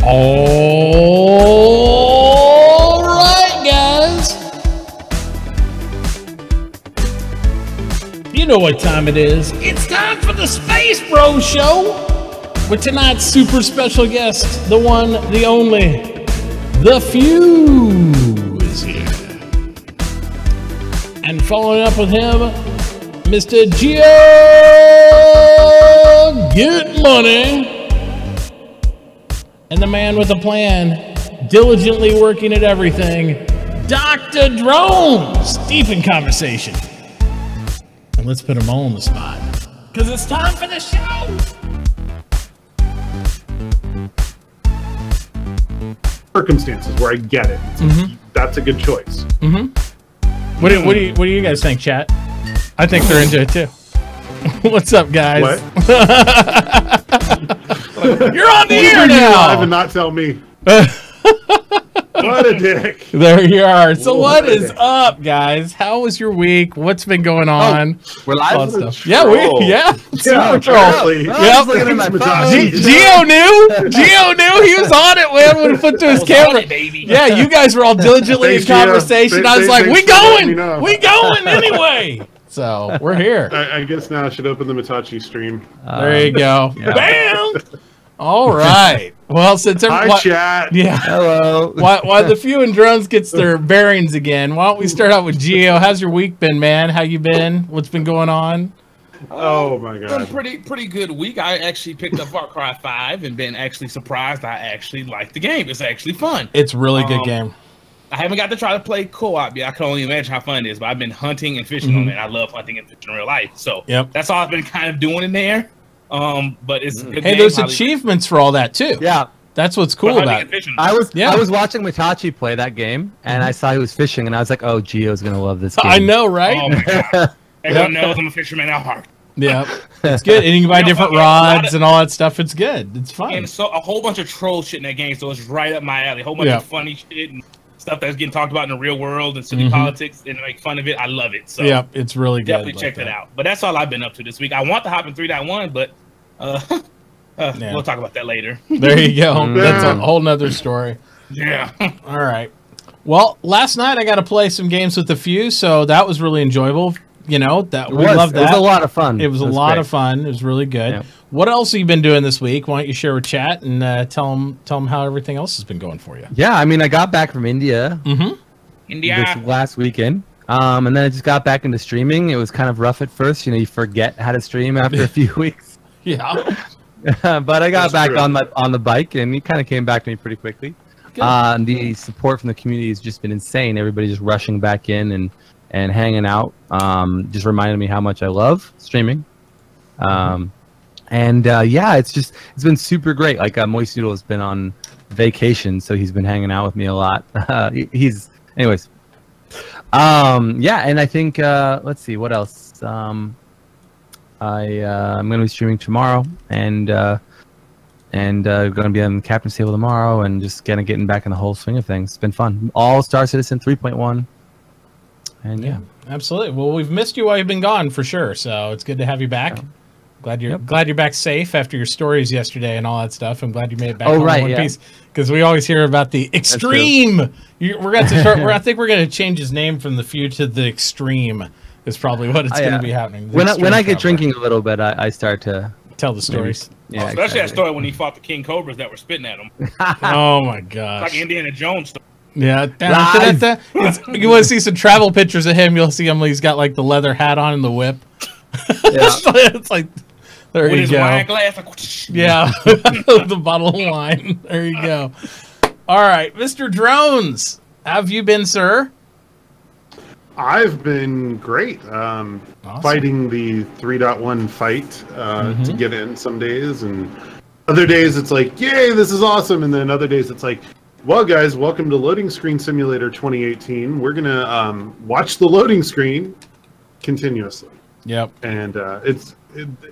All right, guys. You know what time it is. It's time for the SpaceBro Show with tonight's super special guest, the one, the only, the Few is here. And following up with him, Mr. Gio Get Money. And the man with a plan, diligently working at everything, Dr. Drones, deep in conversation. And let's put them all on the spot, because it's time for the show. Circumstances where I get it. That's a good choice. What do you guys think, chat? I think they're into it too. What's up, guys? What? You're on the air now. Live and not tell me. What a dick. There you are. So what is up, guys? How was your week? What's been going on? We're live. Stuff. Yeah, Super Troll. Yep. Looking at my phone. Gio knew. He was on it, man. When he put to his camera. Yeah, you guys were all diligently in conversation. I was like, we going anyway. So we're here. I guess now I should open the Mitachi stream. There you go. Yeah. Bam. All right. Well, since hi, chat. Yeah. Hello. While the Few and Drones gets their bearings again, why don't we start out with Gio? How's your week been, man? How you been? What's been going on? Oh my God. Pretty good week. I actually picked up Far Cry 5 and been actually surprised. I actually like the game. It's actually fun. It's a really good game. I haven't got to try to play co-op yet. I can only imagine how fun it is, but I've been hunting and fishing on it. I love hunting and fishing in real life. So that's all I've been kind of doing in there. But it's a good game. There's achievements for all that too. Yeah. That's what's cool about it. I was watching Mitachi play that game, and I saw he was fishing, and I was like, "Oh, Gio's gonna love this game." I know, right? Oh my God. Everyone knows I'm a fisherman at heart. Yeah, it's good, and you can buy different rods and all that stuff. It's good. It's fun. And so a whole bunch of troll shit in that game, so it's right up my alley. A whole bunch of funny shit and stuff that's getting talked about in the real world and city politics and make fun of it. I love it. So it's really good. Definitely check that out. But that's all I've been up to this week. I want to hop in 3.1, but we'll talk about that later. There you go. That's a whole nother story. Yeah. All right. Well, last night I got to play some games with the Few, so that was really enjoyable. You know, we loved that. It was a lot of fun. It was a lot of fun. It was really good. Yeah. What else have you been doing this week? Why don't you share with chat and tell them how everything else has been going for you? Yeah, I mean, I got back from India. This last weekend. And then I just got back into streaming. It was kind of rough at first. You know, you forget how to stream after a few weeks. Yeah. But I got back on the bike, and it kind of came back to me pretty quickly. And the support from the community has just been insane. Everybody just rushing back in and hanging out. Just reminded me how much I love streaming. Yeah, it's been super great. Like Moist Noodle has been on vacation, so he's been hanging out with me a lot. Anyways. Yeah, and I think let's see what else. I'm gonna be streaming tomorrow, and gonna be on the captain's table tomorrow, and just kind of getting back in the whole swing of things. It's been fun. All Star Citizen 3.1, and yeah, absolutely. Well, we've missed you while you've been gone for sure, so it's good to have you back. Yeah. Glad you're back safe after your stories yesterday and all that stuff. I'm glad you made it back home in one piece, because we always hear about the extreme. We're going to start. I think we're going to change his name from the Few to the Extreme. Is probably what it's going to be happening. When I get drinking a little bit, I start to tell the stories. Yeah, especially that story when he fought the King Cobras that were spitting at him. Oh my gosh! It's like Indiana Jones story. Yeah, you want to see some travel pictures of him? You'll see him. He's got like the leather hat on and the whip. It's like. There you go. Wine glass. Yeah, the bottle of wine. There you go. All right, Mr. Drones, how have you been, sir? I've been great. Awesome. Fighting the 3.1 fight to get in some days, and other days it's like, yay, this is awesome, and then other days it's like, well, guys, welcome to Loading Screen Simulator 2018. We're gonna watch the loading screen continuously. Yep. And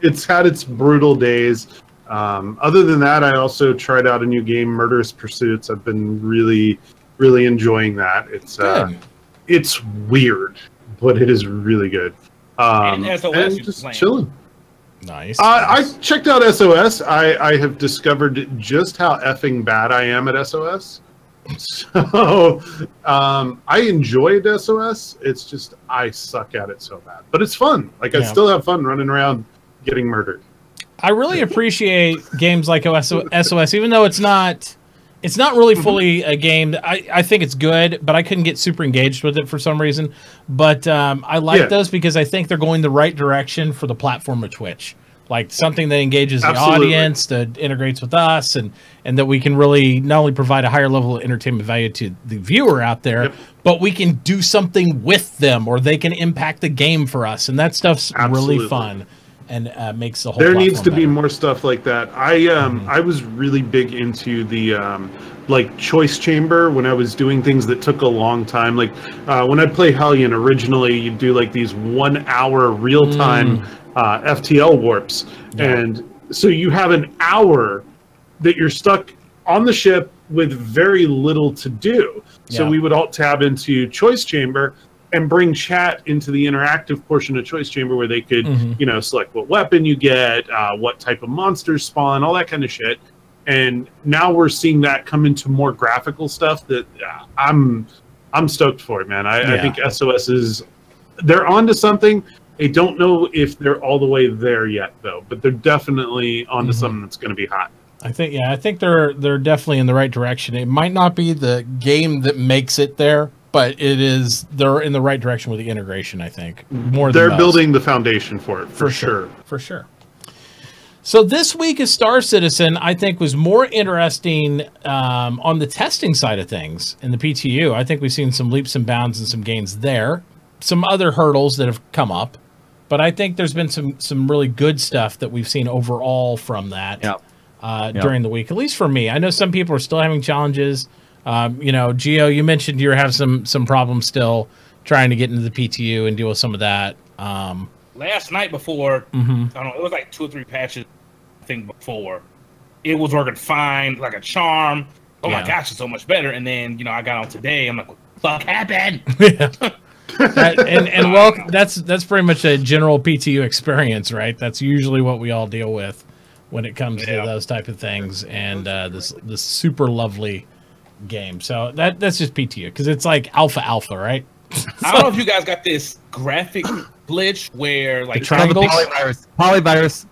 it's had its brutal days. Other than that, I also tried out a new game, Murderous Pursuits. I've been really enjoying that. It's it's weird, but it is really good. And SOS, and just chilling. Nice. I checked out SOS. I have discovered just how effing bad I am at SOS. So I enjoyed SOS. It's just I suck at it so bad. But it's fun. Like I still have fun running around getting murdered. I really appreciate games like SOS, even though it's not really fully a game. I think it's good, but I couldn't get super engaged with it for some reason. But I like those because I think they're going the right direction for the platform of Twitch. Like something that engages the audience, that integrates with us, and that we can really not only provide a higher level of entertainment value to the viewer out there, but we can do something with them, or they can impact the game for us. And that stuff's really fun. And makes the whole. There needs to better. be more stuff like that. I was really big into the like choice chamber when I was doing things that took a long time. Like when I play Hellion originally, you'd do like these 1 hour real time FTL warps, and so you have an hour that you're stuck on the ship with very little to do. So we would alt tab into choice chamber and bring chat into the interactive portion of Choice Chamber where they could, you know, select what weapon you get, what type of monsters spawn, all that kind of shit. And now we're seeing that come into more graphical stuff that I'm stoked for it, man. I think SOS is, they're onto something. I don't know if they're all the way there yet, though, but they're definitely onto something that's going to be hot. I think they're definitely in the right direction. It might not be the game that makes it there, but they're in the right direction with the integration, I think. More than they're building the foundation for it, for sure. For sure. So this week as Star Citizen, I think, was more interesting on the testing side of things in the PTU. I think we've seen some leaps and bounds and some gains there. Some other hurdles that have come up. But I think there's been some really good stuff that we've seen overall from that during the week, at least for me. I know some people are still having challenges. You know, Gio, you mentioned you have some problems still trying to get into the PTU and deal with some of that. Last night before, I don't know, it was like 2 or 3 patches, I think, before. It was working fine, like a charm. Oh my gosh, it's so much better. And then, you know, I got on today. I'm like, what the fuck happened? and well, that's pretty much a general PTU experience, right? That's usually what we all deal with when it comes to those type of things. And this super lovely game. So that's just PTU because it's like alpha, right? I don't know if you guys got this graphic glitch where like triangles, polyvirus.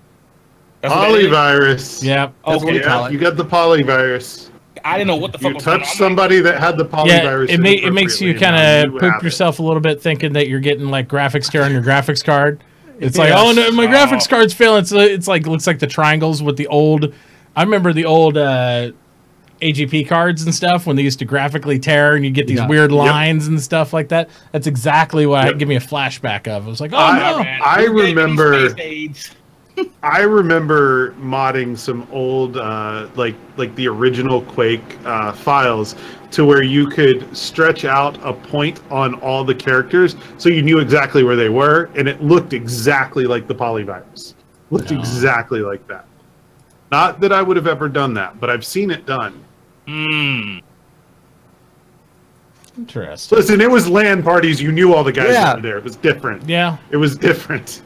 Polyvirus. Yeah. Okay. Yeah, you got the polyvirus. I didn't know what the fuck. You touched somebody that had the polyvirus. Yeah, it makes you kind of poop yourself a little bit, thinking that you're getting like graphics tear on your graphics card. It's like, oh no, my graphics card's failing. It's like looks like the triangles with the old. I remember the old AGP cards and stuff when they used to graphically tear and you get these weird lines and stuff like that. That's exactly what give me a flashback of. I was like, oh no. I remember. I remember modding some old, like the original Quake files to where you could stretch out a point on all the characters so you knew exactly where they were, and it looked exactly like the polyvirus. Looked exactly like that. Not that I would have ever done that, but I've seen it done. Interesting. Listen, it was LAN parties. You knew all the guys that were there. It was different. Yeah. It was different.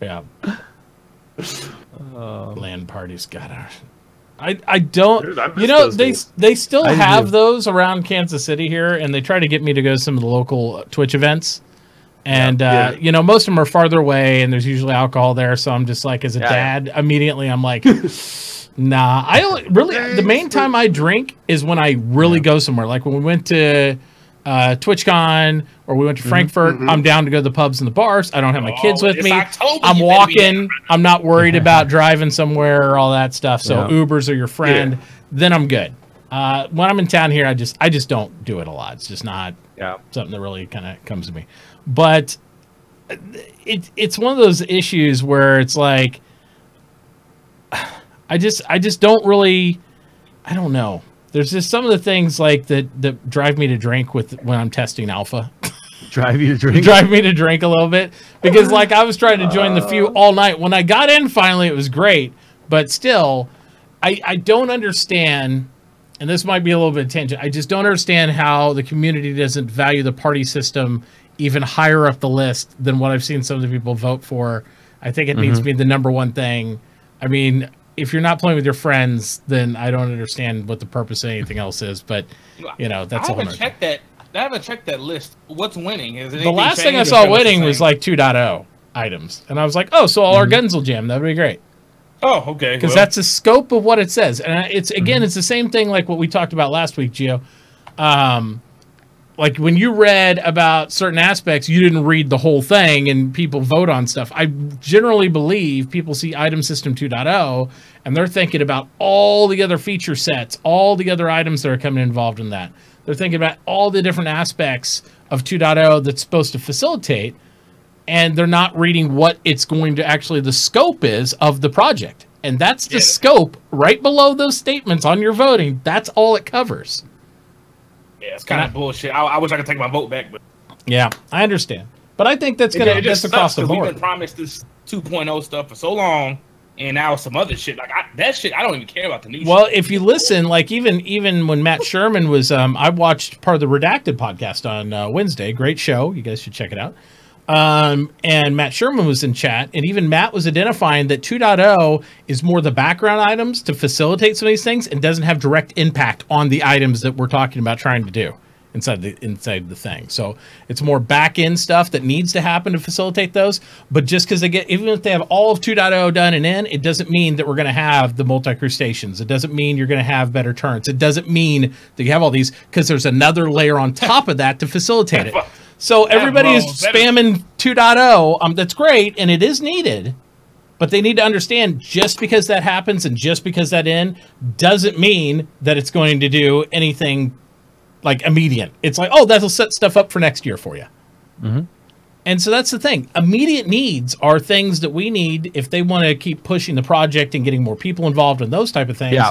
Yeah. LAN parties, God. I don't. Dude, you know, they still have those around Kansas City here, and they try to get me to go to some of the local Twitch events. And you know, most of them are farther away, and there's usually alcohol there. So I'm just like, as a dad, immediately I'm like, nah. I don't really. The main time I drink is when I really go somewhere. Like when we went to TwitchCon or we went to Frankfurt, I'm down to go to the pubs and the bars. I don't have my kids with me. I'm walking. I'm not worried about driving somewhere or all that stuff. So Ubers are your friend. Then I'm good. When I'm in town here, I just don't do it a lot. It's just not something that really kind of comes to me. But it's one of those issues where it's like I just don't really, I don't know. There's just some of the things like that drive me to drink when I'm testing alpha. Drive you to drink? Drive me to drink a little bit. Because like I was trying to join the few all night. When I got in finally, it was great. But still, I don't understand and this might be a little bit of tangent, I just don't understand how the community doesn't value the party system even higher up the list than what I've seen some of the people vote for. I think it needs to be the number one thing. I mean, if you're not playing with your friends, then I don't understand what the purpose of anything else is. But, you know, that's a whole nother thing. I haven't checked that list. What's winning? Is it the last thing I saw winning was like 2.0 items. And I was like, oh, so all our guns will jam. That would be great. Oh, okay. Because that's the scope of what it says. And it's, again, it's the same thing like what we talked about last week, Gio. Like when you read about certain aspects, you didn't read the whole thing and people vote on stuff. I generally believe people see Item System 2.0 and they're thinking about all the other feature sets, all the other items that are coming involved in that. They're thinking about all the different aspects of 2.0 that's supposed to facilitate, and they're not reading what it's going to actually, the scope is of the project. And that's the scope right below those statements on your voting. That's all it covers. Yeah, it's kind of bullshit. I wish I could take my vote back, but yeah, I understand. But I think that's gonna just across the board. We've been promised this 2.0 stuff for so long, and now some other shit like that shit. I don't even care about the new. Well, if you listen, like even when Matt Sherman was, I watched part of the Redacted podcast on Wednesday. Great show. You guys should check it out. And Matt Sherman was in chat, and even Matt was identifying that 2.0 is more the background items to facilitate some of these things and doesn't have direct impact on the items that we're talking about trying to do inside the thing. So it's more back end stuff that needs to happen to facilitate those. But just because even if they have all of 2.0 done and in, it doesn't mean that we're going to have the multi-crew stations. It doesn't mean you're going to have better turns. It doesn't mean that you have all these, because there's another layer on top of that to facilitate it. So everybody is spamming 2.0. That's great, and it is needed. But they need to understand just because that happens and just because that doesn't mean that it's going to do anything like immediate. It's like, oh, that'll set stuff up for next year for you. And so that's the thing. Immediate needs are things that we need if they want to keep pushing the project and getting more people involved in those type of things.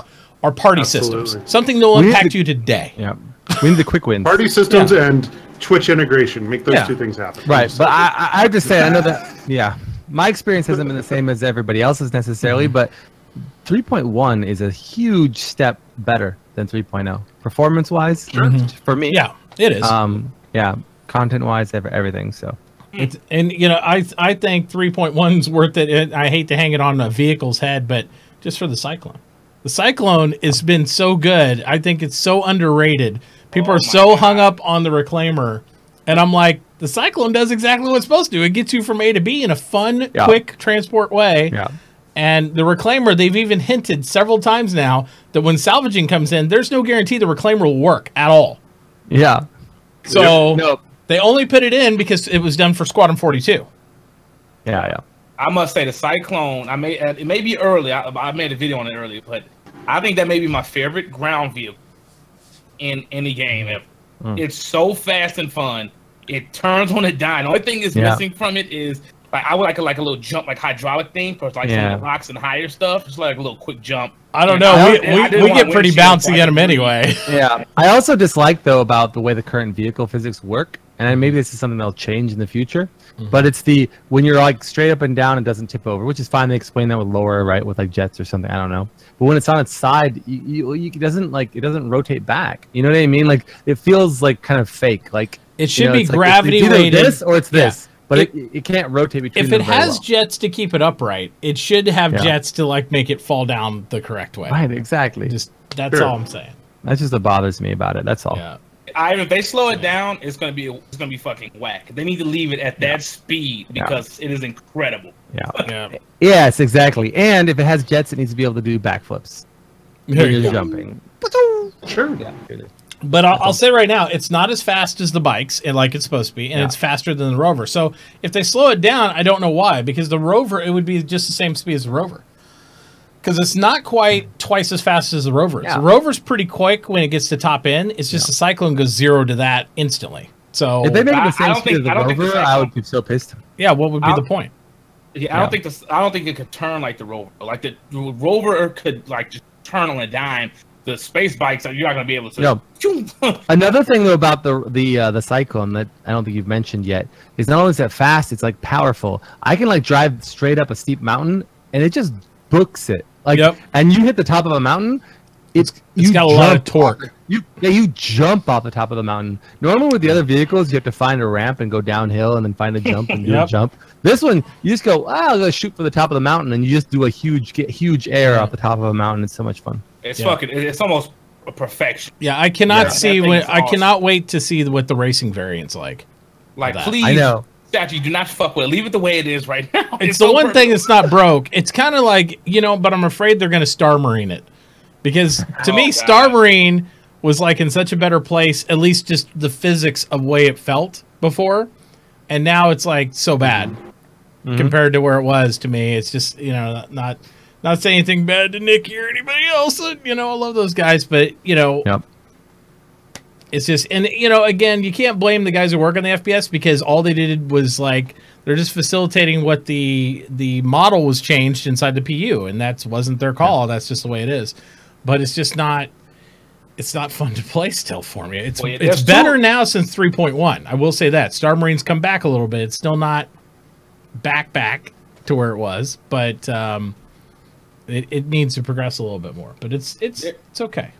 Are party systems. Something that will impact you today. Yeah. We need the quick wins. Party systems and Twitch integration. Make those two things happen. Right. But I have to say, I know that, my experience hasn't been the same as everybody else's necessarily, but 3.1 is a huge step better than 3.0. Performance-wise, for me. Yeah, it is. Content-wise, everything, so. And, you know, I think 3.1's worth it. I hate to hang it on a vehicle's head, but just for the Cyclone. The Cyclone has been so good. I think it's so underrated. People are so hung up on the Reclaimer. And I'm like, the Cyclone does exactly what it's supposed to do. It gets you from A to B in a fun, quick transport way. Yeah. And the Reclaimer, they've even hinted several times now that when salvaging comes in, there's no guarantee the Reclaimer will work at all. Yeah. So they only put it in because it was done for Squadron 42. Yeah. I must say the Cyclone, it may be early. I made a video on it earlier, but I think that may be my favorite ground vehicle in any game ever. It's so fast and fun. It turns on a dime. The only thing is missing from it is I would like a little jump, like hydraulic thing for like some of the rocks and higher stuff. Just like a little quick jump. I don't know. We get pretty bouncy in them anyway. Yeah. I also dislike though about the way the current vehicle physics work, and maybe this is something that'll change in the future. But it's when you're like straight up and down, it doesn't tip over, which is fine. They explain that with lower, right, with like jets or something. I don't know. But when it's on its side, it doesn't rotate back. You know what I mean? Like it feels like kind of fake. Like it should be gravity weighted. It's this or it's this. But it can't rotate between them. If it has jets to keep it upright, it should have jets to like make it fall down the correct way. Right, exactly. That's all I'm saying. That's just what bothers me about it. That's all. Yeah. If they slow it down, it's gonna be fucking whack. They need to leave it at that speed because it is incredible. Yes, exactly. And if it has jets, it needs to be able to do backflips. You're jumping. Sure. Yeah. But I'll say right now, it's not as fast as the bikes, like it's supposed to be, and it's faster than the Rover. So if they slow it down, I don't know why, because the Rover, it would be just the same speed as the Rover. Because it's not quite twice as fast as the Rover is. Yeah. The Rover's pretty quick when it gets to top end. It's just the Cyclone goes 0 to that instantly. So if they make the same speed as the Rover, I would be so pissed. Yeah, what would be the point? Yeah, I don't think it could turn like the Rover. Like the Rover could like just turn on a dime. The space bikes, you're not gonna be able to. No. Another thing though about the Cyclone that I don't think you've mentioned yet is not only is it fast, it's like powerful. I can like drive straight up a steep mountain and it just books it. Like, and you hit the top of a mountain, It's got a lot of torque. You jump off the top of the mountain. Normally with the other vehicles, you have to find a ramp and go downhill and then find a jump and do a jump. This one, you just go, I'm gonna shoot for the top of the mountain, and you just do get huge air off the top of a mountain. It's so much fun. It's it's almost a perfection. Yeah, I cannot see I cannot wait to see what the racing variant's like. Like, please, I know. Statue, do not fuck with it. Leave it the way it is right now. It's the one thing that's not broke. It's kind of like, but I'm afraid they're going to Star Marine it. Because to me, Star Marine was like in such a better place, at least just the physics of way it felt before. And now it's like so bad compared to where it was to me. It's just, not saying anything bad to Nicky or anybody else. I love those guys, but, it's just, and again, you can't blame the guys who work on the FPS because all they did was like they're just facilitating what the model was changed inside the PU, and that wasn't their call. That's just the way it is. But it's just not. It's not fun to play still for me. It's better now since 3.1. I will say that Star Marine's come back a little bit. It's still not back to where it was, but it needs to progress a little bit more. But it's okay.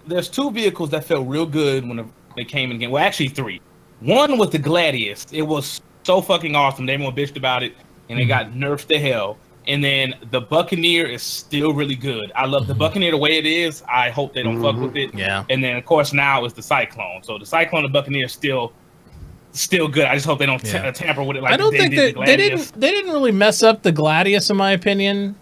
There's 2 vehicles that felt real good when they came in the game. Well, actually 3. One was the Gladius. It was so fucking awesome. Everyone bitched about it, and it got nerfed to hell. And then the Buccaneer is still really good. I love the Buccaneer the way it is. I hope they don't fuck with it. Yeah. And then, of course, now is the Cyclone. So the Cyclone and Buccaneer is still good. I just hope they don't tamper with it. Like I don't think they didn't really mess up the Gladius, in my opinion.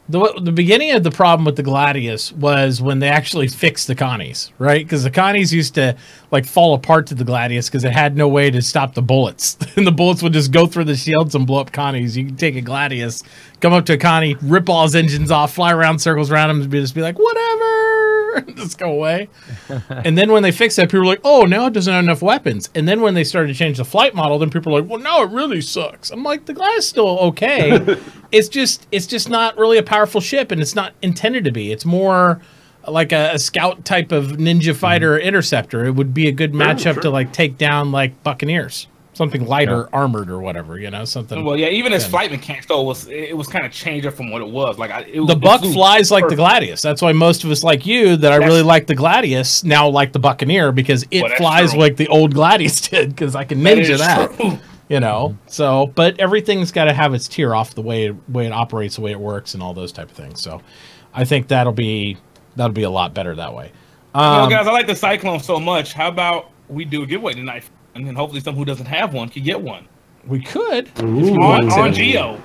The beginning of the problem with the Gladius was when they actually fixed the Connies, right? Because the Connies used to like fall apart to the Gladius because it had no way to stop the bullets, and the bullets would just go through the shields and blow up Connies. You can take a Gladius, come up to a Connie, rip all his engines off, fly around circles around him, and just be like, whatever, just go away. And then when they fixed that, people were like, oh, now it doesn't have enough weapons. And then when they started to change the flight model, then people were like, well, now it really sucks. I'm like, the Gladius is still okay. It's just not really a powerful ship, and it's not intended to be. It's more like a scout type of ninja fighter interceptor. It would be a good matchup to like take down like Buccaneers. Something lighter, armored or whatever, something. Well, yeah, even as flight mechanics, though, it was kind of changed up from what it was. Like the Buck flies like the Gladius. That's why most of us like you that I really like the Gladius now like the Buccaneer because it flies like the old Gladius did because I can ninja that. So, but everything's got to have its tier off the way it operates, the way it works, and all those type of things. So, I think that'll be a lot better that way. Guys, I like the Cyclone so much. How about we do a giveaway tonight? And then hopefully someone who doesn't have one can get one. We could. On Geo.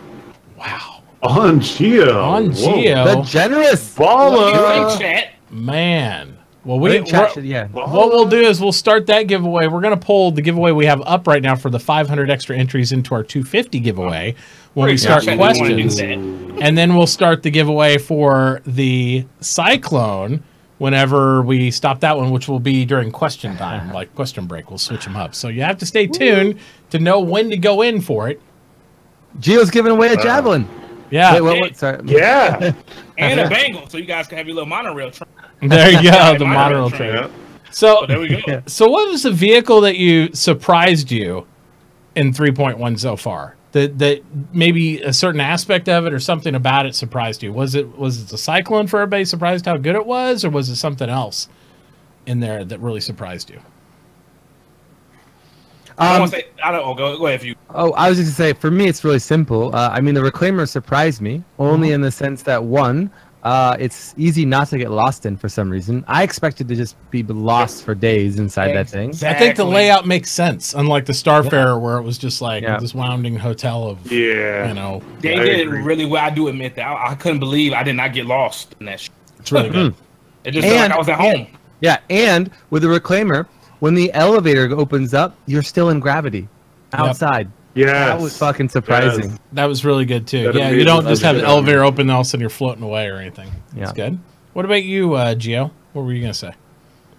Wow. On Geo. On Geo. The generous baller. Man. Well, what we'll do is we'll start that giveaway. We're going to pull the giveaway we have up right now for the 500 extra entries into our 250 giveaway when we start questions. And then we'll start the giveaway for the Cyclone whenever we stop that one, which will be during question time, like question break. We'll switch them up. So you have to stay tuned to know when to go in for it. Gio's giving away a javelin. Yeah. Wait, sorry. Yeah. And a bangle, so you guys can have your little monorail train. There you go, the monorail train. Yeah. So there we go. So what was the vehicle that you surprised you in 3.1 so far? That maybe a certain aspect of it or something about it surprised you? Was it the Cyclone for everybody surprised how good it was, or was it something else in there that really surprised you? I don't know. Go ahead if you. Oh, I was just going to say, for me, it's really simple. I mean, the Reclaimer surprised me, only in the sense that, one, it's easy not to get lost in for some reason. I expected to just be lost for days inside that thing. I think the layout makes sense, unlike the Starfarer where it was just like this wounding hotel of, They did it really well. I do admit that. I couldn't believe I did not get lost in that shit. It's really good. It just felt like I was at home. Yeah, and with the Reclaimer, when the elevator opens up, you're still in gravity outside. Yeah, that was fucking surprising. Yes. That was really good too. You don't just have the elevator open and all of a sudden you're floating away or anything. That's good. What about you, Gio? What were you gonna say?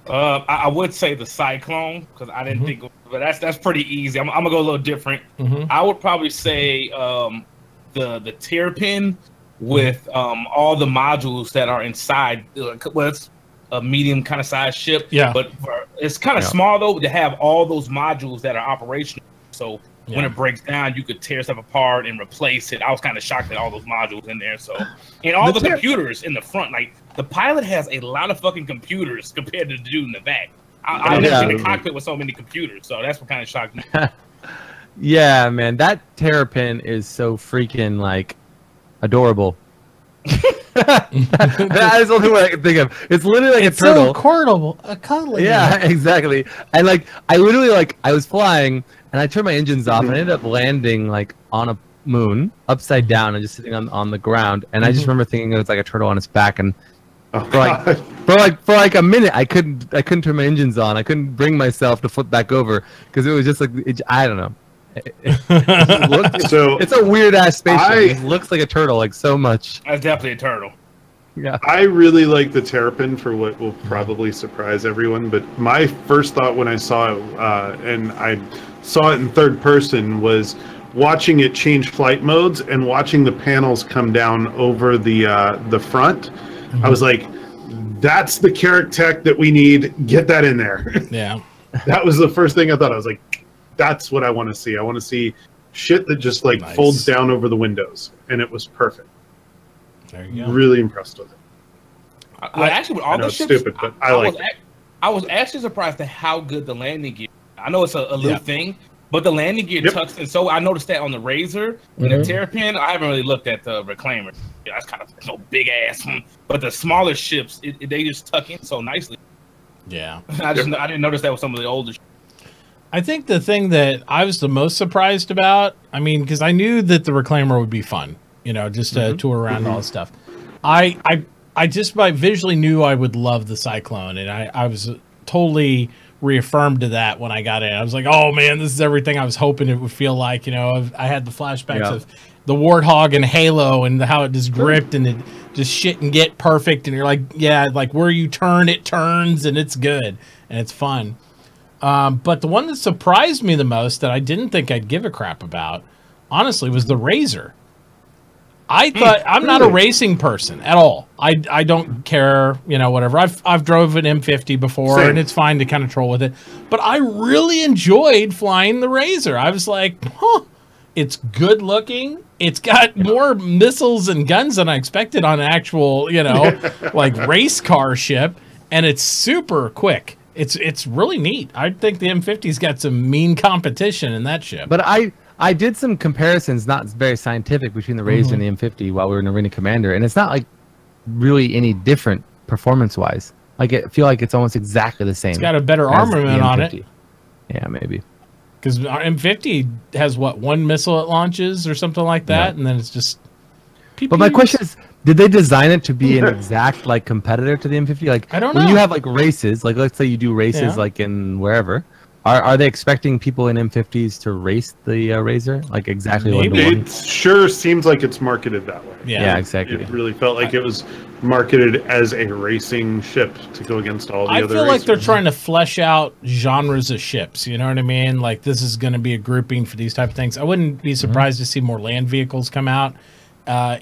I would say the Cyclone because I didn't think, but that's pretty easy. I'm gonna go a little different. I would probably say the Terrapin with all the modules that are inside. Well, it's a medium kind of size ship. Yeah, but it's kind of small though to have all those modules that are operational. So when it breaks down, you could tear stuff apart and replace it. I was kind of shocked at all those modules in there. So, and all the computers in the front, like the pilot has a lot of fucking computers compared to the dude in the back. I've never seen a cockpit with so many computers, so that's what kind of shocked me. Yeah, man, that terrapin is so freaking like adorable. That is the only way I can think of. It's literally like it's a turtle. So cuddleable, a cuddly. Yeah, exactly. And like, I literally like, I was flying and I turned my engines off and I ended up landing like on a moon upside down and just sitting on the ground. And I just remember thinking it was like a turtle on its back. And for like a minute, I couldn't turn my engines on. I couldn't bring myself to flip back over because it was just like, I don't know. It's a weird ass spaceship. It looks like a turtle, like so much. That's definitely a turtle. Yeah. I really like the terrapin for what will probably surprise everyone. But my first thought when I saw it, and I saw it in third person, was watching it change flight modes and watching the panels come down over the front. I was like, that's the Carrack tech that we need. Get that in there. Yeah. That was the first thing I thought. I was like, that's what I want to see. I want to see shit that just like folds down over the windows, and it was perfect. There you go. Really impressed with it. Actually, with all the ships, stupid, but I like it. I was actually surprised at how good the landing gear. I know it's a little thing, but the landing gear tucks in. So I noticed that on the Razor and the Terrapin. I haven't really looked at the Reclaimer. Yeah, that's kind of no big ass one. But the smaller ships, they just tuck in so nicely. Yeah, I didn't notice that with some of the older ships. I think the thing that I was the most surprised about, I mean, because I knew that the Reclaimer would be fun, you know, just to tour around all this stuff. I just visually knew I would love the Cyclone, and I was totally reaffirmed to that when I got in. I was like, oh man, this is everything I was hoping it would feel like. You know, I had the flashbacks of the Warthog and Halo and how it just gripped and it just shit and get perfect, and you're like, yeah, like where you turn, it turns, and it's good and it's fun. But the one that surprised me the most that I didn't think I'd give a crap about, honestly, was the Razor. I thought I'm not a racing person at all. I don't care, you know, whatever. I've drove an M50 before, and it's fine to kind of troll with it. But I really enjoyed flying the Razor. I was like, huh, it's good looking. It's got more missiles and guns than I expected on an actual, you know, like race car ship, and it's super quick. It's really neat. I think the M50's got some mean competition in that ship. But I did some comparisons, not very scientific, between the Razor and the M50 while we were in Arena Commander, and it's not like really any different performance-wise. Like I feel like it's almost exactly the same. It's got a better armament on it. Yeah, maybe. Because M50 has what, one missile it launches or something like that, and then it's just. But my question is, did they design it to be an exact like competitor to the M50? Like, I don't know. When you have like races, like let's say you do races like in wherever, are they expecting people in M50s to race the Razor like exactly one to one? It sure seems like it's marketed that way. Yeah, exactly. It really felt like it was marketed as a racing ship to go against all the other. I feel like they're trying to flesh out genres of ships. You know what I mean? Like this is going to be a grouping for these type of things. I wouldn't be surprised to see more land vehicles come out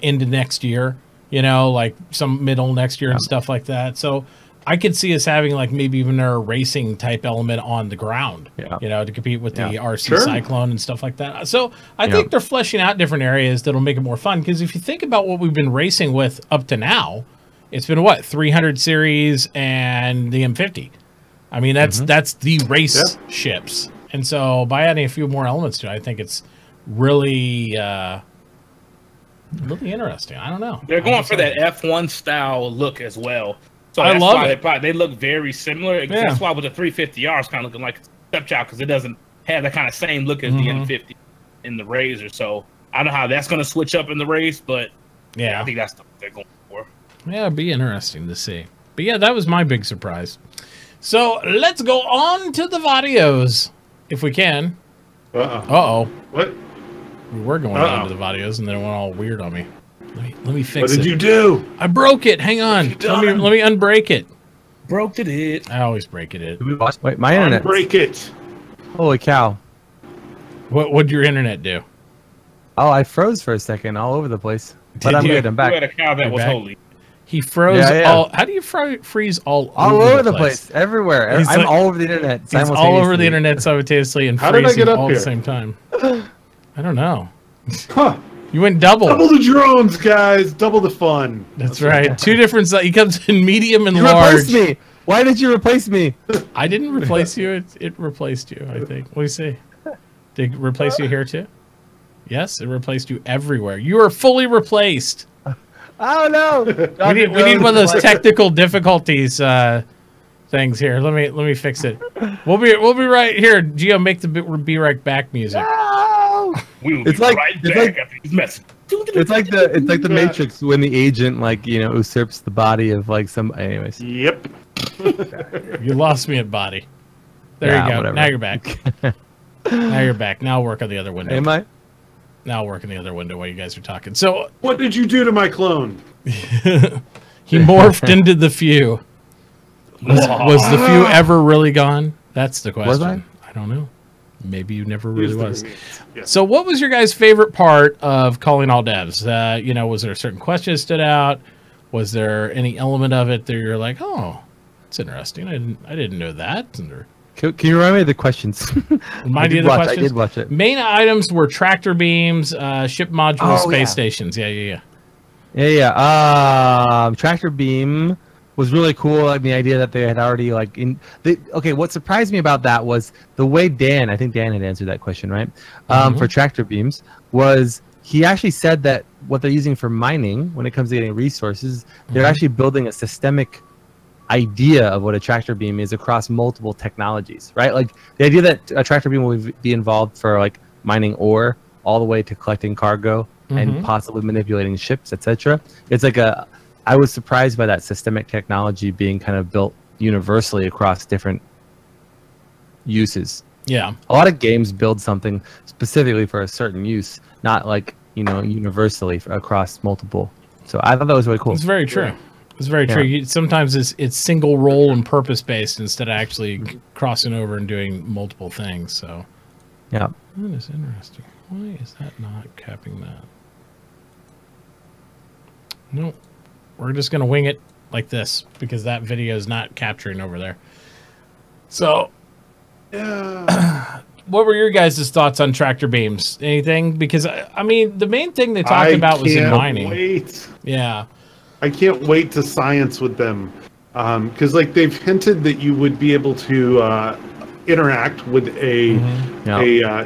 into next year. You know, like some middle next year and stuff like that. So I could see us having like maybe even a racing type element on the ground, you know, to compete with the RC Cyclone and stuff like that. So I think they're fleshing out different areas that'll make it more fun. Because if you think about what we've been racing with up to now, it's been what, 300 series and the M50. I mean, that's the race ships. And so by adding a few more elements to it, I think it's really really interesting. I don't know. They're going for that F1 style look as well. So I love it. They look very similar. That's why with the 350R, it's kind of looking like a stepchild because it doesn't have that kind of same look as the M50 in the Razor. So I don't know how that's going to switch up in the race, but I think that's what they're going for. Yeah, it'd be interesting to see. But yeah, that was my big surprise. So let's go on to the videos, if we can. Uh-oh. What? We were going on to the videos, and then it went all weird on me. Let me fix it. What did you do? I broke it. Hang on. Let me unbreak it. Broke it. I always break it. Wait, my internet. Break it. Holy cow. What'd your internet do? Oh, I froze for a second all over the place. But I'm good. I'm back. You had a cow that was holy. He froze all. How do you freeze all over the place? Everywhere. I'm all over the internet simultaneously. He's all over the internet simultaneously and how did I get up all here? at the same time. I don't know. Huh. You went double. Double the drones, guys. Double the fun. That's right. Two different sizes. He comes in medium and you large. Replaced me. Why did you replace me? I didn't replace you. It replaced you, I think. What do you say? Did it replace you here too? Yes, it replaced you everywhere. You are fully replaced. Oh no! we need one of those technical difficulties things here. Let me fix it. We'll be right here. Geo, make the be right back music. No! It's like the Matrix when the agent usurps the body of like some. Anyways. Yep. You lost me at body. There you go. Whatever. Now you're back. Now you're back. Now I'll work on the other window. Am I? Now I'll work in the other window while you guys are talking. So, what did you do to my clone? He morphed into the few. Was the few ever really gone? That's the question. Was I? I don't know. Maybe you never really was. Yeah. So, what was your guys' favorite part of calling all devs? Was there a certain question that stood out? Was there any element of it that you're like, oh, it's interesting. I didn't know that. Can you remind me of the questions? I did watch it. Main items were tractor beams, ship modules, space stations. Yeah. Tractor beam was really cool. Like the idea that they had already okay, what surprised me about that was the way I think Dan had answered that question, right? For tractor beams was he actually said that what they're using for mining when it comes to getting resources, they're actually building a systemic idea of what a tractor beam is across multiple technologies, right? Like the idea that a tractor beam will be involved for like mining ore all the way to collecting cargo and possibly manipulating ships, etc. It's like I was surprised by that systemic technology being kind of built universally across different uses. Yeah. A lot of games build something specifically for a certain use, not like, universally across multiple. So I thought that was really cool. It's very true. It's very true. Sometimes it's single role and purpose based instead of actually crossing over and doing multiple things. So, yeah, that is interesting. Why is that not capping that? No, we're just gonna wing it like this because that video is not capturing over there. So, what were your guys' thoughts on tractor beams? Anything? Because I mean, the main thing they talked about was in mining. Wait. Yeah. I can't wait to science with them, because they've hinted that you would be able to interact with a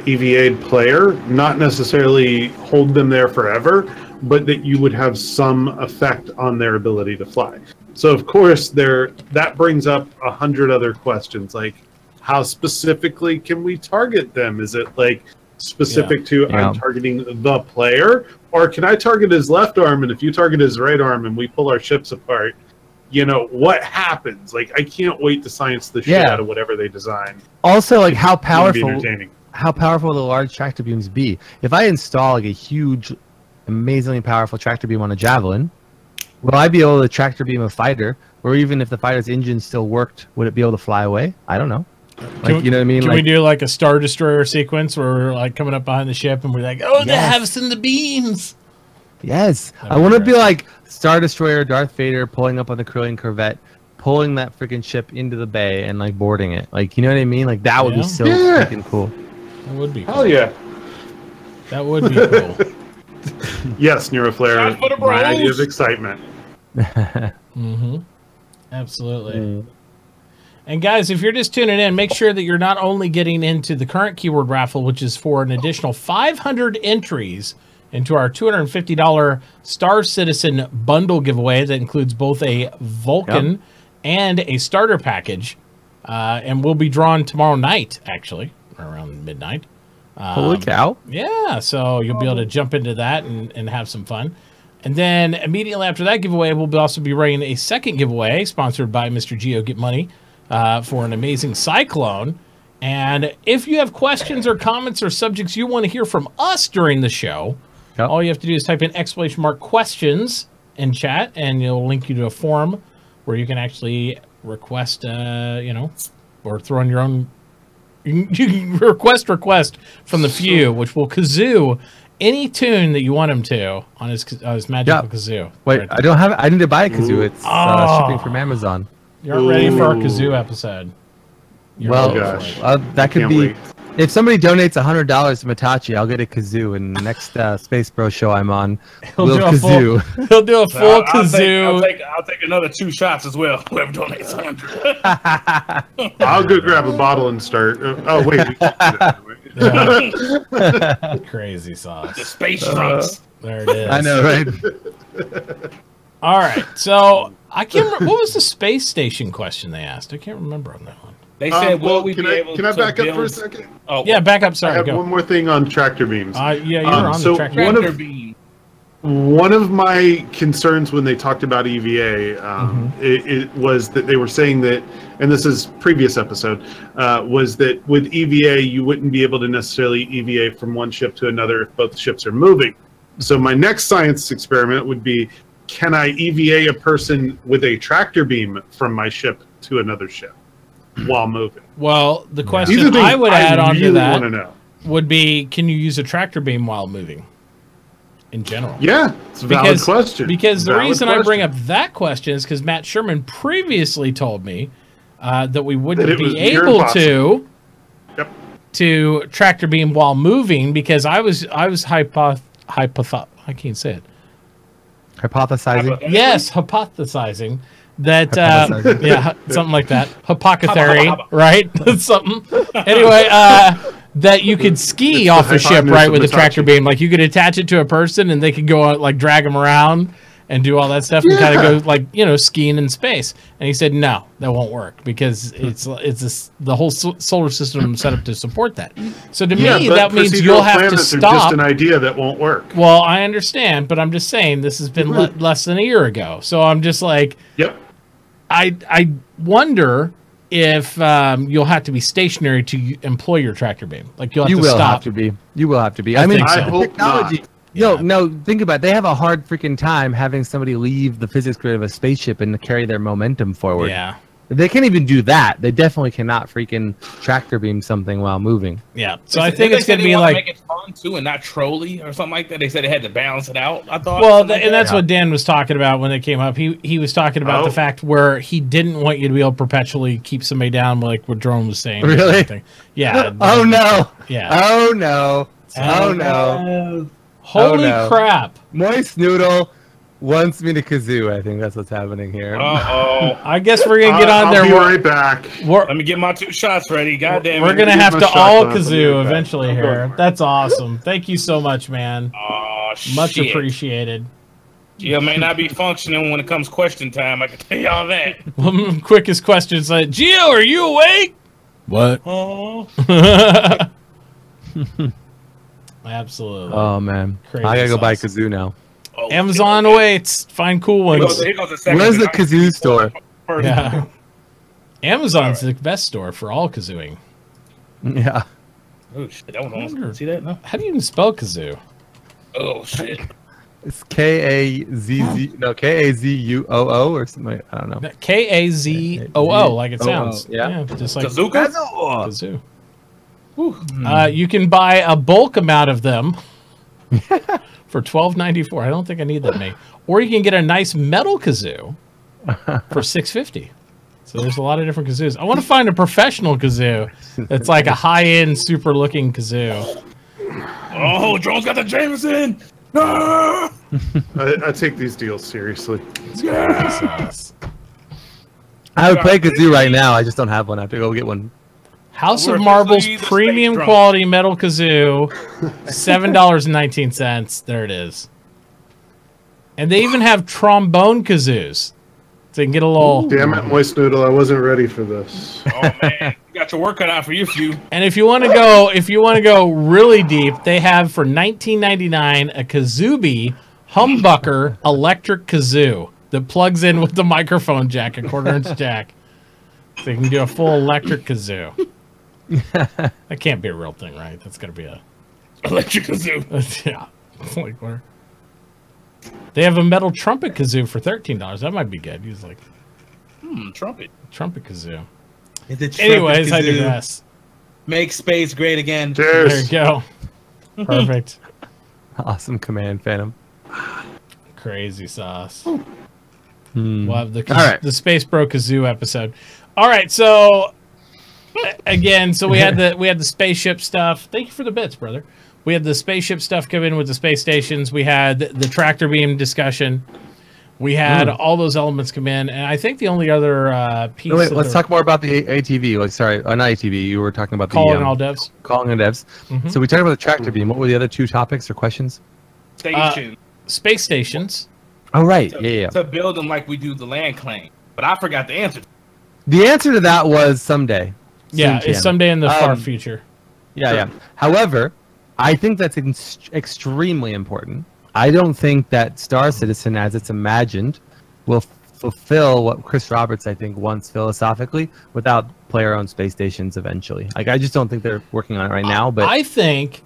EVA player, not necessarily hold them there forever, but that you would have some effect on their ability to fly. So of course that brings up 100 other questions, like how specifically can we target them? Is it like specific to I'm targeting the player, or can I target his left arm, and if you target his right arm and we pull our ships apart, what happens? Like, I can't wait to science the shit out of whatever they design. Also, like how powerful the large tractor beams be. If I install like a huge, amazingly powerful tractor beam on a javelin, will I be able to tractor beam a fighter? Or even if the fighter's engine still worked, would it be able to fly away? I don't know. Like, you know what I mean? Can we do like a Star Destroyer sequence where we're like coming up behind the ship and we're like, oh, they have us in the beams. Yes. I want to be like Star Destroyer, Darth Vader pulling up on the Corellian Corvette, pulling that freaking ship into the bay and like boarding it. Like, you know what I mean? Like that would be so freaking cool. That would be cool. Hell yeah. That would be cool. Yes, Neuroflare, my idea of excitement. Absolutely. And guys, if you're just tuning in, make sure that you're not only getting into the current keyword raffle, which is for an additional 500 entries into our $250 Star Citizen bundle giveaway that includes both a Vulcan and a starter package. And we'll be drawn tomorrow night, actually, around midnight. Holy cow. Yeah, so you'll be able to jump into that and have some fun. And then immediately after that giveaway, we'll also be running a second giveaway sponsored by Mr. Geo Get Money. For an amazing Cyclone. And if you have questions or comments or subjects you want to hear from us during the show, all you have to do is type in !questions in chat, and it'll link you to a form where you can actually request, or throw in your own. You can request from the few, which will kazoo any tune that you want him to on his magical kazoo. Wait, right, I need to buy a kazoo. It's shipping from Amazon. You're ready for our kazoo episode. That could be. If somebody donates $100 to Matachi, I'll get a kazoo. And the next SpaceBro show I'm on, he'll do a full kazoo. I'll take another 2 shots as well. Whoever donates 100. I'll go grab a bottle and start. Oh wait, we can't do that anyway. Crazy sauce. The space drunks. There it is. I know, right? All right, so I can't remember. What was the space station question they asked? I can't remember on that one. They said, "Will we can be able to Can I back build... up for a second? Oh, yeah, back up. Sorry, I have one more thing on tractor beams. Yeah, you're on the tractor beam. One of my concerns when they talked about EVA, it was that they were saying that, and this is previous episode, was that with EVA you wouldn't be able to necessarily EVA from one ship to another if both ships are moving. So my next science experiment would be, can I EVA a person with a tractor beam from my ship to another ship while moving? Well, the question I would add on to that would be, can you use a tractor beam while moving? In general, yeah, it's a valid question. Because the reason I bring up that question is because Matt Sherman previously told me that we wouldn't be able to tractor beam while moving, because I was I can't say it. Hypothesizing. Yes, hypothesizing that yeah, something like that. Hypothecary, right? Something. Anyway, that you could ski off a ship, right, with a tractor beam. Like, you could attach it to a person and they could go out, like, drag them around and do all that stuff and kind of go, like, you know, skiing in space. And he said, no, that won't work, because the whole solar system set up to support that. So to me, that means you'll have to stop. Just an idea that won't work. Well, I understand, but I'm just saying this has been less than a year ago. So I'm just like, I wonder if you'll have to be stationary to employ your tractor beam. Like, you'll have to stop. You will have to be. I mean, I hope technology. No, think about it. They have a hard freaking time having somebody leave the physics grid of a spaceship and carry their momentum forward. Yeah. They can't even do that. They definitely cannot freaking tractor beam something while moving. Yeah. So I think it's going to be like, make it fun too and not trolly or something like that. They said they had to balance it out, I thought. Well, and that's what Dan was talking about when it came up. He was talking about the fact where he didn't want you to be able to perpetually keep somebody down, like what Drone was saying. Really? Yeah. Oh no. Yeah. Oh no. Oh no. Holy crap. Moist Noodle wants me to kazoo. I think that's what's happening here. Uh-oh. I guess we're going to get on there. I'll be right back. Let me get my 2 shots ready. Goddamn. We're going to have to all kazoo eventually here. That's awesome. Thank you so much, man. Oh, shit. Much appreciated. Gio may not be functioning when it comes question time. I can tell y'all that. Quickest question is like, Gio, are you awake? What? Oh. Absolutely. Oh, man. Crazy I got to go buy a kazoo now. Oh, Amazon awaits. Find cool ones. Where's the kazoo store? Yeah. Amazon's the best store for all kazooing. Yeah. Oh shit! That one almost see that? No. How do you even spell kazoo? Oh shit! It's K-A-Z-U-O-O or something. I don't know. K-A-Z-O-O, like it sounds. Yeah. Just like kazoo. Kazoo. You can buy a bulk amount of them for $12.94. I don't think I need that many. Or you can get a nice metal kazoo for $6.50. So there's a lot of different kazoos. I want to find a professional kazoo that's like a high-end, super-looking kazoo. Oh, Drone's got the Jameson! Ah! I take these deals seriously. Yes. I would play kazoo right now. I just don't have one. I have to go get one. House of Marbles premium quality metal kazoo, $7.19. There it is. And they even have trombone kazoos. So you can get a little... Damn it, Moist Noodle, I wasn't ready for this. Oh man, you got your work cut out for you, few. And if you want to go, really deep, they have for $19.99 a Kazubi humbucker electric kazoo that plugs in with the microphone jack, a 1/4-inch jack. So you can do a full electric kazoo. That can't be a real thing, right? That's got to be a electric kazoo. Yeah. Like where? They have a metal trumpet kazoo for $13. That might be good. He's like, trumpet kazoo. Anyways, I digress. Make space great again. Cheers. There you go. Perfect. Awesome command, Phantom. Crazy sauce. We'll have the All right. SpaceBro kazoo episode. All right, so again, so we had the spaceship stuff. Thank you for the bits, brother. We had the spaceship stuff come in with the space stations. We had the tractor beam discussion. We had all those elements come in, and I think the only other piece. No, wait, let's talk more about the ATV. Like, sorry, not ATV. You were talking about calling all devs. Calling all devs. So we talked about the tractor beam. What were the other two topics or questions? Space stations. Oh, right. Yeah. To build them like we do the land claim, but I forgot the answer. The answer to that was someday. Yeah, it's someday in the far future. Yeah. However, I think that's extremely important. I don't think that Star Citizen, as it's imagined, will fulfill what Chris Roberts, I think, wants philosophically without player-owned space stations eventually. Like, I just don't think they're working on it right now. But I think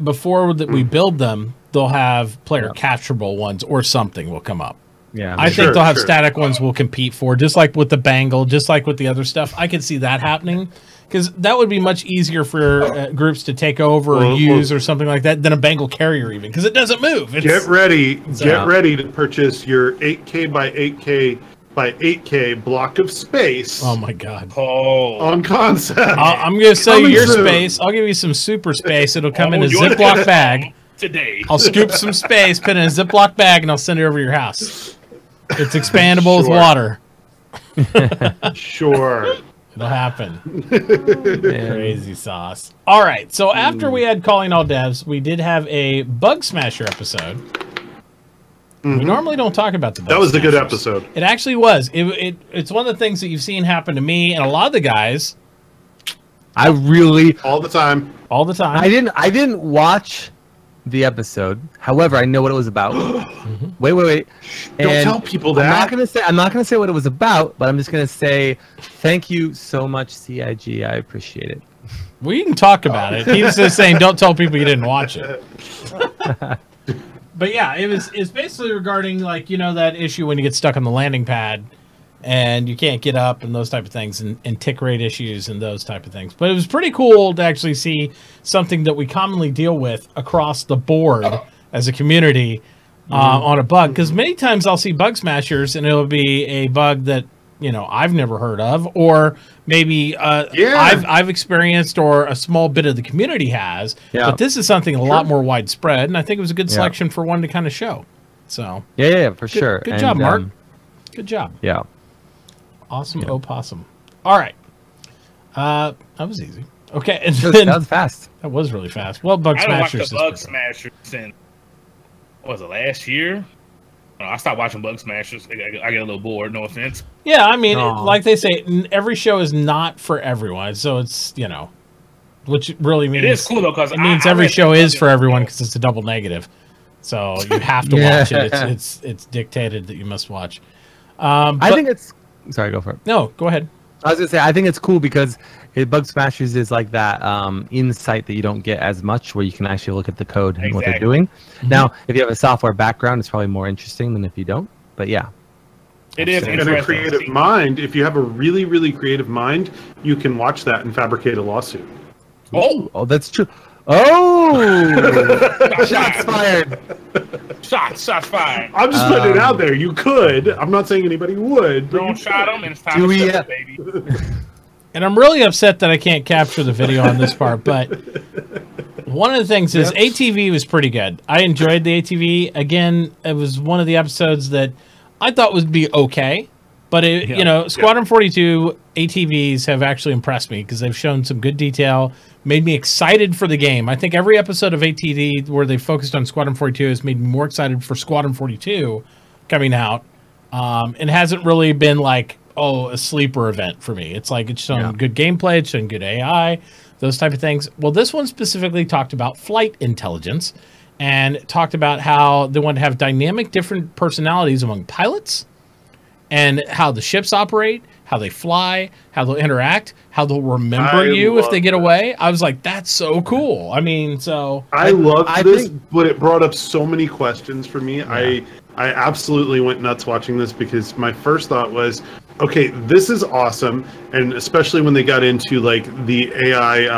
before that we build them, they'll have player capturable ones or something will come up. Yeah, I think they'll have static ones we'll compete for, just like with the Bangle, just like with the other stuff. I could see that happening. Because that would be much easier for groups to take over or use or something like that than a Bengal carrier even, because it doesn't move. Get ready to purchase your 8K by 8K by 8K block of space. Oh my God! On concept. I'm going to sell you your space. I'll give you some super space. It'll come in a Ziploc bag. Today. I'll scoop some space, put it in a Ziploc bag, and I'll send it over to your house. It's expandable with water. Sure. It'll happen. Crazy sauce. All right. So after we had Calling All Devs, we did have a Bug Smasher episode. We normally don't talk about the Bug That was Smashers. a good episode. It actually was. It's one of the things that you've seen happen to me and a lot of the guys. All the time. All the time. I didn't watch the episode. However, I know what it was about. Wait. Don't tell people that. I'm not gonna say what it was about, but I'm just gonna say thank you so much, CIG. I appreciate it. We can talk about it. He was just saying don't tell people you didn't watch it. But yeah, it's basically regarding, like, you know, that issue when you get stuck on the landing pad and you can't get up and those type of things, and tick rate issues and those type of things. But it was pretty cool to actually see something that we commonly deal with across the board as a community on a bug. Because many times I'll see Bug Smashers and it'll be a bug that, you know, I've never heard of, or maybe I've experienced, or a small bit of the community has. Yeah. But this is something a lot more widespread, and I think it was a good selection for one to kind of show. So for sure. Good job, Mark. Good job. Yeah. Awesome opossum. All right. That was easy. Okay. And that was fast. That was really fast. Well, Bug Smashers. I Bug Smashers since, what was it, last year? I stopped watching Bug Smashers. I get a little bored, no offense. Yeah, I mean, like they say, every show is not for everyone. So it's, you know, which really means... It is cool, though, because it means every show is for everyone, because it's a double negative. So you have to watch it. It's dictated that you must watch. I think it's... Sorry, go for it. No, go ahead. I was going to say, I think it's cool because Bug Smashers is like that insight that you don't get as much, where you can actually look at the code and what they're doing. Now, if you have a software background, it's probably more interesting than if you don't. But yeah. It is interesting. And a creative mind, if you have a really, really creative mind, you can watch that and fabricate a lawsuit. Oh, that's true. Oh! Shots fired. Shots fired. I'm just putting it out there. You could. I'm not saying anybody would. Don't shot them, and it's time to shut baby. And I'm really upset that I can't capture the video on this part, but one of the things is ATV was pretty good. I enjoyed the ATV. Again, it was one of the episodes that I thought would be okay, but you know, Squadron 42 ATVs have actually impressed me because they've shown some good detail, made me excited for the game. I think every episode of ATV where they focused on Squadron 42 has made me more excited for Squadron 42 coming out. It hasn't really been like, a sleeper event for me. It's like it's shown good gameplay, it's shown good AI, those type of things. Well, this one specifically talked about flight intelligence and talked about how they want to have dynamic different personalities among pilots and how the ships operate, how they fly, how they'll interact, how they'll remember you if they get away. I was like, that's so cool. I mean, so I love this, but it brought up so many questions for me. I absolutely went nuts watching this because my first thought was, okay, this is awesome, and especially when they got into like the AI,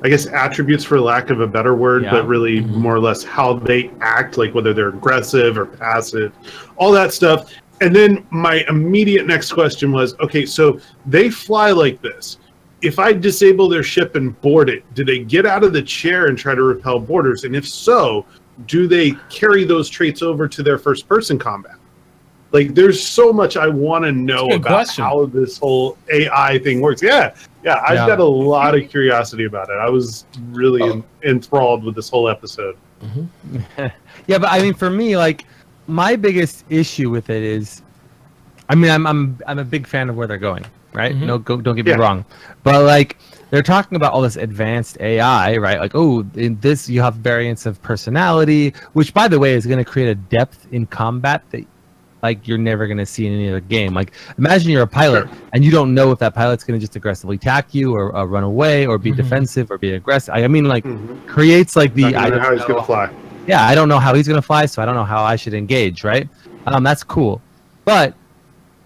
I guess attributes for lack of a better word, but really more or less how they act, like whether they're aggressive or passive, all that stuff. And then my immediate next question was, okay, so they fly like this. if I disable their ship and board it, do they get out of the chair and try to repel boarders? And if so, do they carry those traits over to their first-person combat? Like, there's so much I want to know about how this whole AI thing works. Yeah, I've got a lot of curiosity about it. I was really enthralled with this whole episode. Yeah, but I mean, for me, like, my biggest issue with it is, I mean, I'm a big fan of where they're going, right? No, don't get me wrong, but like, they're talking about all this advanced AI, right? Like, oh, in this you have variants of personality, which, by the way, is going to create a depth in combat that, like, you're never going to see in any other game. Like, imagine you're a pilot and you don't know if that pilot's going to just aggressively attack you or run away or be defensive or be aggressive. I mean, like, creates like the I don't know how he's going to fly. Yeah, I don't know how he's going to fly, so I don't know how I should engage, right? That's cool. But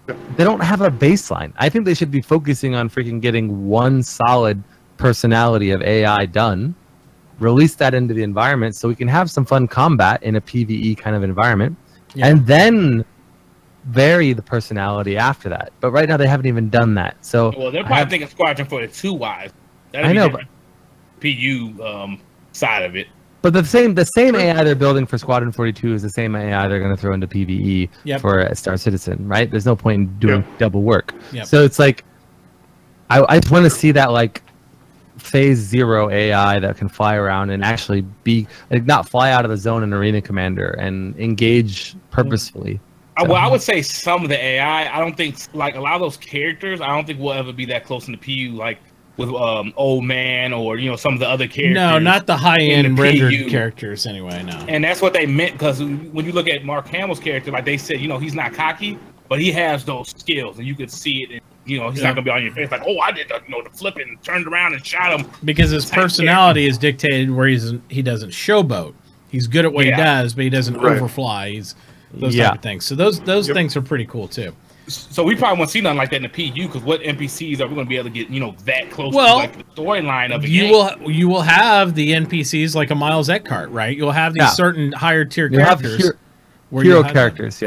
they don't have a baseline. I think they should be focusing on freaking getting one solid personality of AI done, release that into the environment so we can have some fun combat in a PvE kind of environment, and then vary the personality after that. But right now they haven't even done that. So well, they're probably thinking Squadron 42 wise. I know, but PU side of it. But the same AI they're building for Squadron 42 is the same AI they're going to throw into PvE for Star Citizen, right? There's no point in doing double work. So it's like, I just want to see that, like, phase 0 AI that can fly around and actually be, like, not fly out of the zone in Arena Commander and engage purposefully. Well, I would say some of the AI, I don't think, like, a lot of those characters, I don't think we'll ever be that close in the PU, like with Old Man or, you know, some of the other characters. No, not the high-end rendered characters anyway, no. And that's what they meant, because when you look at Mark Hamill's character, like they said, you know, he's not cocky, but he has those skills, and you could see it. And, you know, he's not going to be on your face like, oh, I did the, you know, the flip and turned around and shot him. Because his personality is dictated where he doesn't showboat. He's good at what he does, but he doesn't overfly. He's those type of things. So those things are pretty cool too. So we probably won't see nothing like that in the PU, because what NPCs are we going to be able to get, you know, that close to, like, the storyline of the game? You will have the NPCs like a Miles Eckhart, right? You'll have these certain higher tier characters, hero characters,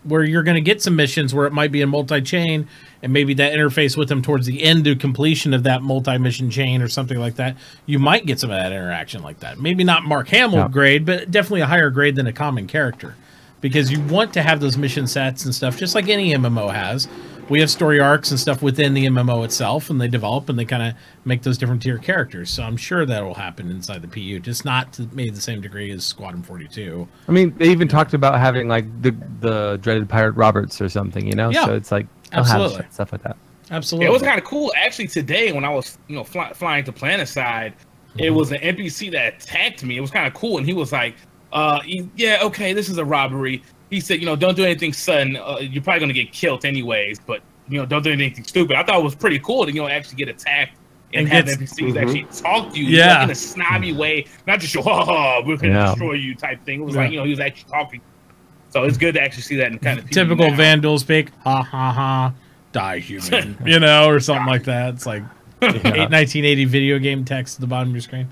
where you're going to get some missions where it might be a multi-chain, and maybe that interface with them towards the end of completion of that multi-mission chain or something like that. You might get some of that interaction like that. Maybe not Mark Hamill grade, but definitely a higher grade than a common character. Because you want to have those mission sets and stuff, just like any MMO has. We have story arcs and stuff within the MMO itself, and they develop and they kind of make those different tier characters. So I'm sure that will happen inside the PU, just not to maybe the same degree as Squadron 42. I mean, they even talked about having, like, the dreaded Pirate Roberts or something, you know? Yeah, so it's like, absolutely, have stuff like that. Absolutely. It was kind of cool. Actually, today when I was, you know, flying to Planetside, it was an NPC that attacked me. It was kind of cool, and he was like, yeah, okay, this is a robbery. He said, you know, don't do anything sudden. You're probably going to get killed anyways, but, you know, don't do anything stupid. I thought it was pretty cool to, you know, actually get attacked and have NPCs actually talk to you like, in a snobby way, not just, oh, we're going to destroy you type thing. It was like, you know, he was actually talking. So it's good to actually see that in kind of typical Vandal speak, ha, ha, ha, die human, you know, or something like that. It's like 1980 video game text at the bottom of your screen.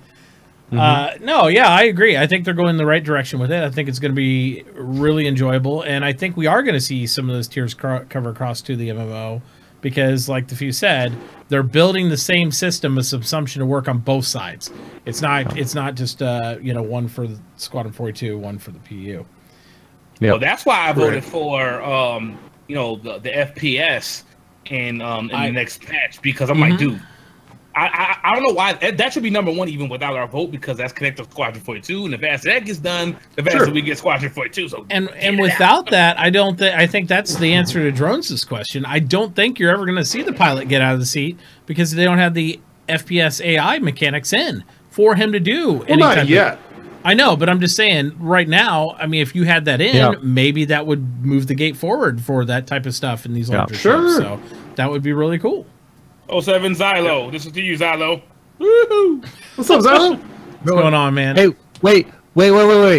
No, yeah, I agree. I think they're going in the right direction with it. I think it's going to be really enjoyable, and I think we are going to see some of those tiers cover across to the MMO, because, like the few said, they're building the same system of subsumption to work on both sides. It's not just you know, one for the Squadron 42, one for the PU. Well, that's why I voted for you know, the FPS in the next patch, because I'm like, dude, I don't know why that should be number one even without our vote, because that's connected to Squadron 42, and the faster that gets done, the faster we get Squadron 42. So and without that, I think that's the answer to Drones' question. I don't think you're ever going to see the pilot get out of the seat, because they don't have the FPS AI mechanics in for him to do. Well, not yet. I know, but I'm just saying right now, I mean, if you had that in, maybe that would move the gate forward for that type of stuff in these larger ships. So that would be really cool. 07 Xylo, this is to you, Xylo. Woohoo! What's up, Xylo? What's going on, man? Hey, wait,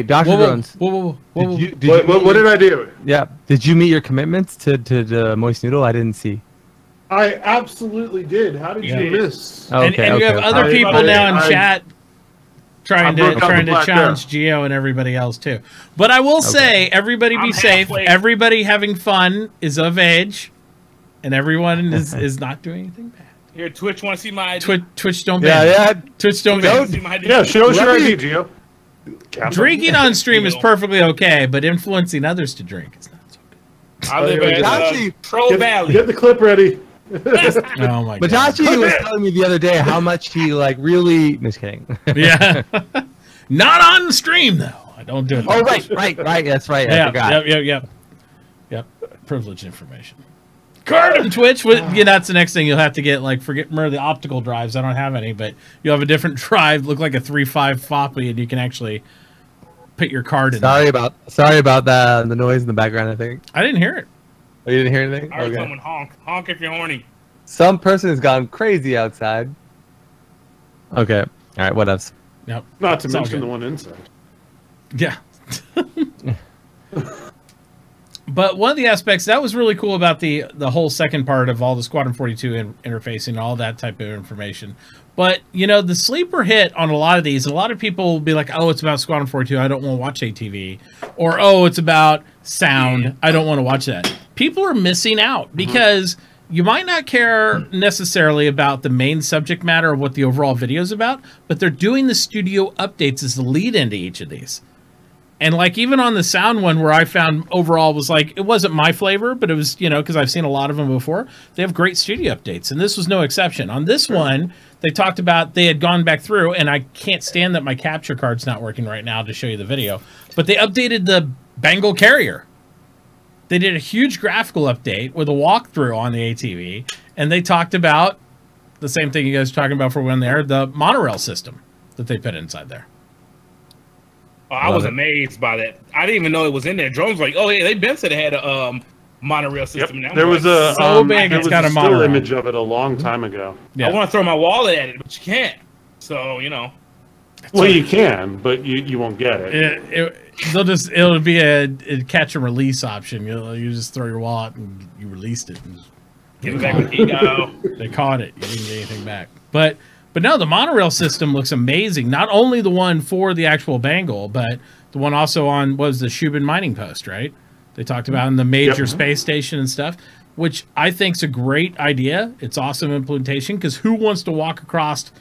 Dr. Drones. Whoa. What did I do? Yeah, did you meet your commitments to the Moist Noodle? I didn't see. I absolutely did. How did you miss? And you have other people now in chat trying to challenge Geo and everybody else too. But I will say, everybody be safe. Everybody having fun is of age, and everyone is not doing anything bad. Here, Twitch want to see my ID? Twitch don't ban. Yeah. Twitch don't ban. Yeah, show us your ID, Gio. Drinking on stream is perfectly okay, but influencing others to drink is not so good. I live in Troll Valley. Get the clip ready. Oh my god. Matachi was telling me the other day how much he like really. Just kidding. Yeah. Not on the stream though. I don't do it. Oh right. That's right. I forgot. Yep. Privileged information. Card and Twitch. That's the next thing you'll have to get. Like, remember the optical drives. I don't have any, but you'll have a different drive. Look like a 3.5 floppy, and you can actually put your card in. Sorry about the noise in the background. I think I didn't hear it. Oh, you didn't hear anything? I heard someone honk. Honk if you're horny. Some person has gone crazy outside. Okay. All right. What else? Yep. Not to mention the one inside. Yeah. But one of the aspects that was really cool about the whole second part of all the Squadron 42 interfacing and all that type of information. But, the sleeper hit on a lot of these, a lot of people will be like, oh, it's about Squadron 42, I don't want to watch ATV. Or, oh, it's about sound, I don't want to watch that. People are missing out because you might not care necessarily about the main subject matter of what the overall video is about, but they're doing the studio updates as the lead into each of these. And like even on the sound one where I found overall was like, it wasn't my flavor, but it was, because I've seen a lot of them before. They have great studio updates. And this was no exception. On this one, they talked about they had gone back through, and I can't stand that my capture card's not working right now to show you the video, but they updated the Bengal carrier. They did a huge graphical update with a walkthrough on the ATV. And they talked about the same thing you guys were talking about for when there, the monorail system that they put inside there. Oh, I was amazed by that. I didn't even know it was in there. Drones like, oh yeah, they been said it had a monorail system. Yep. There was a still image of it a long time ago. Yeah. I want to throw my wallet at it, but you can't. So well, you can, but you won't get it. It'll be a catch and release option. You just throw your wallet and you released it. And get it back with ego. They caught it. You didn't get anything back. But no, the monorail system looks amazing. Not only the one for the actual Bengal, but the one also on was the Shubin mining post, right? They talked about in the major space station and stuff, which I think is a great idea. It's awesome implementation because who wants to walk across,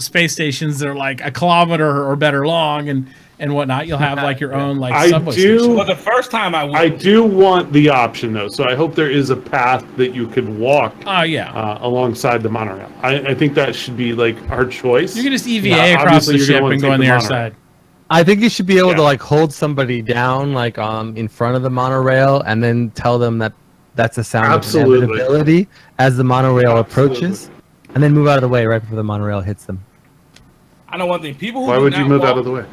space stations that are like a kilometer or better long and whatnot? You'll have like your own subway station. Well, the first time I do want the option though, so I hope there is a path that you could walk. Alongside the monorail. I think that should be like our choice. You can just EVA across the ship and go on the other side. I think you should be able to like hold somebody down in front of the monorail and then tell them that that's the sound of inevitability as the monorail approaches, and then move out of the way right before the monorail hits them. I know one thing. People who Why would you move out of the way?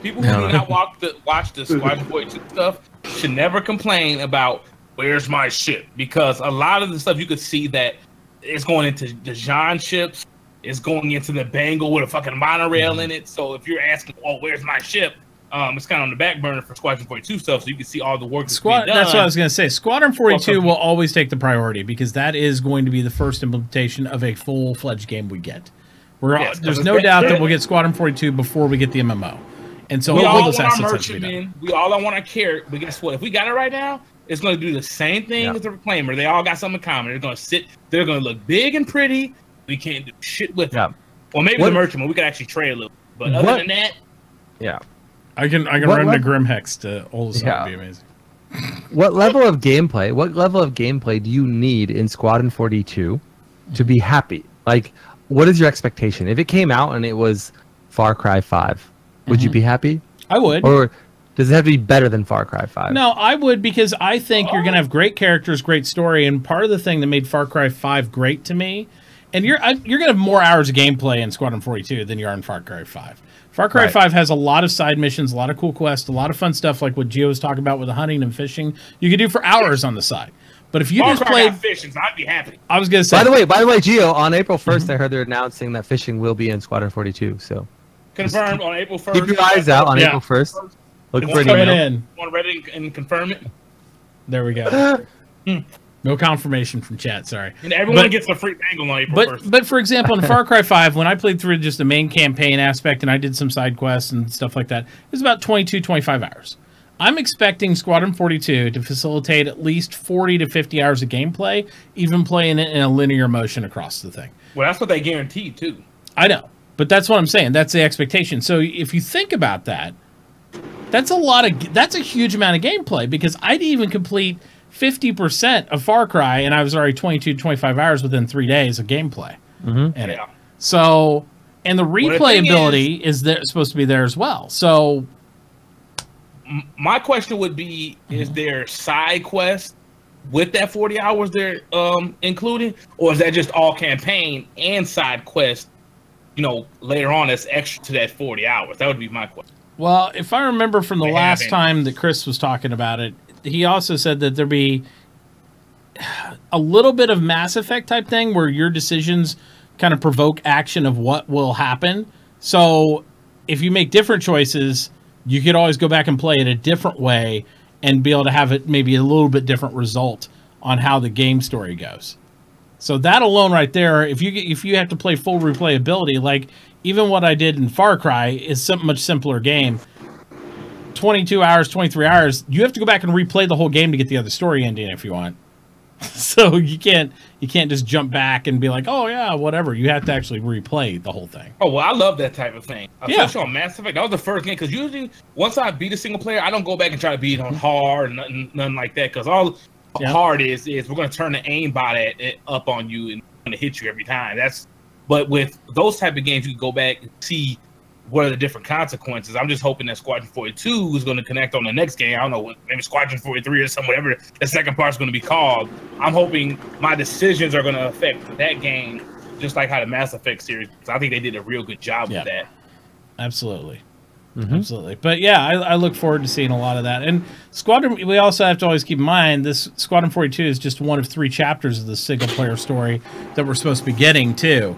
People who do not watch the Squadron 42 stuff should never complain about where's my ship, because a lot of the stuff you could see that it's going into the Jean ships, it's going into the Bengal with a fucking monorail in it. So if you're asking, oh, where's my ship? It's kind of on the back burner for Squadron 42 stuff, so you can see all the work that's being done. That's what I was going to say. Squadron 42 will always take the priority because that is going to be the first implementation of a full-fledged game we get. There's no doubt that we'll get Squadron 42 before we get the MMO. And so we all want our merchantmen. We all want our carrot. But guess what? If we got it right now, it's going to do the same thing as the Reclaimer. They all got something in common. They're going to sit. They're going to look big and pretty. We can't do shit with them. Well, maybe the merchantman. We could actually trade a little. But other than that, I can run the Grimhex to Oldest. Would be amazing. What level of gameplay? What level of gameplay do you need in Squadron 42 to be happy? Like, what is your expectation? If it came out and it was Far Cry 5. Would you be happy? I would. Or does it have to be better than Far Cry 5? No, I would, because I think you're going to have great characters, great story, and part of the thing that made Far Cry 5 great to me, and you're going to have more hours of gameplay in Squadron 42 than you are in Far Cry 5. Far Cry 5 has a lot of side missions, a lot of cool quests, a lot of fun stuff like what Gio was talking about with the hunting and fishing. You could do for hours on the side. But if you just played fishing, I'd be happy. I was going to say. By the way, Gio, on April 1st, I heard they're announcing that fishing will be in Squadron 42. So confirmed on April 1st. Keep your eyes out on April 1st. Look for it in. Want to read it and confirm it? There we go. No confirmation from chat, sorry. And everyone gets a free angle on April 1st. But for example, in Far Cry 5, when I played through just the main campaign aspect and I did some side quests and stuff like that, it was about 22, 25 hours. I'm expecting Squadron 42 to facilitate at least 40 to 50 hours of gameplay, even playing it in a linear motion across the thing. Well, that's what they guaranteed too. I know, but that's what I'm saying. That's the expectation. So if you think about that, that's a huge amount of gameplay, because I'd even complete 50% of Far Cry, and I was already 22 to 25 hours within 3 days of gameplay. Yeah. So, and the replayability is there, supposed to be there as well. So, my question would be: is there side quests with that 40 hours they're including, or is that just all campaign and side quests? You know, later on, that's extra to that 40 hours. That would be my question. Well, if I remember from the last time that Chris was talking about it, he also said that there'd be a little bit of Mass Effect type thing where your decisions kind of provoke action of what will happen. So if you make different choices, you could always go back and play it a different way and be able to have it maybe a little bit different result on how the game story goes. So that alone right there, if you have to play full replayability, like even what I did in Far Cry is a much simpler game. 22 hours, 23 hours, you have to go back and replay the whole game to get the other story ending if you want. So you can't just jump back and be like, oh yeah, whatever. You have to actually replay the whole thing. Oh well, I love that type of thing. Especially on Mass Effect. That was the first game, because usually once I beat a single player, I don't go back and try to beat it on hard or nothing like that. Because all hard is we're going to turn the aimbot up on you and going to hit you every time. But with those type of games, you can go back and see what are the different consequences. I'm just hoping that Squadron 42 is going to connect on the next game. I don't know, maybe Squadron 43 or something, whatever the second part's going to be called. I'm hoping my decisions are going to affect that game, just like how the Mass Effect series. I think they did a real good job with that. Absolutely. Absolutely. But yeah, I look forward to seeing a lot of that. And Squadron, we also have to always keep in mind, this Squadron 42 is just one of 3 chapters of the single-player story that we're supposed to be getting, too.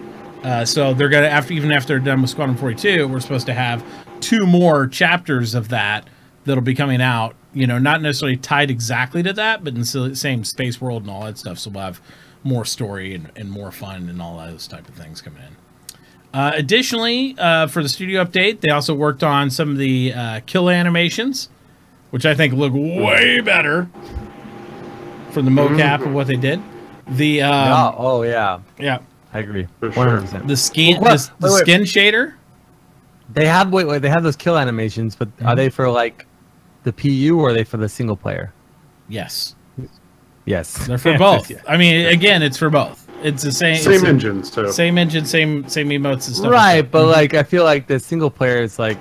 So they're going to, even after they're done with Squadron 42, we're supposed to have 2 more chapters of that that'll be coming out, you know, not necessarily tied exactly to that, but in the same space world and all that stuff. So we'll have more story and more fun and all those type of things coming in. Additionally, for the studio update, they also worked on some of the kill animations, which I think look way better from the mocap of what they did. The yeah. I agree. 100%. The skin, the skin shader. They have they have those kill animations, but are they for like the PU or are they for the single player? Yes. Yes. They're for both. I mean, again, it's for both. It's the same engines too. Same engine, same emotes and stuff. Right, like but like I feel like the single player is like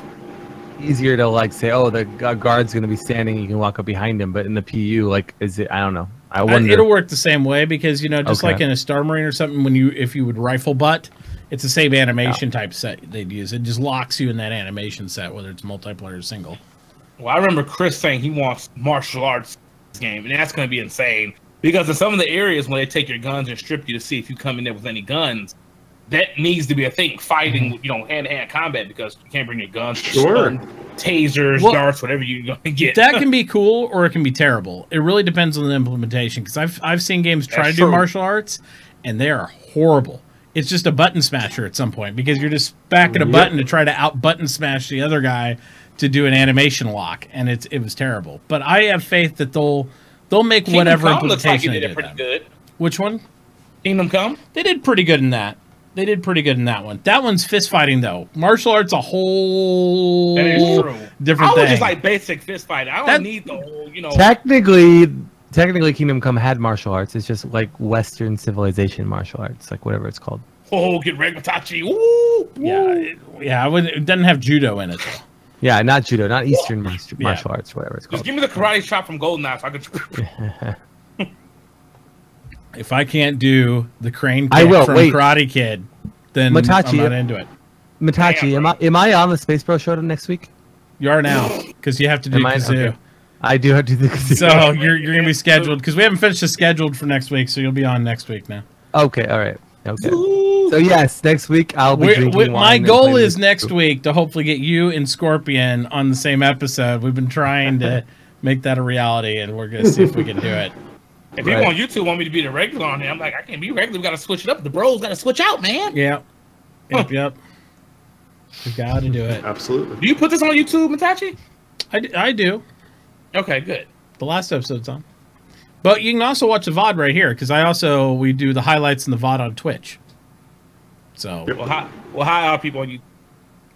easier to like say, oh, the guard's going to be standing, you can walk up behind him, but in the PU, like, is it? I don't know. I wonder. It'll work the same way because, you know, just like in a Star Marine or something, if you would rifle butt, it's the same animation type set they'd use. It just locks you in that animation set, whether it's multiplayer or single. Well, I remember Chris saying he wants martial arts game, and that's going to be insane because in some of the areas when they take your guns and strip you to see if you come in there with any guns, that needs to be a thing. Fighting, you know, hand-to-hand combat, because you can't bring your guns. Tasers, darts, whatever you're going to get. That can be cool or it can be terrible. It really depends on the implementation, because I've seen games try to do martial arts and they are horrible. It's just a button smasher at some point because you're just backing a button to try to out button smash the other guy to do an animation lock, and it was terrible. But I have faith that they'll make whatever implementation they did. Pretty good. Which one? Kingdom Come. They did pretty good in that. They did pretty good in that one. That one's fist fighting though. Martial arts a whole different thing. I was just like basic fist fighting. I don't need the whole, you know. Technically Kingdom Come had martial arts. It's just like Western civilization martial arts, like whatever it's called. Oh, get Regmatachi. Woo! Yeah. It doesn't have judo in it though. Yeah, not judo, not Eastern martial arts, whatever it's called. Just give me the karate chop from GoldenEye so I can. If I can't do the crane kick from Karate Kid, then Matachi, I'm not into it. Matachi, am I on the SpaceBro show next week? You are now, because you have to do Kazoo. Okay. I do have to do Kazoo. So you're going to be scheduled, because we haven't finished the scheduled for next week, so you'll be on next week now. Okay, all right. Okay. So yes, next week I'll be drinking wine. My goal is next week to hopefully get you and Scorpion on the same episode. We've been trying to make that a reality, and we're going to see if we can do it. If people on YouTube want me to be the regular on here, I'm like, I can't be regular. We got to switch it up. The bros got to switch out, man. Yeah. Yep. We got to do it. Absolutely. Do you put this on YouTube, Matachi? I do. Okay, good. The last episode's on. But you can also watch the VOD right here, because we do the highlights in the VOD on Twitch. So hi are people on YouTube?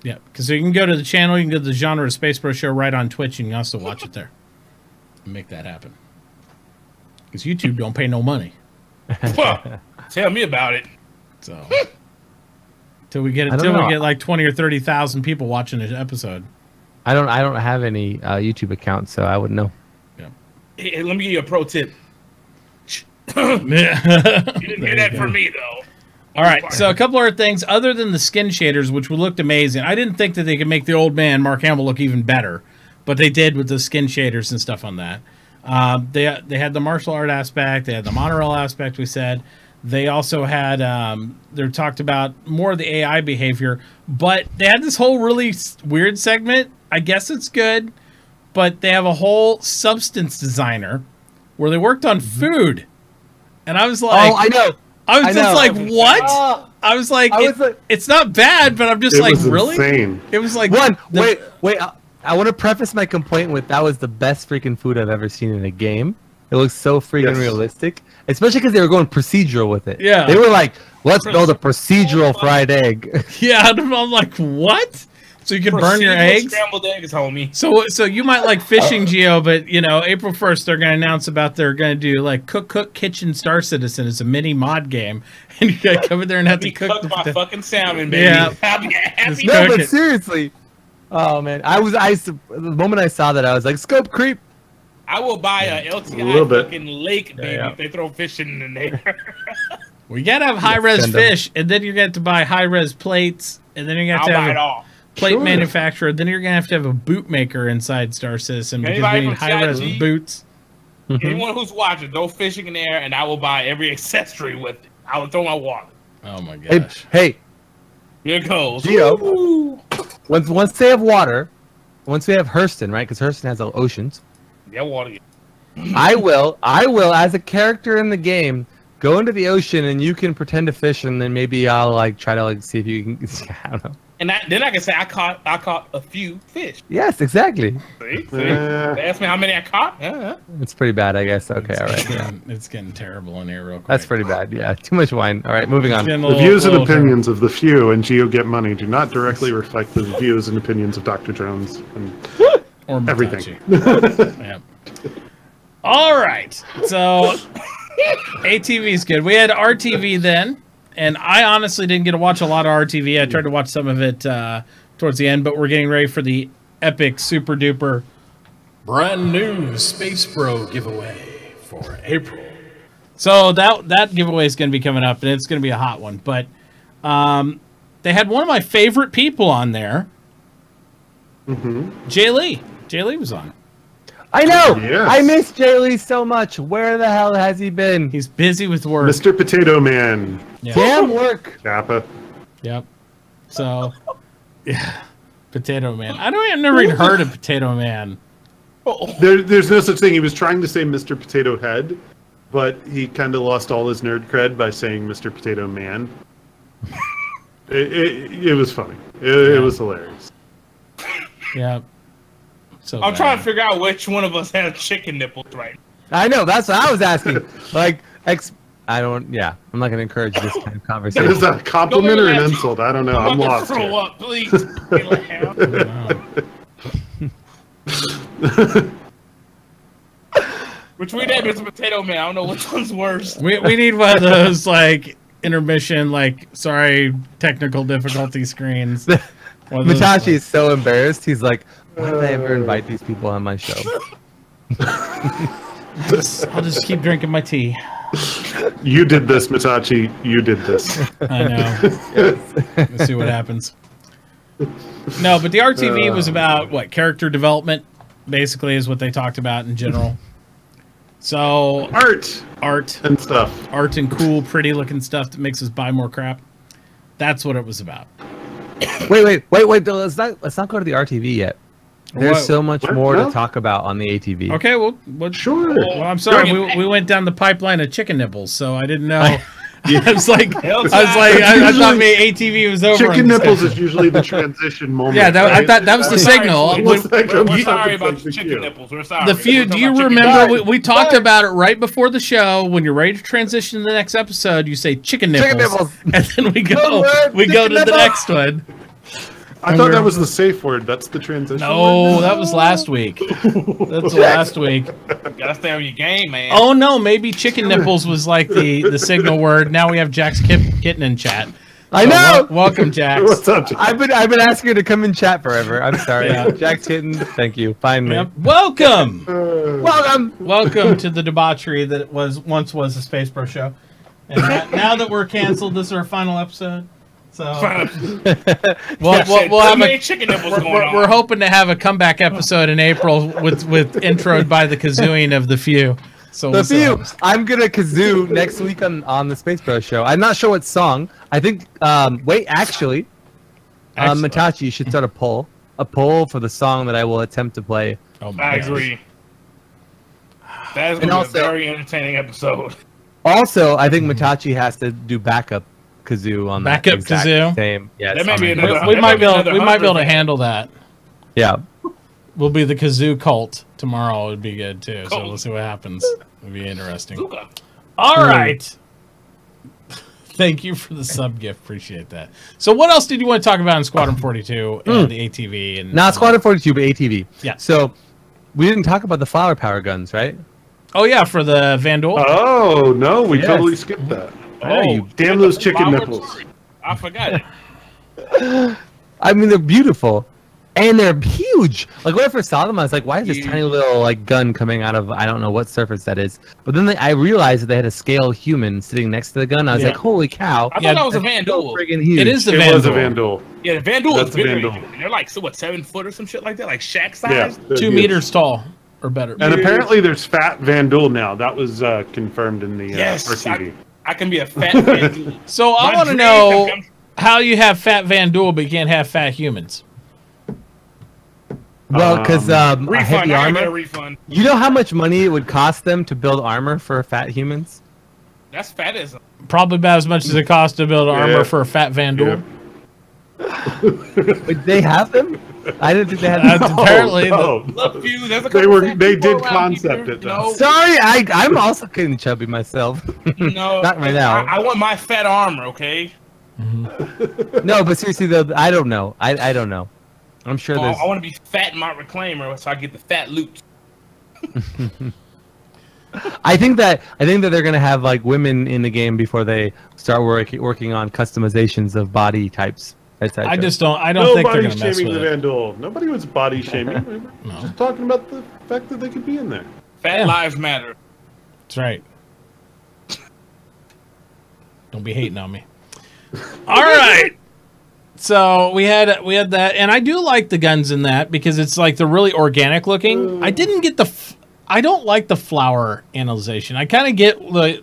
Yeah, because you can go to the channel, you can go to the Genre of SpaceBro Show right on Twitch, and you can also watch it there. And make that happen. Because YouTube don't pay no money. Well, tell me about it. So till we get like 20 or 30,000 people watching an episode. I don't have any YouTube account, so I wouldn't know. Yeah. Hey, let me give you a pro tip. You didn't hear that from me though. All right, so a couple other things other than the skin shaders, which looked amazing. I didn't think that they could make the old man Mark Hamill look even better, but they did with the skin shaders and stuff on that. They had the martial art aspect, they had the monorail aspect. We said they also had they talked about more of the AI behavior, but they had this whole really weird segment. I guess it's good, but they have a whole substance designer where they worked on food, and I was like, oh, I know. I was just like, what? I was like, it's not bad, but I'm just like, really? Insane. It was like, wait. I want to preface my complaint with that was the best freaking food I've ever seen in a game. It looks so freaking realistic, especially because they were going procedural with it. Yeah. They were like, let's build a procedural fried egg. Yeah, I'm like, what? So you can burn your eggs? Scrambled eggs, homie. So you might like fishing, Geo, but you know, April 1st they're going to announce they're going to do like Cook Kitchen Star Citizen. It's a mini mod game, and you got to come in there and have to cook my fucking salmon, baby. Yeah. Happy. No, but seriously. Oh man, the moment I saw that, I was like, scope creep. I will buy a LTI fucking lake, baby, if they throw fish in there. Well, you got to have high-res fish, and then you're going to have to buy high-res plates, and then you're going to have to have plate manufacturer. Then you're going to have a boot maker inside Star Citizen because we need high-res boots. Anyone who's watching, go fishing in there, and I will buy every accessory with it. I will throw my wallet. Oh my gosh! Hey, here it goes. Geo, once they have water, once we have Hurston, right? Because Hurston has oceans. Yeah, water. I will, as a character in the game, go into the ocean and you can pretend to fish, and then maybe I'll like try to like see if you can. I don't know. And then I can say I caught a few fish. Yes, exactly. See? They asked me how many I caught. It's pretty bad, I guess. Okay, all right. It's getting terrible in here real quick. That's pretty bad. Yeah, too much wine. All right, moving on. The views and opinions of the few and Geo Get Money do not directly reflect the views and opinions of Dr. Jones and or everything. Yep. All right, so ATV is good. We had RTV then. And I honestly didn't get to watch a lot of RTV. I tried to watch some of it towards the end, but we're getting ready for the epic, super duper, brand new SpaceBro giveaway for April. So that giveaway is going to be coming up, and it's going to be a hot one. But they had one of my favorite people on there, Jay Lee. Jay Lee was on. I know. Yes. I miss Jay Lee so much. Where the hell has he been? He's busy with work. Mr. Potato Man. Yeah. Damn work. Kappa. Yep. So, yeah, Potato Man. I've never even heard of Potato Man. There's no such thing. He was trying to say Mr. Potato Head, but he kind of lost all his nerd cred by saying Mr. Potato Man. It was funny. It was hilarious. Yeah. So I'm trying to figure out which one of us has chicken nipples right now. I know, that's what I was asking. Like, I'm not going to encourage this kind of conversation. Is that a compliment or an insult? I don't know. I'm lost. Throw up, please. Between that and Potato Man, I don't know which one's worse. We need one of those, like, intermission, like, sorry, technical difficulty screens. Mitachi is so embarrassed. He's like, why did I ever invite these people on my show? I'll just keep drinking my tea. You did this, Mitachi. You did this. I know. Yes. Let's see what happens. No, but the RTV was about, what, character development, basically, is what they talked about in general. So... Art. And stuff. Art and cool, pretty-looking stuff that makes us buy more crap. That's what it was about. Wait. Let's not go to the RTV yet. There's so much more to talk about on the ATV. Okay, well, sure. Well, I'm sorry. We went down the pipeline of chicken nipples, so I didn't know. I was like, I thought maybe ATV was over. Chicken nipples is usually the transition moment. Yeah, I thought that was the signal. We're sorry about the chicken nipples. We're sorry. The few. Do you remember we talked about it right before the show? When you're ready to transition to the next episode, you say chicken nipples, and then we go to the next one. I thought that was the safe word. That's the transition. No, that was last week. That's last week. Gotta stay on your game, man. Oh no, maybe chicken nipples was like the signal word. Now we have Jack's kitten in chat. I know. Welcome, Jax. What's up, Jax? I've been asking her to come and chat forever. I'm sorry. Yeah. Jack's kitten. Thank you. Finally. Yep. Welcome. Welcome to the debauchery that once was a SpaceBro show, and now that we're canceled, this is our final episode. So we'll have a chicken nipples going on. We're hoping to have a comeback episode in April with introed by the kazooing of the few. So the few. I'm gonna kazoo next week on the SpaceBro show. I'm not sure what song. I think. Actually, Matachi, you should start a poll for the song that I will attempt to play. Oh, I agree. That is going to be a very entertaining episode. Also, I think Matachi has to do backup kazoo on that kazoo. Same. Yeah, we might be able to handle that. Yeah. We'll be the kazoo cult tomorrow. It would be good too. So we'll see what happens. It'll be interesting. All right. Thank you for the sub gift. Appreciate that. So what else did you want to talk about in Squadron 42 and the ATV? And not Squadron 42, but ATV. Yeah. So we didn't talk about the flower power guns, right? Oh yeah, for the Vandal. Oh no, we totally skipped that. Oh, damn those chicken nipples! I forgot it. I mean, they're beautiful. And they're huge. Like when I first saw them, I was like, "Why is this tiny little like gun coming out of I don't know what surface that is?" But then I realized that they had a scale human sitting next to the gun. I was like, "Holy cow!" I thought that was a Vandal. Friggin' huge. It is the Vandal. Vandal. Was a Vandal. Yeah, the Vandal That's is bigger. Vandal. They're like 7 foot or some shit like that, like shack size. Yeah, 2 meters tall or better. And apparently, there's fat Vandal now. That was confirmed in the RCV. I can be a fat Vandal. So I want to know how you have fat Vandal, but you can't have fat humans. Well, because heavy armor. Refund. You know how much money it would cost them to build armor for fat humans? That's fatism. Probably about as much as it costs to build armor for a fat Vandal. Yeah. But they have them? I didn't think they had them. Apparently, they did concept it though. Sorry, I'm also getting chubby myself. No, not right now. I want my fat armor, okay? No, but seriously though, I don't know. I don't know. I'm sure there's. I want to be fat in my reclaimer, so I get the fat loot. I think that they're gonna have like women in the game before they start working on customizations of body types. I don't think they're gonna mess shaming with the it. Vandal. Nobody was body shaming. We were just talking about the fact that they could be in there. Fat lives matter. That's right. Don't be hating on me. All right. So we had that, and I do like the guns in that because it's like they're really organic looking. I didn't get I don't like the flower analyzation. I kind of get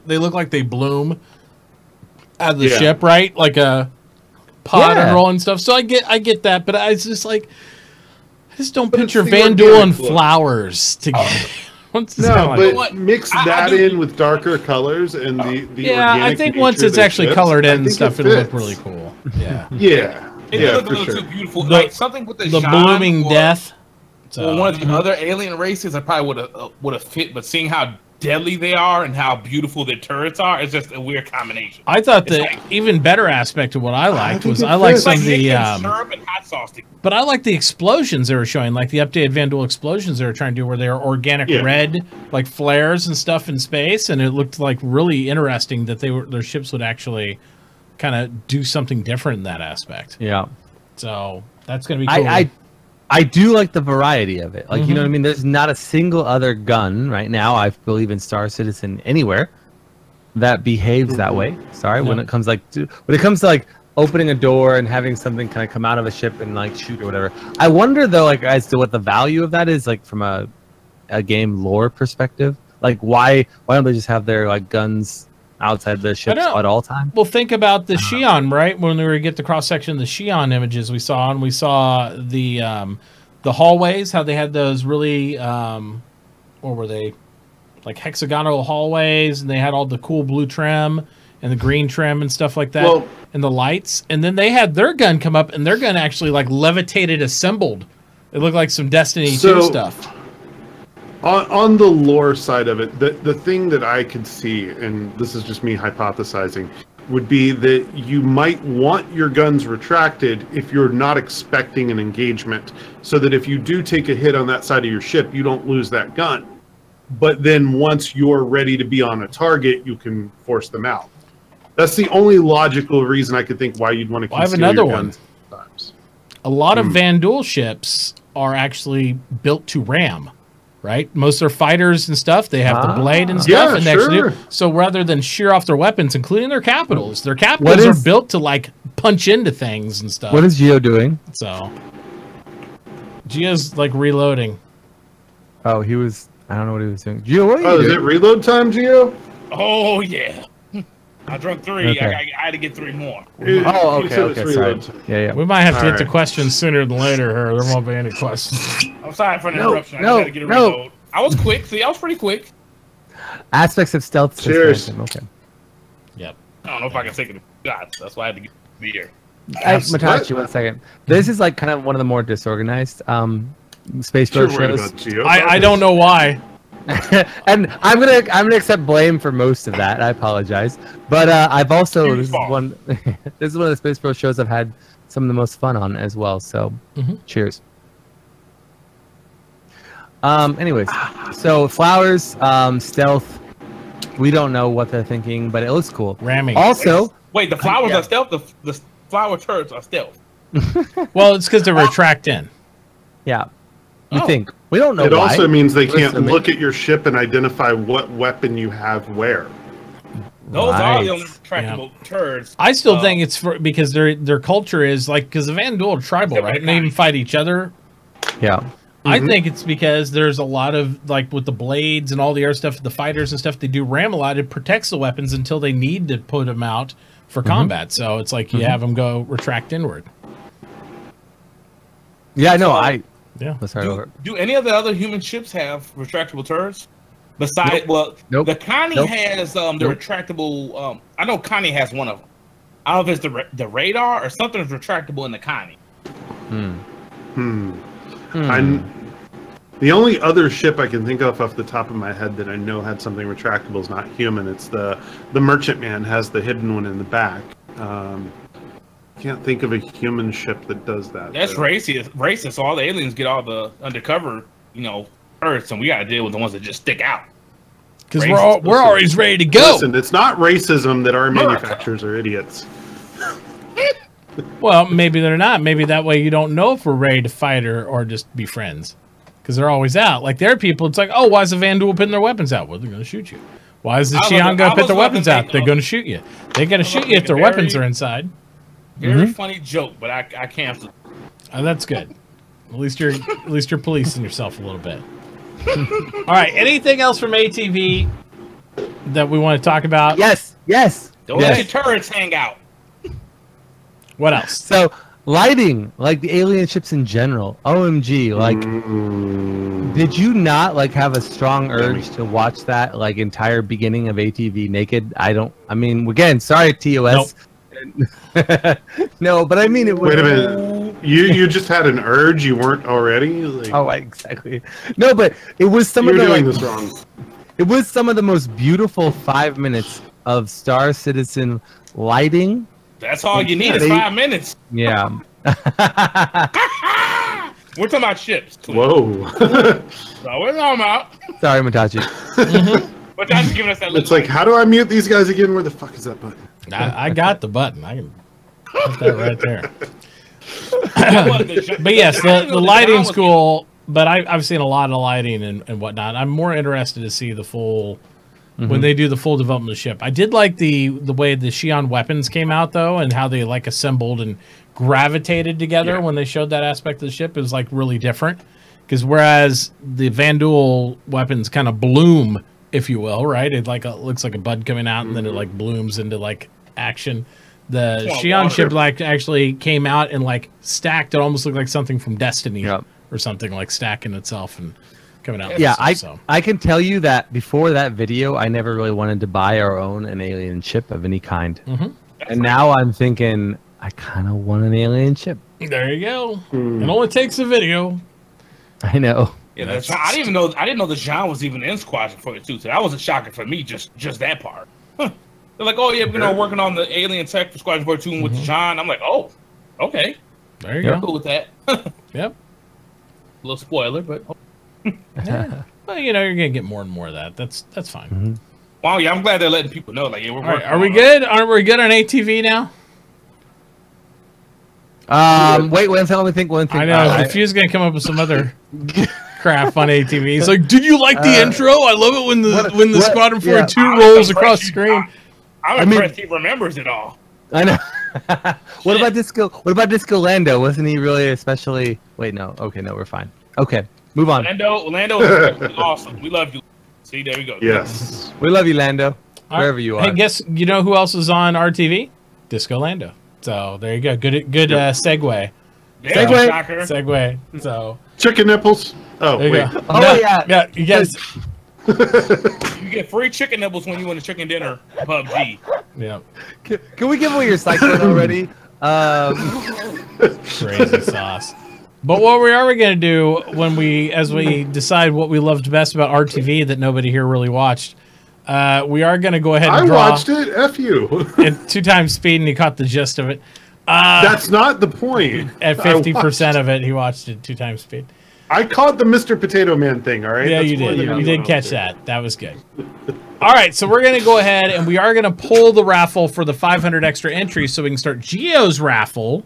they look like they bloom out of the ship, right? Like a pod and roll and stuff. So I get that, but I just don't picture Vandal and flowers together. But mix that in with darker colors and the I think once it's actually colored in and stuff, it'll look really cool. Yeah. It looked a little too beautiful. Like something with the blooming death. Or one of the other alien races, I probably would have fit. But seeing how deadly they are and how beautiful their turrets are, it's just a weird combination. I thought even better aspect of what I liked was I liked some of the syrup and hot sauce. But I like the explosions they were showing, like the updated Vandal explosions they were trying to do, where they were organic red, like flares and stuff in space, and it looked like really interesting that their ships would actually kind of do something different in that aspect. Yeah. So that's gonna be cool. I do like the variety of it. Like, you know what I mean? There's not a single other gun right now, I believe in Star Citizen anywhere, that behaves that way. Sorry, when it comes to like opening a door and having something kind of come out of a ship and like shoot or whatever. I wonder though, like as to what the value of that is, like from a game lore perspective. Like why don't they just have their like guns outside the ships at all times? Well, think about the Xi'an, right? When we were get the cross section of the Xi'an images we saw, and we saw the hallways, how they had those really what were they, like hexagonal hallways, and they had all the cool blue trim, and the green trim and stuff like that, and the lights. And then they had their gun come up, and their gun actually like levitated, assembled. It looked like some Destiny 2 stuff. On the lore side of it, the thing that I could see, and this is just me hypothesizing, would be that you might want your guns retracted if you're not expecting an engagement, so that if you do take a hit on that side of your ship, you don't lose that gun. But then once you're ready to be on a target, you can force them out. That's the only logical reason I could think why you'd want to conceal I have another your one. guns sometimes. A lot of Vanduul ships are actually built to ram. Right, most are fighters and stuff. They have the blade and stuff, and actually so rather than shear off their weapons, including their capitals are built to like punch into things and stuff. What is Geo doing? So Geo's like reloading. Oh, he was. I don't know what he was doing. Geo, what are you doing? Is it reload time, Geo? Oh yeah. I drunk 3. Okay. I had to get 3 more. Okay. Sorry. Yeah. We might have to get to questions sooner than later. Here, there won't be any questions. I'm sorry for the interruption. I had to get a reload. I was quick. See, I was pretty quick. Aspects of stealth. Cheers. Okay. Yep. I don't know if I can take the shots. That's why I had to get the beer. Matachi, 1 second. This is like kind of one of the more disorganized SpaceBro shows. I don't know why. And I'm gonna accept blame for most of that. I apologize, but I've also this is one of the SpaceBro shows I've had some of the most fun on as well. So, cheers. Anyways, so flowers, stealth. We don't know what they're thinking, but it looks cool. Ramming. Also, wait, the flowers are stealth. The flower turrets are stealth. Well, it's because they retract in. Yeah. We think. We don't know It why. also means they can't look at your ship and identify what weapon you have where. Those are the only retractable turrets. I still think it's because their culture is like, because the Vanduul are tribal, right? And they even fight each other. Yeah. I think it's because there's a lot of, like, with the blades and all the other stuff, the fighters and stuff, they do ram a lot. It protects the weapons until they need to put them out for combat. So it's like you have them go retract inward. Yeah, I know. Do any of the other human ships have retractable turrets? Besides, the Connie has the retractable. I know Connie has one of them. I don't know if it's the radar or something's retractable in the Connie. The only other ship I can think of off the top of my head that I know had something retractable is not human. It's the Merchantman has the hidden one in the back. Can't think of a human ship that does that. That's racist. So all the aliens get all the undercover, Earths, and we got to deal with the ones that just stick out. Because we're always ready to go. Listen, it's not racism that our manufacturers are idiots. Well, maybe they're not. Maybe that way you don't know if we're ready to fight or just be friends. Because they're always out. Like, there are people, it's like, oh, why is the Vanduul putting their weapons out? Well, they're going to shoot you. Why is the Xi'an going to put their weapons out? They're going to shoot you. They're going to shoot you if their weapons are inside. Very funny joke, but I canceled. Oh, that's good. At least you're policing yourself a little bit. All right. Anything else from ATV that we want to talk about? Yes. Don't let your turrets hang out. What else? So lighting, like the alien ships in general. OMG, like, did you not like have a strong urge to watch that like entire beginning of ATV naked? I mean, again, sorry, TOS. Nope. No, but I mean it was. Wait a minute. You just had an urge. You weren't already. Like... Oh, exactly. No, but it was some of the. You're doing this wrong. It was some of the most beautiful 5 minutes of Star Citizen lighting. That's all you need is 5 minutes. Yeah. We're talking about ships. Whoa. So we're talking about. Sorry, Matachi. Matachi's giving us that. It's like, how do I mute these guys again? Where the fuck is that button? I got the button. I can put that right there. But yes, the lighting's cool. But I've seen a lot of lighting and whatnot. I'm more interested to see the full when they do the full development of the ship. I did like the way the Xi'an weapons came out though, and how they like assembled and gravitated together when they showed that aspect of the ship. It was like really different. Because whereas the Vanduul weapons kind of bloom, if you will, right? It looks like a bud coming out, and then it like blooms into like action. The Xi'an ship like actually came out and like stacked. It almost looked like something from Destiny or something, like stacking itself and coming out. Yeah, I can tell you that before that video, I never really wanted to buy or own an alien ship of any kind. And now I'm thinking, I kind of want an alien ship. There you go. It only takes a video. I know. Yeah, I didn't know the Jean was even in Squadron 42. So that was a shocker for me. Just that part. They're like, oh yeah, we're working on the alien tech for Squadron 42 with Jean. I'm like, oh, okay. There you go. Cool with that. Yep. A little spoiler, but yeah. Well, you know, you're gonna get more and more of that. That's fine. Wow, yeah, I'm glad they're letting people know. Like, yeah, are we good? Are we good on ATV now? Wait, one thing. Let me think. One thing. I know. If Few's gonna come up with some other crap on ATV, he's like, "Did you like the intro? I love it when the Squadron 42 rolls across the screen." I'm impressed he remembers it all. I know. What about Disco Lando? Wasn't he really especially? Wait, no. Okay, no, we're fine. Okay, move on. Lando is awesome. We love you. See, there we go. Yes. We love you, Lando. Wherever you are. Hey, you know who else is on RTV? Disco Lando. So there you go. Good segue. Yeah, segue. So chicken nipples. Oh wait. Yeah. You guys. You get free chicken nibbles when you win a chicken dinner. PUBG. Yeah. Can we give away your cyclone already? Crazy sauce. But what we are going to do as we decide what we loved best about RTV that nobody here really watched, we are going to go ahead and draw. I watched it. F you. At 2 times speed, and he caught the gist of it. That's not the point. At 50% of it, he watched it 2 times speed. I caught the Mr. Potato Man thing, all right? Yeah, you did. You did catch that. That was good. All right, so we're going to go ahead, and we are going to pull the raffle for the 500 extra entries so we can start Geo's raffle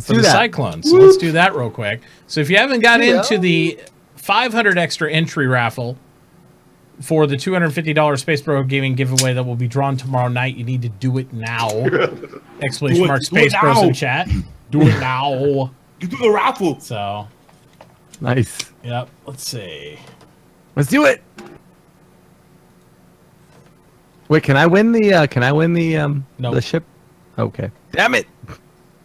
for the Cyclones. So let's do that real quick. So if you haven't got into the 500 extra entry raffle for the $250 SpaceBro gaming giveaway that will be drawn tomorrow night, you need to do it now. Exclamation mark SpaceBros in chat. Do it now. You do the raffle. So nice. Yep. Let's see. Let's do it. Wait, can I win the no. the ship? Okay. Damn it.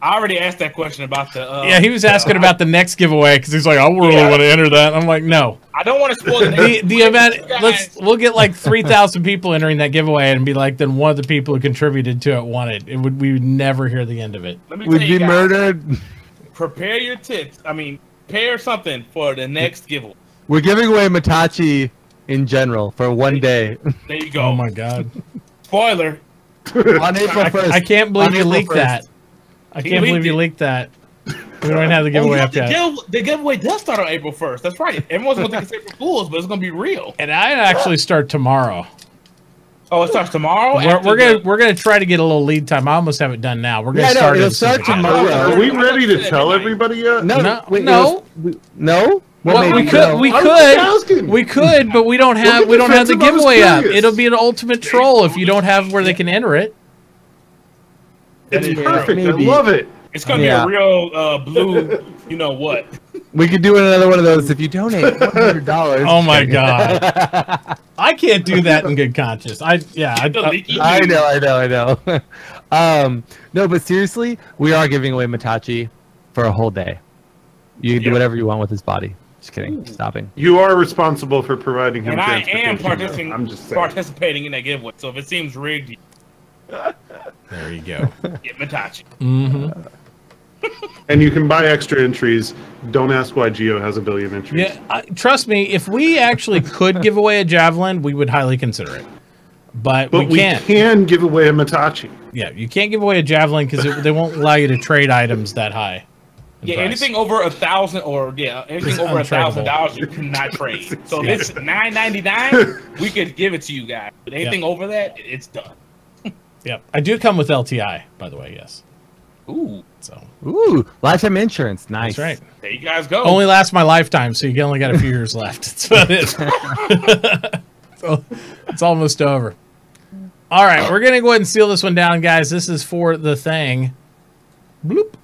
I already asked that question about the. Yeah, he was asking about the next giveaway because he's like, I really want to enter that. I'm like, no. I don't want to spoil the event. We'll get like 3,000 people entering that giveaway and be like, then one of the people who contributed to it won it. We would never hear the end of it. We'd be murdered. Prepare your tips. Prepare something for the next giveaway. We're giving away Matachi in general for one day. There you go. Oh my god. Spoiler. On April 1st. I can't believe you leaked that. I can't believe you leaked that. We don't have the giveaway up yet. The giveaway does start on April 1st. That's right. Everyone's going to think it's April Fool's, but it's going to be real. And I actually start tomorrow. Oh, it starts tomorrow? We're gonna try to get a little lead time. I almost have it done now. We're gonna start. It'll start tomorrow. Are we ready to tell everybody yet? No. No. Well, we could, but we don't have the giveaway up. It'll be an ultimate troll if you don't have where they can enter it. It's perfect. I love it. It's gonna be a real blue. You know what? We could do another one of those if you donate $100. Oh my god! I can't do that in good conscience. I know. No, but seriously, we are giving away Matachi for a whole day. You can do whatever you want with his body. Just kidding. Stopping. You are responsible for providing him. And I am participating in that giveaway. So if it seems rigged, there you go. Get Matachi. Mm-hmm. And you can buy extra entries. Don't ask why Geo has 1 billion entries. Yeah, trust me. If we actually could give away a javelin, we would highly consider it. But we can't. We can give away a Matachi. Yeah, you can't give away a javelin because they won't allow you to trade items that high. Yeah, price. Anything over 1,000 or anything over $1,000 you cannot trade. So if it's $9.99, we could give it to you guys. But anything over that, it's done. Yep, I do come with LTI, by the way. Yes. Ooh. Lifetime insurance. Nice. That's right. There you guys go. Only lasts my lifetime, so you only got a few years left. That's about it. So it's almost over. All right, we're gonna go ahead and seal this one down, guys. This is for the thing. Bloop.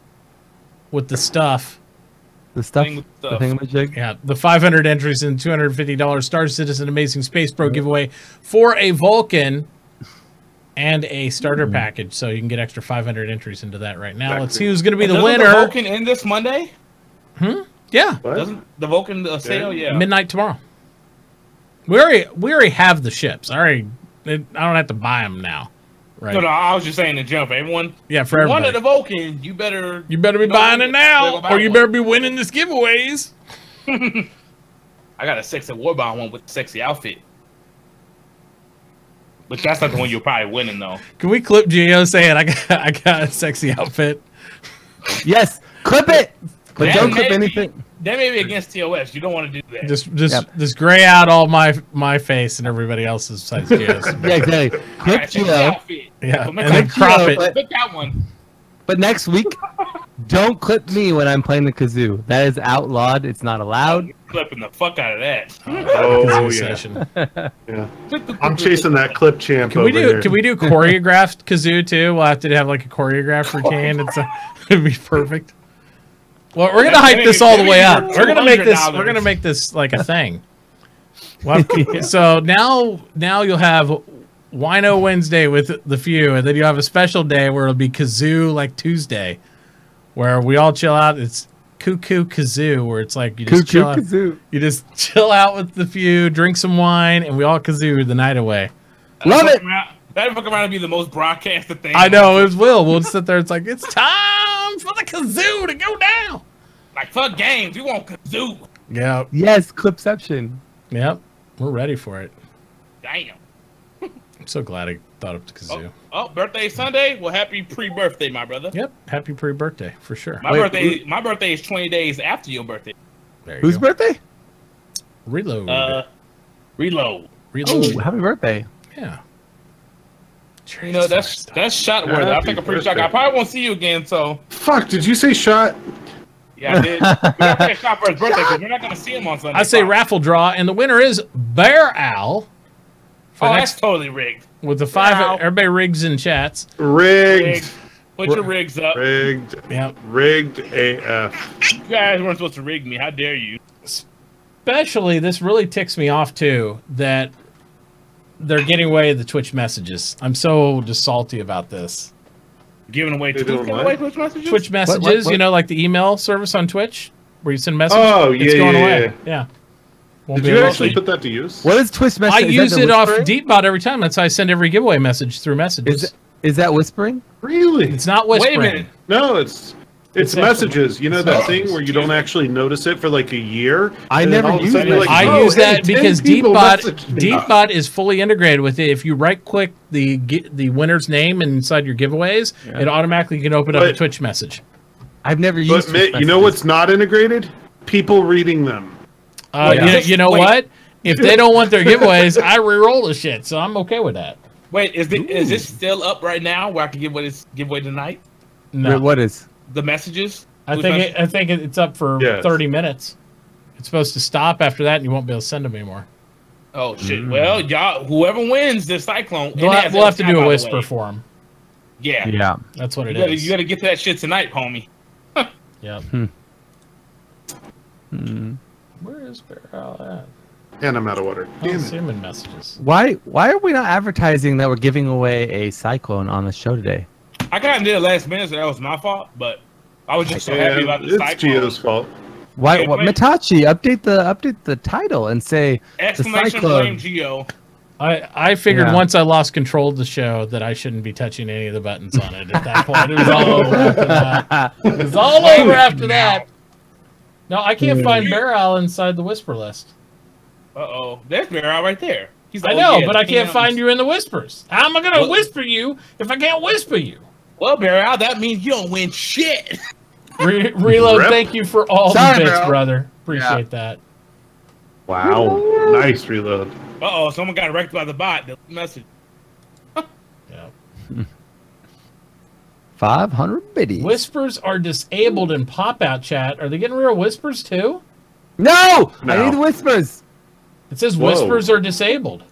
With the stuff. The thingamajig? Yeah, the 500 entries and $250 Star Citizen Amazing SpaceBro giveaway for a Vulcan and a starter package. So you can get extra 500 entries into that right now. Exactly. Let's see who's going to be the winner. The Vulcan in this Monday? Yeah. Doesn't the Vulcan sale? Yeah. Midnight tomorrow. We already have the ships. I don't have to buy them now. Right. No, I was just saying to jump. Everyone. Yeah, for everybody. One of the Vulcan, you better be buying it now, or you better be winning this giveaways. I got a sexy Warbond one with a sexy outfit. But that's not the one you're probably winning, though. Can we clip Gio saying I got a sexy outfit? Yes, clip it. But don't clip anything. That may be against TOS. You don't want to do that. Just gray out all my face and everybody else's besides Gio's. Yeah, exactly. Clip Gio. Yeah, and then crop it. Clip that one. But next week, don't clip me when I'm playing the kazoo. That is outlawed. It's not allowed. You're clipping the fuck out of that. Oh yeah. Yeah. I'm chasing that clip champ. Can we do choreographed kazoo too? We'll have to have like a choreographed routine. It'd be perfect. Well, we're gonna hype this all the way up. We're gonna make this like a thing. Well, so now you'll have Wino Wednesday with the few, and then you have a special day where it'll be Kazoo like Tuesday, where we all chill out. It's Cuckoo Kazoo, where it's like you just chill out. You just chill out with the few, drink some wine, and we all kazoo the night away. Love it. That'd fuck around and be the most broadcasted thing. I know it will. We'll sit there. It's like it's time for the kazoo to go down. Like fuck games, we want kazoo. Yeah. Yes, clipception. Yep, we're ready for it. Damn. I'm so glad I thought of the kazoo. Oh, birthday Sunday. Well, happy pre-birthday, my brother. Yep, happy pre-birthday for sure. My birthday is 20 days after your birthday. Whose birthday? Reload. Reload. Oh, happy birthday. Yeah. You know, that's shot worthy. I think I'm pretty shocked. I probably won't see you again, so. Fuck, did you say shot? Yeah, I did. We got to play a shot for his birthday because we're not going to see him on Sunday. I say raffle draw, and the winner is Bear Owl. That's totally rigged. With the 5, everybody rigs in chats. Rigged. Put your rigs up. Rigged. Yep. Rigged AF. You guys weren't supposed to rig me. How dare you? Especially, this really ticks me off, too, that they're getting away the Twitch messages. I'm so just salty about this. Giving away Twitch messages? Twitch messages, what? You know, like the email service on Twitch, where you send messages. Oh, yeah, it's going away. Yeah. Did you actually put that to use? What is Twitch message? I use it off Deepbot every time. That's how I send every giveaway message through messages. Is that whispering? Really? It's not whispering. Wait a minute. No, it's messages. You know that thing where you don't actually notice it for like a year? I never use it. Like, I use that because Deepbot is fully integrated with it. If you right-click the winner's name inside your giveaways, it automatically can open up a Twitch message. I've never used it. You know what's not integrated? People reading them. You know what? If they don't want their giveaways, I re-roll the shit, so I'm okay with that. Wait, is this still up right now where I can give away tonight? No. What is? The messages? I think it's up for 30 minutes. It's supposed to stop after that, and you won't be able to send them anymore. Oh shit! Well, y'all, whoever wins this cyclone, we'll have to do a whisper for them. Yeah, that's what it is. You got to get to that shit tonight, homie. Yeah. Where is Bear Owl at? And I'm out of water. Damn it. Him in messages. Why are we not advertising that we're giving away a cyclone on the show today? I kind of did it last minute, so that was my fault. But I was just so happy about the cyclone. It's Gio's fault. Why? What? Mitachi, update the title and say exclamation blame Gio. I figured once I lost control of the show that I shouldn't be touching any of the buttons on it. At that point, it was all over after that. It was all over after that. No, I can't find Bear Owl inside the whisper list. Uh-oh. There's Bear Owl right there. I know, but I can't find you in the whispers. How am I going to whisper you if I can't whisper you? Well, Bear Owl, that means you don't win shit. Reload, thank you for all the bits, brother. Appreciate that. Wow. Nice reload. Uh-oh, someone got wrecked by the bot. The message. Yeah. 500 biddies. Whispers are disabled in pop-out chat. Are they getting rid of whispers too? No! I need whispers. It says whispers are disabled.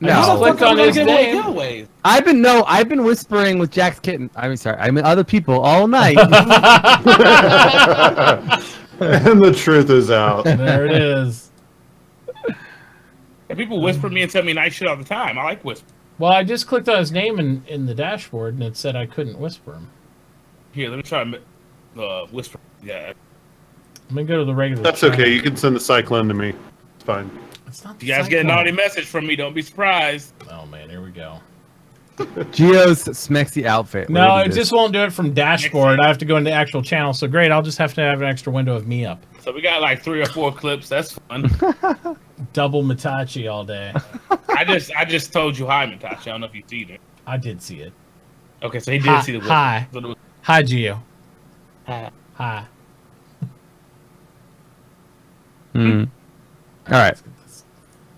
No. I just clicked on his name. I've been whispering with Jack's kitten. Other people all night. And the truth is out. There it is. And people whisper me and tell me nice shit all the time. I like whisper. Well, I just clicked on his name in the dashboard, and it said I couldn't whisper him. Here, let me try whisper. Yeah. Let me go to the regular. That's okay. You can send the cyclone to me. It's fine. It's not. You guys get a naughty message from me. Don't be surprised. Oh man, here we go. Geo's smexy outfit. No, it just won't do it from dashboard. I have to go into the actual channel. So great, I'll just have to have an extra window of me up. So we got like 3 or 4 clips. That's fun. Double Mitachi all day. I just told you hi, Mitachi. I don't know if you see it. I did see it. Okay, so he did see the hi. Hi, Geo. Hi. Hi. All right.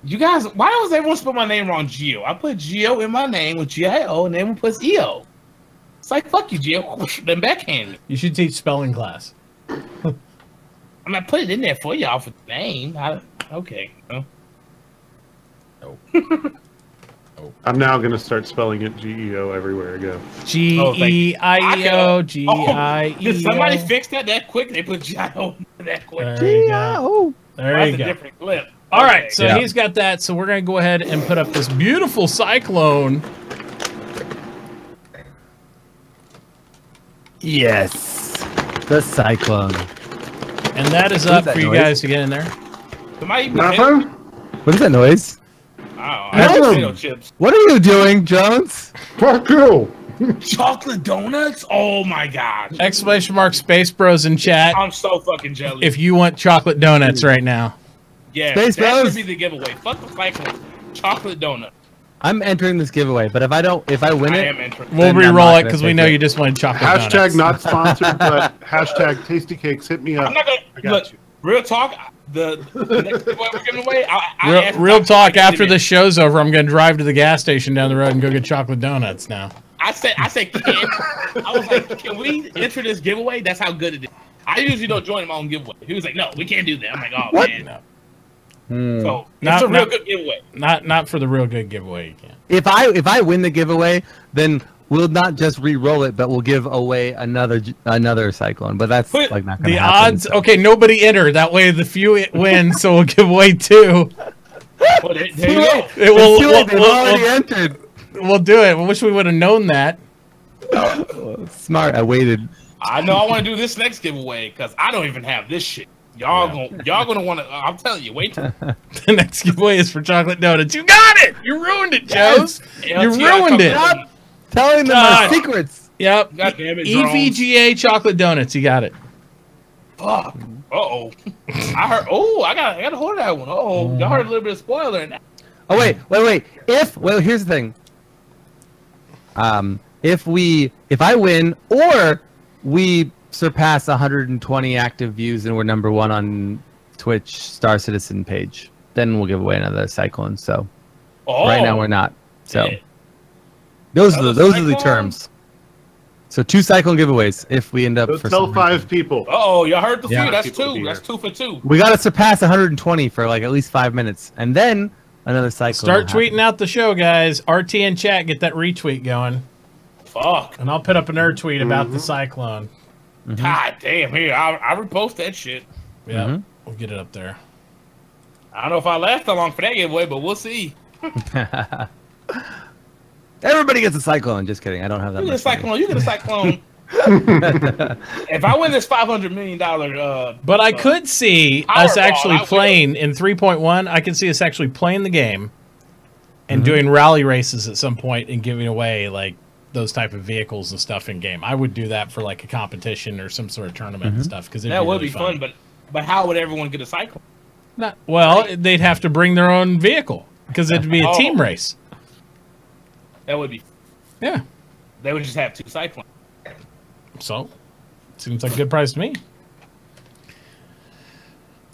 You guys, why does everyone spell my name wrong, Geo? I put Geo in my name with G-I-O, and everyone puts E-O. It's like, fuck you, Geo. Then backhand. You should teach spelling class. I'm not putting it in there for y'all for the name. Okay. Oh. I'm now going to start spelling it G-E-O everywhere I go. G-E-I-E-O, G-I-E-O. Did somebody fix that quick? They put G-I-O that quick. G-I-O. There you go. That's a different clip. All right, so he's got that. So we're going to go ahead and put up this beautiful cyclone. Yes, the cyclone. And that is up for you guys to get in there. Nothing? What is that noise? Chips. What are you doing, Jones? Fuck you! Chocolate donuts? Oh my gosh. Exclamation mark Space Bros in chat. I'm so fucking jealous. If you want chocolate donuts right now. Yeah, Space that Bros. should be the giveaway. Fuck the cyclone. Chocolate donut. I'm entering this giveaway, but if I win it, we'll re-roll it because we know you just wanted chocolate hashtag donuts. not sponsored, but hashtag Tasty Cakes. Hit me up. I'm not gonna, I got you. Real talk. The next giveaway we're giving away. Real talk. After the show's over, I'm gonna drive to the gas station down the road and go get chocolate donuts now. I said, I was like, can we enter this giveaway? That's how good it is. I usually don't join my own giveaway. He was like, no, we can't do that. I'm like, oh what? man. No. So it's a real good giveaway. Not for the real good giveaway. You can't. If I win the giveaway, then we'll not just re-roll it, but we'll give away another cyclone. But that's like not gonna the happen, odds. so. Okay, nobody enter. That way the few win. So we'll give away 2. Well, there you go. They've already entered. We'll do it. I wish we would have known that. Smart. I waited. I know I want to do this next giveaway because I don't even have this shit. Y'all gonna want to. I'm telling you, wait. The next giveaway is for chocolate donuts. You got it. You ruined it, Joes. You ruined it. Stop telling them our secrets. Yep. God damn it, EVGA chocolate donuts. You got it. Fuck. Uh-oh. I heard. Oh, I got to hold that one. Oh, y'all heard a little bit of spoiler in that. Oh wait. Here's the thing. If I win or we surpass 120 active views and we're #1 on Twitch Star Citizen page, then we'll give away another cyclone. So right now we're not. So those are the terms. So 2 cyclone giveaways if we end up. So tell 5 people. Oh, y'all heard the few. That's 2. That's 2 for 2. We got to surpass 120 for like at least 5 minutes, and then another cyclone. Start tweeting out the show, guys. RT in chat, get that retweet going. Fuck. And I'll put up another tweet about the cyclone. God damn, here, I'll repost that shit. Yeah, we'll get it up there. I don't know if I last that long for that giveaway, but we'll see. Everybody gets a cyclone. Just kidding. I don't have that. You get a cyclone. You get a cyclone. If I win this $500 million, but I could see us actually playing in 3.1. I could see us actually playing the game and doing rally races at some point and giving away like those type of vehicles and stuff in game. I would do that for like a competition or some sort of tournament and stuff because that would be fun. But how would everyone get a cyclone? They'd have to bring their own vehicle because it'd be a team race. That would be. Yeah. They would just have 2 cyclones. So, seems like a good price to me.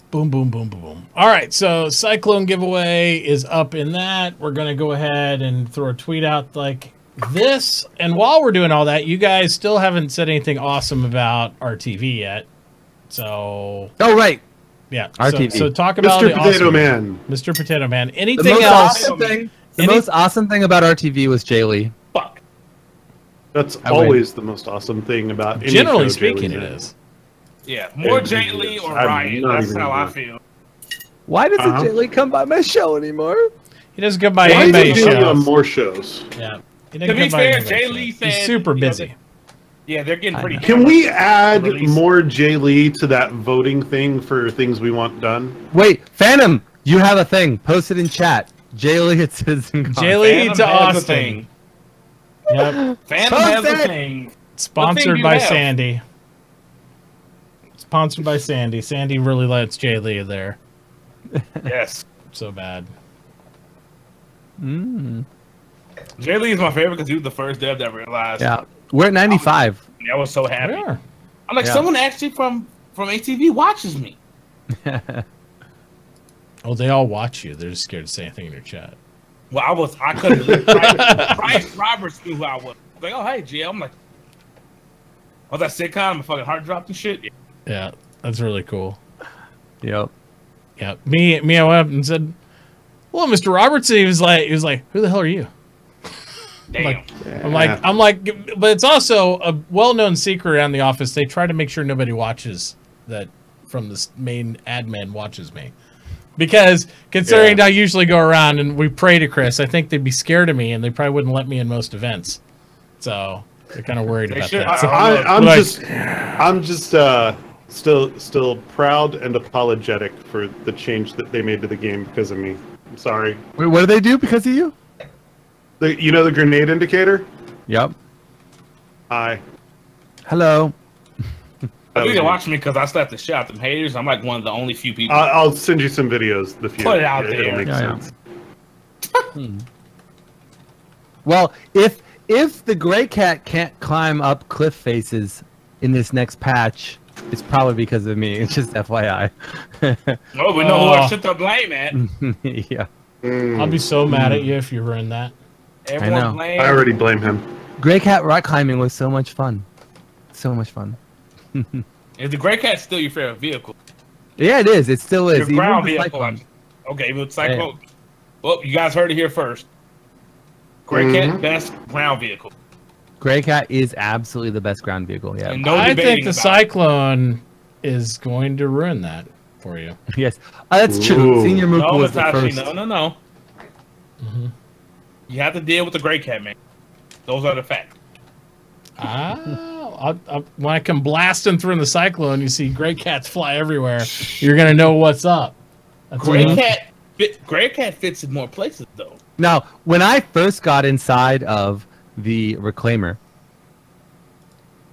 Boom, boom, boom, boom, boom. All right, so Cyclone giveaway is up in that. We're going to go ahead and throw a tweet out like this. And while we're doing all that, you guys still haven't said anything awesome about RTV yet. So... Oh, right. Yeah. RTV. So talk about Mr. Potato Man. Mr. Potato Man. Anything else? The most awesome thing about RTV was Jay Lee. Fuck. That's always the most awesome thing about any generally show speaking, it is. Yeah, more Jay Lee or Ryan. That's how I feel. Why doesn't Jay Lee come by my show anymore? He doesn't come by anybody's show. On more shows. Yeah. To be fair, Jay Lee said he's super busy. Yeah, they're getting pretty. Can we add more Jay Lee to that voting thing for things we want done? Wait, Phantom, You have a thing. Post it in chat. Jay Lee at Citizen Con. Jay Lee to Austin. Yep. Phantom has a thing. Sponsored by Sandy. Sponsored by Sandy. Sandy really lets Jay Lee there. Yes. So bad. Jay Lee is my favorite because he was the first dev that realized. Yeah. We're at 95. I was so happy. I'm like, someone actually from ATV watches me. Oh, they all watch you. They're just scared to say anything in your chat. Well, I couldn't. Bryce Roberts knew who I was. Like, oh, hey, G. I'm like, was that sitcom? My fucking heart dropped and shit. Yeah, that's really cool. Yep. Yeah. Me, I went up and said, well, Mr. Robertson, he was like, who the hell are you? Damn. I'm like, but it's also a well-known secret around the office. They try to make sure nobody watches that from the main admin watches me. Because considering I usually go around and we pray to Chris, I think they'd be scared of me and they probably wouldn't let me in most events. So they're kind of worried about that. So, I'm just still proud and apologetic for the change that they made to the game because of me. I'm sorry. Wait, what do they do because of you? You know the grenade indicator? Yep. Hi. Hello. You need to watch me because I slapped the shit out them haters. I'm like one of the only few people. I'll send you some videos. Put it out there. It'll make sense. Well, if the gray cat can't climb up cliff faces in this next patch, it's probably because of me. It's just FYI. Oh, we know who I should to blame at. Yeah. I'll be so mad at you if you ruin that. Everyone blame. I already blame him. Gray cat rock climbing was so much fun. So much fun. Is the gray cat still your favorite vehicle? Yeah, it is. It still is. Your ground vehicle. Okay, even with Cyclone. Yeah. Well, you guys heard it here first. Gray cat, best ground vehicle. Gray cat is absolutely the best ground vehicle. Yeah. No I think the Cyclone is going to ruin that for you. Yes, that's true. Senior Mooka was the first. No. You have to deal with the gray cat, man. Those are the facts. When I come blasting through in the Cyclone, you see gray cats fly everywhere. You're gonna know what's up. Gray cat fits in more places though. Now, when I first got inside of the Reclaimer,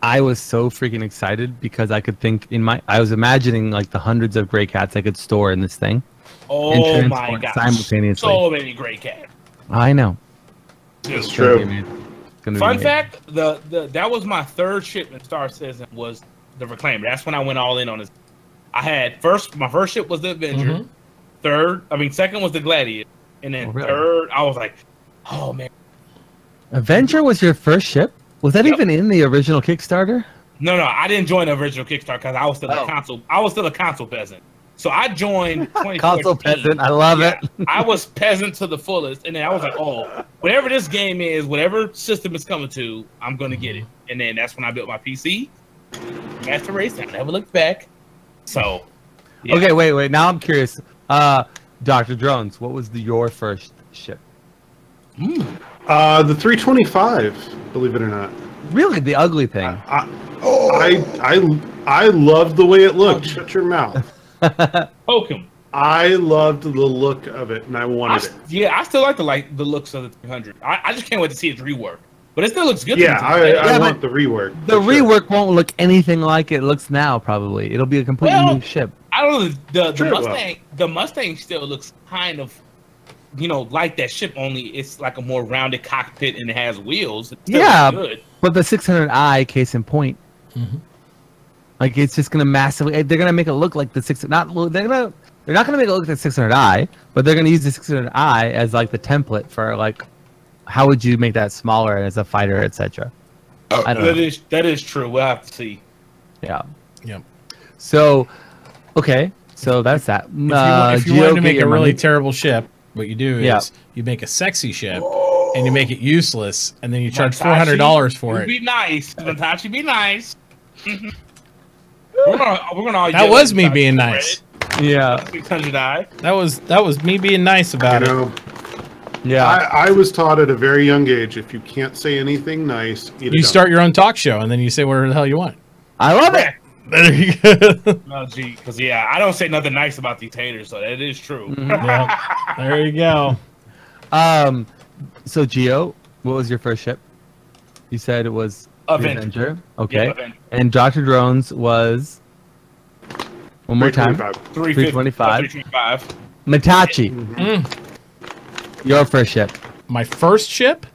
I was so freaking excited because I could think I was imagining like the hundreds of gray cats I could store in this thing. Oh my god! Simultaneously, so many gray cats. I know. It's true. Fun fact: that was my third shipment. Star Citizen was the Reclaimer. That's when I went all in on this. I had my first ship was the Avenger. Second was the Gladiator, and then third I was like, oh man. Avenger was your first ship? Was that even in the original Kickstarter? No, I didn't join the original Kickstarter because I was still a console. I was still a console peasant. So I joined 2014. Console peasant, I love it. I was peasant to the fullest, and then I was like, "Oh, whatever this game is, whatever system it's coming to, I'm gonna get it." And then that's when I built my PC, Master Race. I never looked back. So, yeah. Okay, wait. Now I'm curious. Dr. Drones, what was your first ship? The 325. Believe it or not. Really, the ugly thing. I loved the way it looked. Shut your mouth. Poke him. I loved the look of it, and I wanted it. Yeah, I still like the looks of the 300. I just can't wait to see its rework. But it still looks good. Yeah, I want the rework. The rework won't look anything like it looks now. Probably it'll be a completely new ship. I don't know. The Mustang. The Mustang still looks kind of, like that ship. Only it's like a more rounded cockpit and it has wheels. Yeah, good. But the 600i, case in point. Like it's just gonna massively. They're gonna make it look like the 600. They're not gonna make it look like the 600i, but they're gonna use the 600i as like the template for like, how would you make that smaller as a fighter, etc. I don't know. That is true. We'll have to see. Yeah. Yep. So, okay. So that's that. If you wanted to make a really terrible ship, what you do is you make a sexy ship and you make it useless, and then you charge $400 for it. Be nice, Natachi. Be nice. We're gonna that was me being nice. Yeah. That was me being nice about it. Yeah. I was taught at a very young age, if you can't say anything nice, you start your own talk show and then you say whatever the hell you want. I love it. There you go. No, G, because I don't say nothing nice about these haters, so that is true. Yep. There you go. So Gio, what was your first ship? You said it was Avenger. Okay. Yeah, Avenger. And Dr. Drones was one more time. 325. Matachi. Your first ship. My first ship?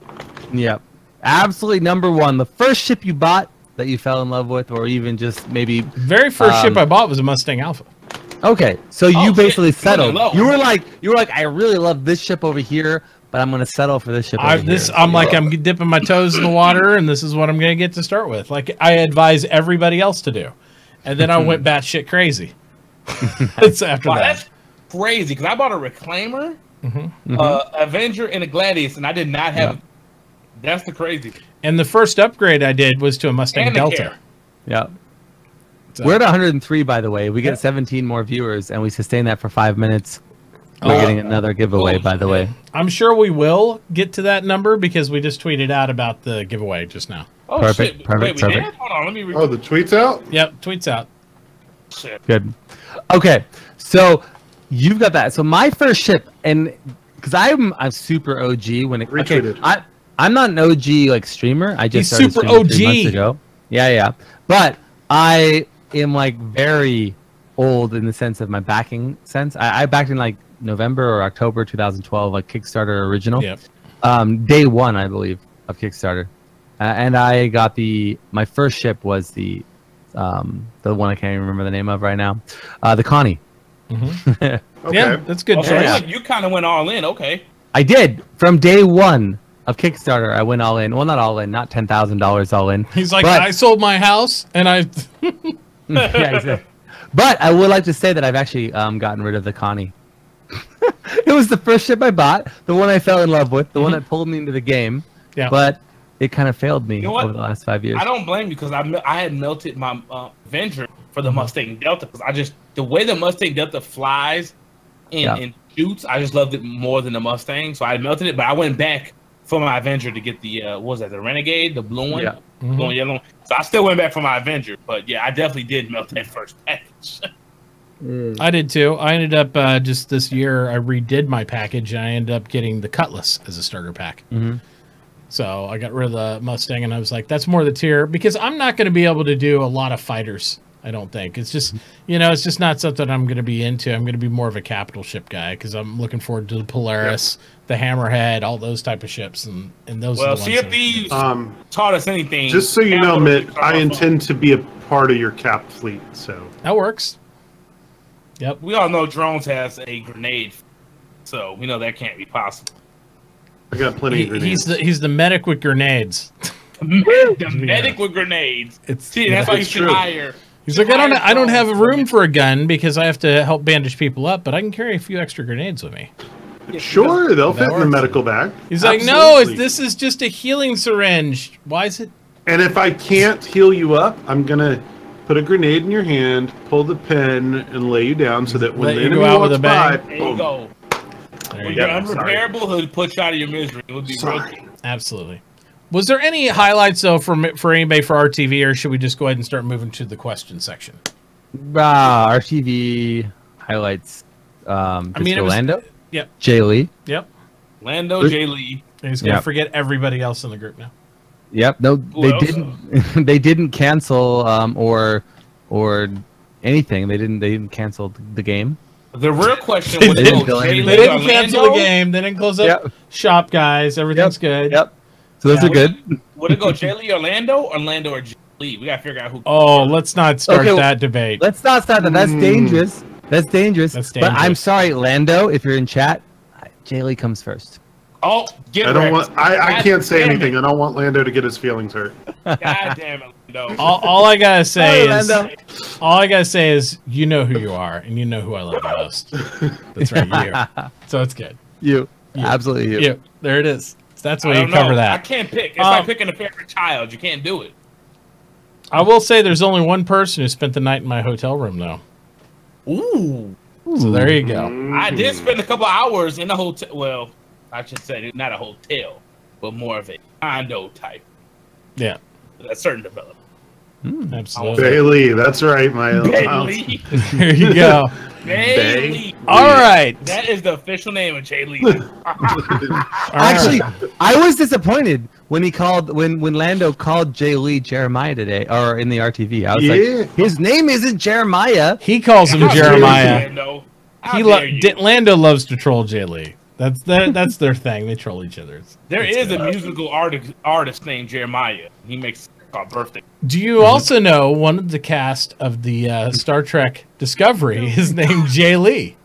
Yep. Absolutely number one. The first ship you bought that you fell in love with, or even just maybe very first ship I bought was a Mustang Alpha. Okay, so you basically settled. You were like, I really love this ship over here, but I'm gonna settle for this ship. I'm dipping my toes in the water, and this is what I'm gonna get to start with. Like I advise everybody else to do, and then I went batshit crazy. It's after that. That's crazy because I bought a Reclaimer, Avenger, and a Gladius, and I did not have. That's the crazy. And the first upgrade I did was to a Mustang Delta. Yeah. So. We're at 103, by the way. We get 17 more viewers, and we sustain that for 5 minutes. We're getting another giveaway, by the way. I'm sure we will get to that number because we just tweeted out about the giveaway just now. Oh, perfect. Shit. Perfect. Wait, hold on. Let me read. Oh, the tweet's out? Yep, tweet's out. Shit. Good. Okay, so you've got that. So my first ship, and because I'm super OG when it. Retweeted. Okay, I'm not an OG like streamer. I just He's started super streaming OG 3 months ago. Yeah. But I am like very old in the sense of my backing sense. I backed in like November or October 2012, like Kickstarter original. Yep. Day 1, I believe, of Kickstarter, and I got my first ship was the one I can't even remember the name of right now, the Connie. Okay. Yeah, that's good. Okay, you kind of went all in. Okay. I did from day 1 of Kickstarter. I went all in. Well, not all in, not $10,000 all in. He's like, I sold my house, and I. Yeah, exactly. But I would like to say that I've actually gotten rid of the Connie. It was the first ship I bought, the one I fell in love with, the one that pulled me into the game. Yeah. But it kind of failed me over the last 5 years. I don't blame you because I had melted my Avenger for the Mustang Delta because the way the Mustang Delta flies and shoots, I just loved it more than the Mustang. So I melted it, but I went back for my Avenger to get the what was that, the Renegade, the blue one, blue and yellow. So I still went back for my Avenger, but yeah, I definitely did melt that first package. I did too. I ended up just this year I redid my package and I ended up getting the Cutlass as a starter pack. So I got rid of the Mustang and I was like, that's more the tier because I'm not going to be able to do a lot of fighters. I don't think it's just it's just not something I'm going to be into. I'm going to be more of a capital ship guy because I'm looking forward to the Polaris, the Hammerhead, all those type of ships, and those. Well, are the see if these taught us anything. Just so you know, Mitt, I intend to be a part of your cap fleet. So that works. Yep. We all know Drones has a grenade, so we know that can't be possible. I got plenty of grenades. He's the medic with grenades. The medic with grenades. That's why you should hire. He's like, I don't have a room for a gun because I have to help bandage people up, but I can carry a few extra grenades with me. Sure, they'll fit in the medical bag. He's like, no, this is just a healing syringe. Why is it? And if I can't heal you up, I'm gonna put a grenade in your hand, pull the pin, and lay you down so that when the enemy walks by, there you go. When you're unrepairable, he'll put you out of your misery. It would be broken. Absolutely. Was there any highlights though for anybody for RTV, or should we just go ahead and start moving to the question section? RTV highlights. Lando. Yep. Jay Lee. Yep. Lando, Jay Lee. He's gonna forget everybody else in the group now. Yep. No, they didn't. They didn't cancel or anything. They didn't cancel the game. The real question was, they didn't cancel the game. They didn't close up shop, guys. Everything's good. Yep. So those are good. Would it go Jay Lee or Lando or Jay Lee? We gotta figure out who. Oh, let's not start that debate. Let's not start that. That's dangerous. That's dangerous. But I'm sorry, Lando, if you're in chat, Jay Lee comes first. Oh, I can't say anything. I don't want Lando to get his feelings hurt. God damn it, Lando. All I gotta say is, you know who you are, and you know who I love the most. That's right, you. So it's good. You. Absolutely you. There it is. That's why you cover that. I can't pick. It's like picking a favorite child. You can't do it. I will say there's only one person who spent the night in my hotel room, though. Ooh. So there you go. I did spend a couple hours in a hotel. Well, I should say not a hotel, but more of a condo type. Yeah. A certain development. Absolutely. Bailey, that's right, my Bailey. There you go. Bailey. All right. That is the official name of Jay Lee. Actually, I was disappointed when Lando called Jay Lee Jeremiah today, or in the RTV. I was like, his name isn't Jeremiah. He calls him Jeremiah. Lando loves to troll Jay Lee. That's their thing. They troll each other. There is a musical artist named Jeremiah. He makes a birthday. Do you also know one of the cast of the Star Trek Discovery is named Jay Lee?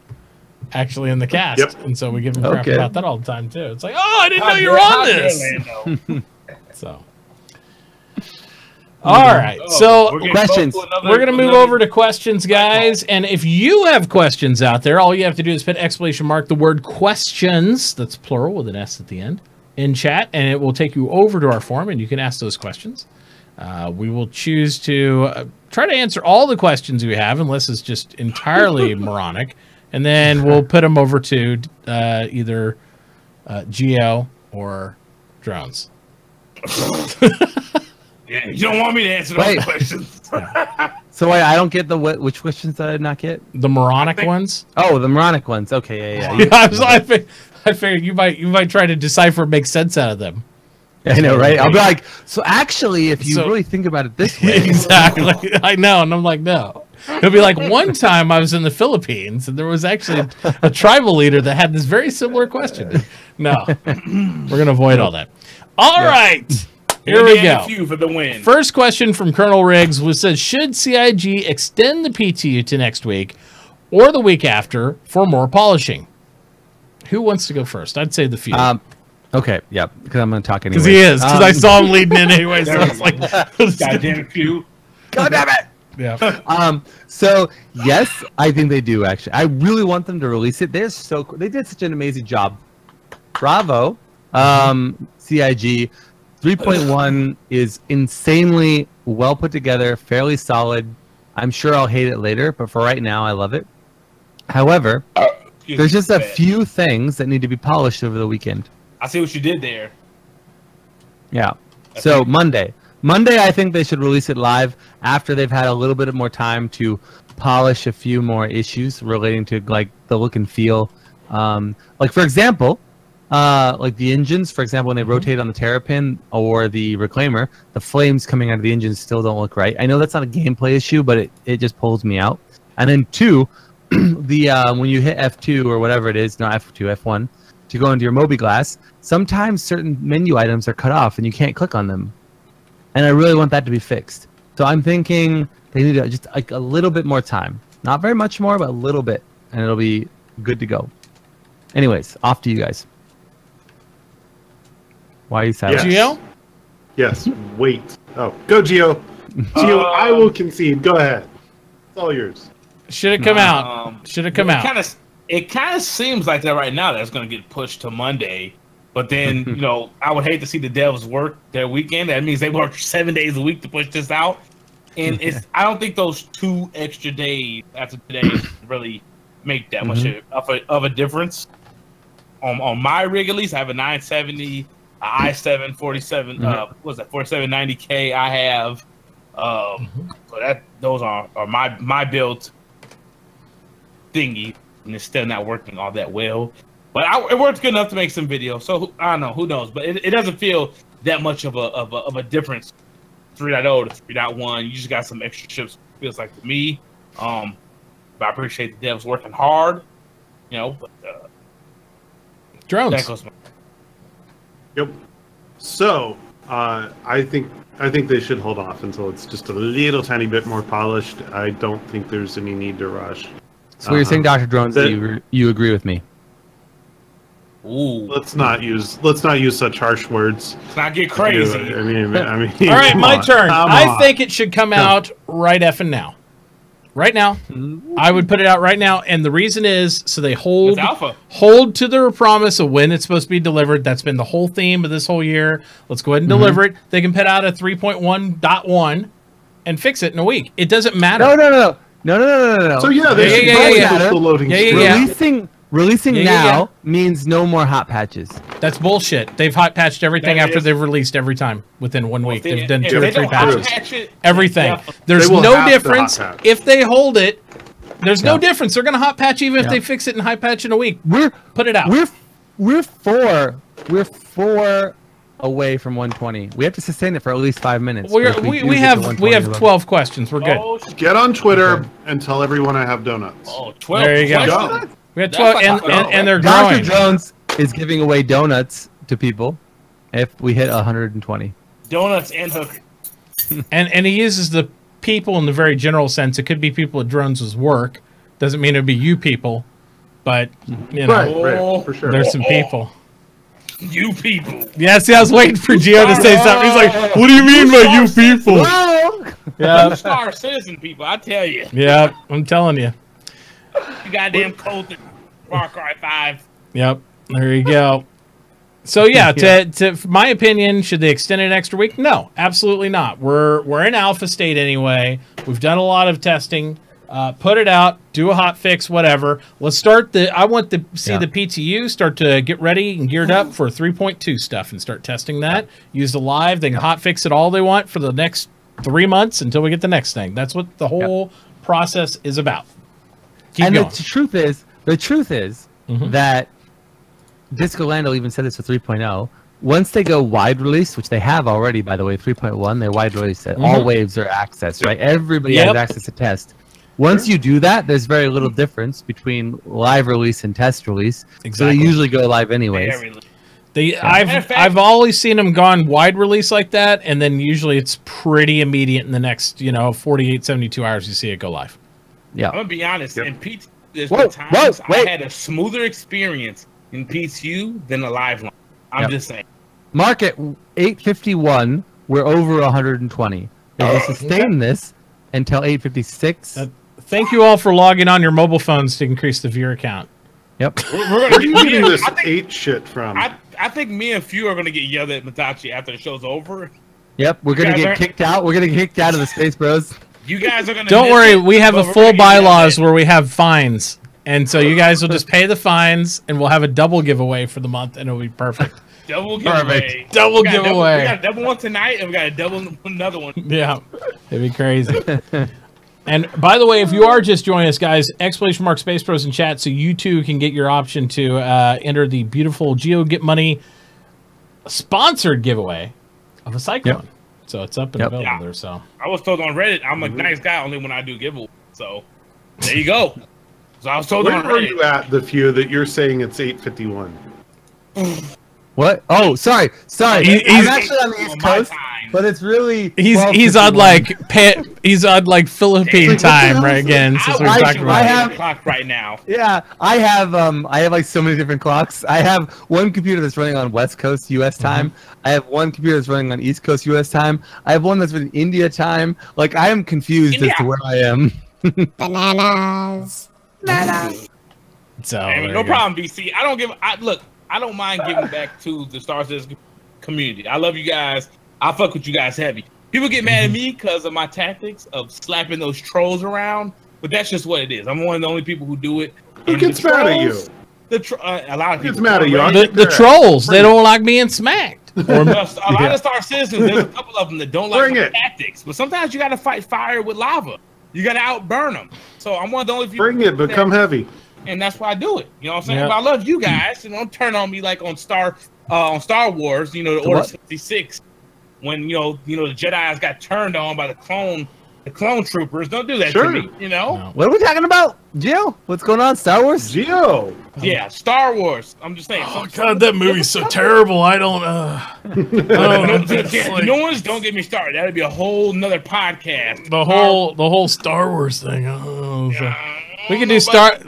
Actually, in the cast, and so we give him crap about that all the time too. It's like, oh, I didn't know you were on this. So, all right. So, questions. We're gonna move over to questions, guys. And if you have questions out there, all you have to do is put ! the word questions, that's plural with an S at the end, in chat, and it will take you over to our forum, and you can ask those questions. We will choose to try to answer all the questions you have, unless it's just entirely moronic. And then we'll put them over to either Geo or Drones. Yeah, you don't want me to answer those questions. So I don't get which questions did I not get? The moronic ones? Oh, the moronic ones. Okay, yeah. I figured you might try to decipher, make sense out of them. I know, right? I'll be like, so actually, if you really think about it this way. Exactly. I know, and I'm like, no. It'll be like, one time I was in the Philippines, and there was actually a tribal leader that had this very similar question. No. We're going to avoid all that. All right. Here we go. For the win. First question from Colonel Riggs says, should CIG extend the PTU to next week or the week after for more polishing? Who wants to go first? I'd say the few. Okay, yeah, because I'm going to talk anyway. Because he is, because I saw him leading in anyway. So it's like, goddamn it, few. God damn it! Yeah. So yes, I think they do actually. I really want them to release it. They did such an amazing job. Bravo. CIG 3.1 is insanely well put together, fairly solid. I'm sure I'll hate it later, but for right now, I love it. However, there's just a few things that need to be polished over the weekend. I see what you did there. Yeah. So Monday, I think they should release it live after they've had a little bit more time to polish a few more issues relating to like the look and feel. Like for example, like the engines, for example, when they rotate on the Terrapin or the Reclaimer, the flames coming out of the engines still don't look right. I know that's not a gameplay issue, but it just pulls me out. And then two, when you hit F2 or whatever it is, not F2, F1, to go into your Mobi-Glass, sometimes certain menu items are cut off and you can't click on them. And I really want that to be fixed. So I'm thinking they need just like a little bit more time. Not very much more, but a little bit. And it'll be good to go. Anyways, off to you guys. Why are you silent? Geo? Yes, wait. Oh, go Geo. Geo, I will concede. Go ahead. It's all yours. Should it come out? Should it come out? It kind of seems like that right now. That's going to get pushed to Monday. But then, you know, I would hate to see the devs work their weekend. That means they work 7 days a week to push this out. And I don't think those 2 extra days after today really make that much of a difference. On my rig, at least, I have a 970, i7 47. What's that? 4790K. I have. So those are my build thingy. And it's still not working all that well, but it worked good enough to make some videos. So I don't know, who knows? But it doesn't feel that much of a difference. 3.0 to 3.1, you just got some extra chips. Feels like to me. But I appreciate the devs working hard. You know, but Drones. That goes Yep. So I think they should hold off until it's just a little tiny bit more polished. I don't think there's any need to rush. So you're saying, Dr. Drones, that you agree with me? Ooh. Let's not use such harsh words. Let's not get crazy. I mean. All right, my turn. I think it should come out right effing now. Right now. I would put it out right now, and the reason is so they hold to their promise of when it's supposed to be delivered. That's been the whole theme of this whole year. Let's go ahead and deliver it. They can put out a 3.1.1 and fix it in a week. It doesn't matter. No. So yeah, they should push the loading screen. Releasing now means no more hot patches. That's bullshit. They've hot patched everything after they've released every time within 1 week. They've done 2 or 3 patches. Everything. There's no difference if they hold it. There's no difference. They're going to hot patch even if they fix it and high patch in a week. Put it out. We're 4 away from 120. We have to sustain it for at least 5 minutes. We have 12 questions. We're good. Get on Twitter and tell everyone I have donuts. 12. There you go. We have 12, and they're growing. Dr. Jones is giving away donuts to people if we hit 120. Donuts and hookers. and he uses the people in the very general sense. It could be people at Drones' work. Doesn't mean it'd be you people, but you know, right, for sure. There's some people. You people. Yeah, see, I was waiting for Gio to say something. He's like, "What do you mean by you people?" Yeah, Star Citizen people. I tell you. Yeah, I'm telling you. You goddamn cold Far Cry 5. Yep, there you go. So yeah, to my opinion, should they extend it an extra week? No, absolutely not. We're in alpha state anyway. We've done a lot of testing. Put it out, do a hot fix, whatever. Let's start I want to see the PTU start to get ready and geared up for 3.2 stuff and start testing that. Use the live. They can hot fix it all they want for the next 3 months until we get the next thing. That's what the whole process is about. Keep going. The truth is that Disco Lando even said this for 3.0. Once they go wide release, which they have already, by the way, 3.1, they wide release that all waves are accessed, right? Everybody has access to test. Once you do that, there's very little difference between live release and test release. Exactly. So they usually go live anyways. I've always seen them gone wide release like that, and then usually it's pretty immediate in the next 48, 72 hours you see it go live. Yeah, I'm gonna be honest. In Pete, there's been times I had a smoother experience in PTU than a live line. I'm just saying. Mark at 851. We're over 120. They will sustain this until 856. Thank you all for logging on your mobile phones to increase the viewer count. Yep. Where are you getting this 8 shit from? I think me and Few are going to get yelled at Matachi after the show's over. Yep, we're going to get kicked out. We're going to get kicked out of the SpaceBros. You guys are going to... Don't worry, we have a full bylaws where we have fines. And so you guys will just pay the fines, and we'll have a double giveaway for the month, and it'll be perfect. Double giveaway. Double giveaway. We got a double one tonight, and we got a double another one. Yeah, it'd be crazy. And by the way, if you are just joining us, guys, exclamation mark SpaceBros in chat so you too can get your option to enter the beautiful Geo Get Money sponsored giveaway of a Cyclone. Yep. So it's up and available there. So I was told on Reddit I'm a nice guy only when I do giveaways. So there you go. So I was told on Reddit. Where are you at, the Few, that you're saying it's 8:51? What? Oh, sorry. I'm actually on the East Coast, but it's really he's on like Philippine time right again. I have a clock right now. Yeah, I have like so many different clocks. I have one computer that's running on West Coast U.S. time. I have one computer that's running on East Coast U.S. time. I have one that's running India time. Like I am confused as to where I am. Bananas. So no problem, BC. I don't mind giving back to the Star Citizen community. I love you guys. I fuck with you guys heavy. People get mad at me because of my tactics of slapping those trolls around, but that's just what it is. I'm one of the only people who do it. Who gets mad at you? A lot of people gets mad at you. The trolls, they don't like being smacked. A lot of Star Citizens, there's a couple of them that don't like my tactics, but sometimes you got to fight fire with lava. You got to outburn them. So I'm one of the only people. Bring it, but come heavy. And that's why I do it. You know what I'm saying? But I love you guys. And don't turn on me like on Star Wars, the Order 66. When the Jedi's got turned on by the clone troopers. Don't do that to me, No. What are we talking about? Gio? What's going on? Star Wars? Gio. Yeah, Star Wars. I'm just saying. Oh God, that movie's so terrible. I don't Noise, don't get me started. That'd be a whole nother podcast. The whole Star Wars thing. We can do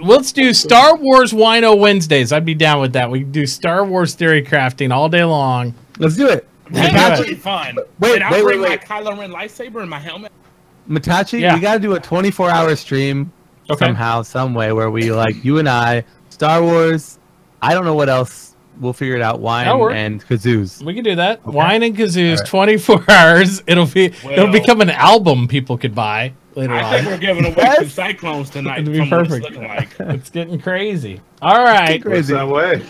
let's do Star Wars Wino Wednesdays. I'd be down with that. We can do Star Wars theory crafting all day long. Let's do it. That'd be fun. Wait. I'll bring my Kylo Ren lightsaber and my helmet. Matachi, we got to do a 24-hour stream somehow, some way, where we you and I, Star Wars. I don't know what else. We'll figure it out. Wine and kazoos. We can do that. Okay. Wine and kazoos, 24 hours. It'll become an album people could buy later on. I think we're giving away 2 cyclones tonight. It'll be perfect. It's getting crazy. All right. Crazy that way.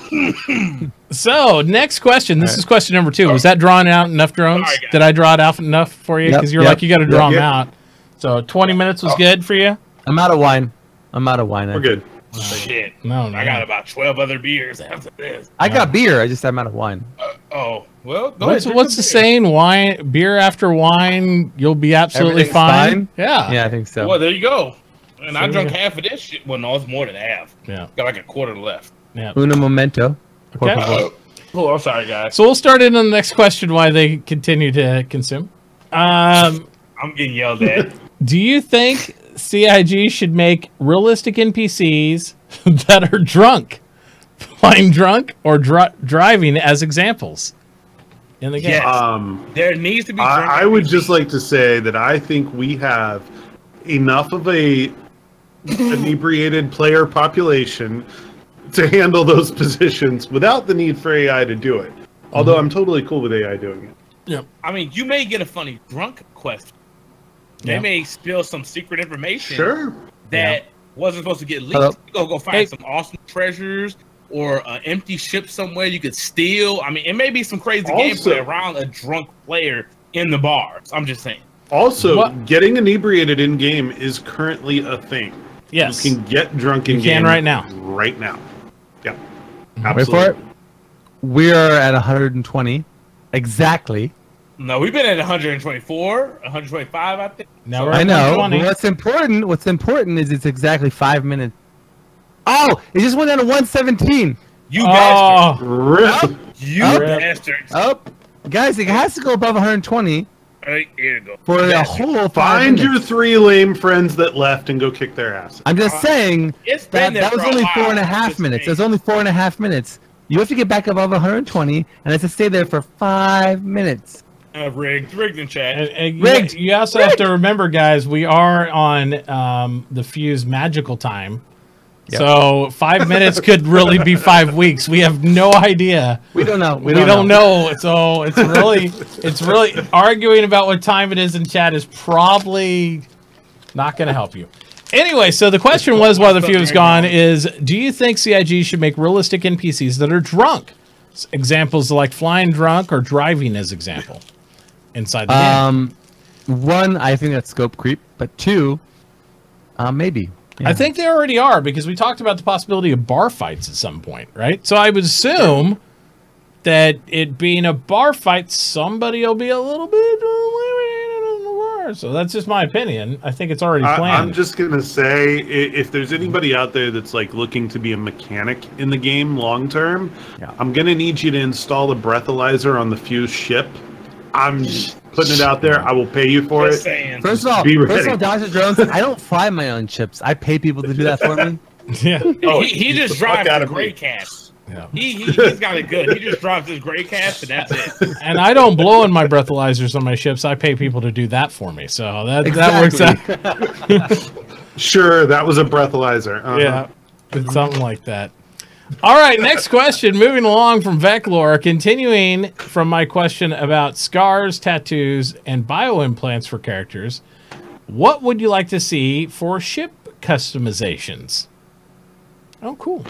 So, next question. This is question number 2. Was that drawing out enough drones? Sorry, Did I draw it out enough for you? Because you're like, you got to draw them out. So, 20 minutes was good for you? I'm out of wine. We're good. Shit. No. I got about 12 other beers after this. I got beer. I'm out of wine. Well, go ahead. What's the saying? Wine, beer after wine, you'll be absolutely fine. Yeah. Yeah, I think so. Well, there you go. And I drank half of this shit. Well, no, it's more than half. Yeah. Got like a quarter left. Yeah. Uno momento. Okay. Oh, I'm sorry, guys. So we'll start in on the next question why they continue to consume. I'm getting yelled at. Do you think CIG should make realistic NPCs that are drunk, flying drunk, or driving as examples in the game? Yes. There needs to be. I would just like to say that I think we have enough of a inebriated player population to handle those positions without the need for AI to do it. Although I'm totally cool with AI doing it. Yeah. I mean, you may get a funny drunk question. They may spill some secret information that wasn't supposed to get leaked. Go find some awesome treasures or an empty ship somewhere you could steal. I mean, it may be some crazy gameplay around a drunk player in the bars. I'm just saying. Also, getting inebriated in game is currently a thing. Yes, you can get drunk in game. You can right now. Right now. Yeah. Absolutely. Wait for it. We're at 120 exactly. No, we've been at 124, 125, I think. No, I know. What's important is it's exactly 5 minutes. Oh, it just went down to 117. You bastard. Rip. You bastards. Oh, guys, it has to go above 120. Right, here you go. For a whole 5 Find minutes. your 3 lame friends that left and go kick their ass. I'm just saying that was only 4.5 minutes. It was only 4.5 minutes. You have to get back above 120, and it has to stay there for 5 minutes. Rigged in chat. Rigged. You also have to remember, guys, we are on the Fuse magical time. Yep. So 5 minutes could really be 5 weeks. We have no idea. We don't know. We don't know. So it's really arguing about what time it is in chat is probably not going to help you. Anyway, so the question was, while the Fuse gone, is do you think CIG should make realistic NPCs that are drunk? Examples like flying drunk or driving as example inside the game. 1, I think that's scope creep, but 2, maybe. Yeah. I think they already are because we talked about the possibility of bar fights at some point, right? So I would assume that it being a bar fight, somebody will be a little bit in the bar. So that's just my opinion. I think it's already planned. I'm just gonna say, if there's anybody out there that's like looking to be a mechanic in the game long term, I'm gonna need you to install a breathalyzer on the Fuse ship. I'm putting it out there. I will pay you for it. First of all, Dr. Drones, I don't fly my own chips. I pay people to do that for me. Yeah. He just drives the gray cast. Yeah. He's got it good. He just drives his gray cast and that's it. And I don't blow in my breathalyzers on my ships. I pay people to do that for me. So that works out. Sure, that was a breathalyzer. Yeah, it's something like that. All right, next question. Moving along from Veclor, continuing from my question about scars, tattoos, and bioimplants for characters, what would you like to see for ship customizations? Oh, cool.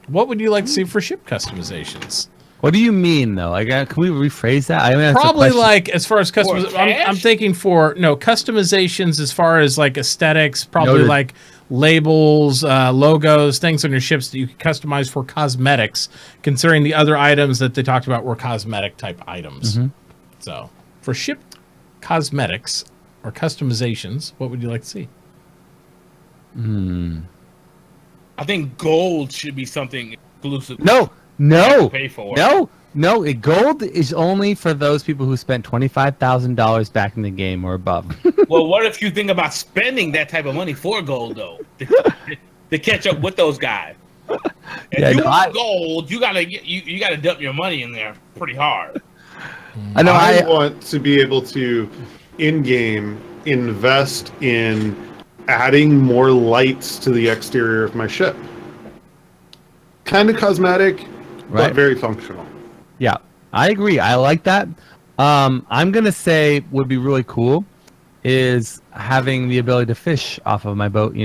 What would you like to see for ship customizations? What do you mean, though? Can we rephrase that? I mean, probably like as far as customization. I'm thinking for customizations as far as like aesthetics. Probably like labels, logos, things on your ships that you can customize for cosmetics. Considering the other items that they talked about were cosmetic type items. Mm-hmm. So for ship cosmetics or customizations, what would you like to see? I think gold should be something exclusive. No. Pay for. No. Gold is only for those people who spent $25,000 back in the game or above. Well, what if you think about spending that type of money for gold, though, to catch up with those guys? If you want gold, you gotta dump your money in there pretty hard. I want to be able to, in game, invest in adding more lights to the exterior of my ship. Kind of cosmetic. Right. But very functional. Yeah, I agree. I like that. I'm going to say would be really cool is having the ability to fish off of my boat,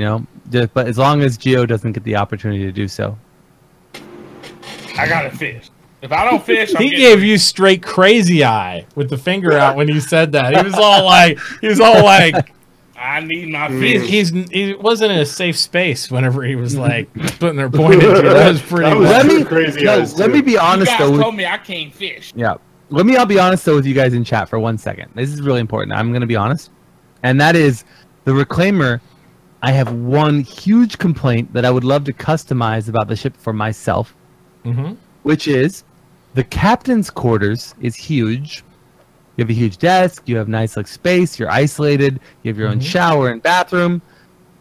but as long as Geo doesn't get the opportunity to do so. I got to fish. If I don't fish, he gave you straight crazy eye with the finger out when you said that. He was all like, I need my fish. He wasn't in a safe space whenever he was like putting their point into it. That was pretty crazy. Let me be honest you guys told me I can't fish. Yeah. I'll be honest though with you guys in chat for 1 second. This is really important. I'm gonna be honest. And that is the Reclaimer. I have one huge complaint that I would love to customize about the ship for myself. Which is the captain's quarters is huge. You have a huge desk, you have nice like space, you're isolated, you have your own shower and bathroom,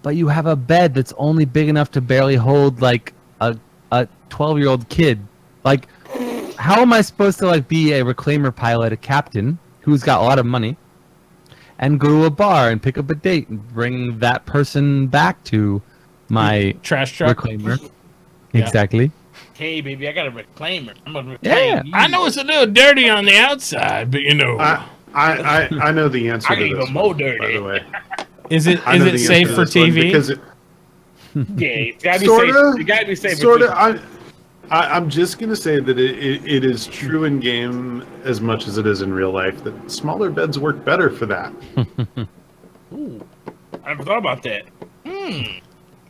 but you have a bed that's only big enough to barely hold like a 12-year-old kid. Like, how am I supposed to like be a Reclaimer pilot, a captain who's got a lot of money, and go to a bar and pick up a date and bring that person back to my trash truck Reclaimer? Exactly. Hey, baby, I got a Reclaimer. I'm gonna reclaim you. I know it's a little dirty on the outside, but you know. I know the answer to this. I can go more dirty. By the way, is it safe for TV? Because yeah, it's gotta be safe. You gotta be safe. I'm just gonna say that it is true in game as much as it is in real life that smaller beds work better for that. Ooh, I never thought about that.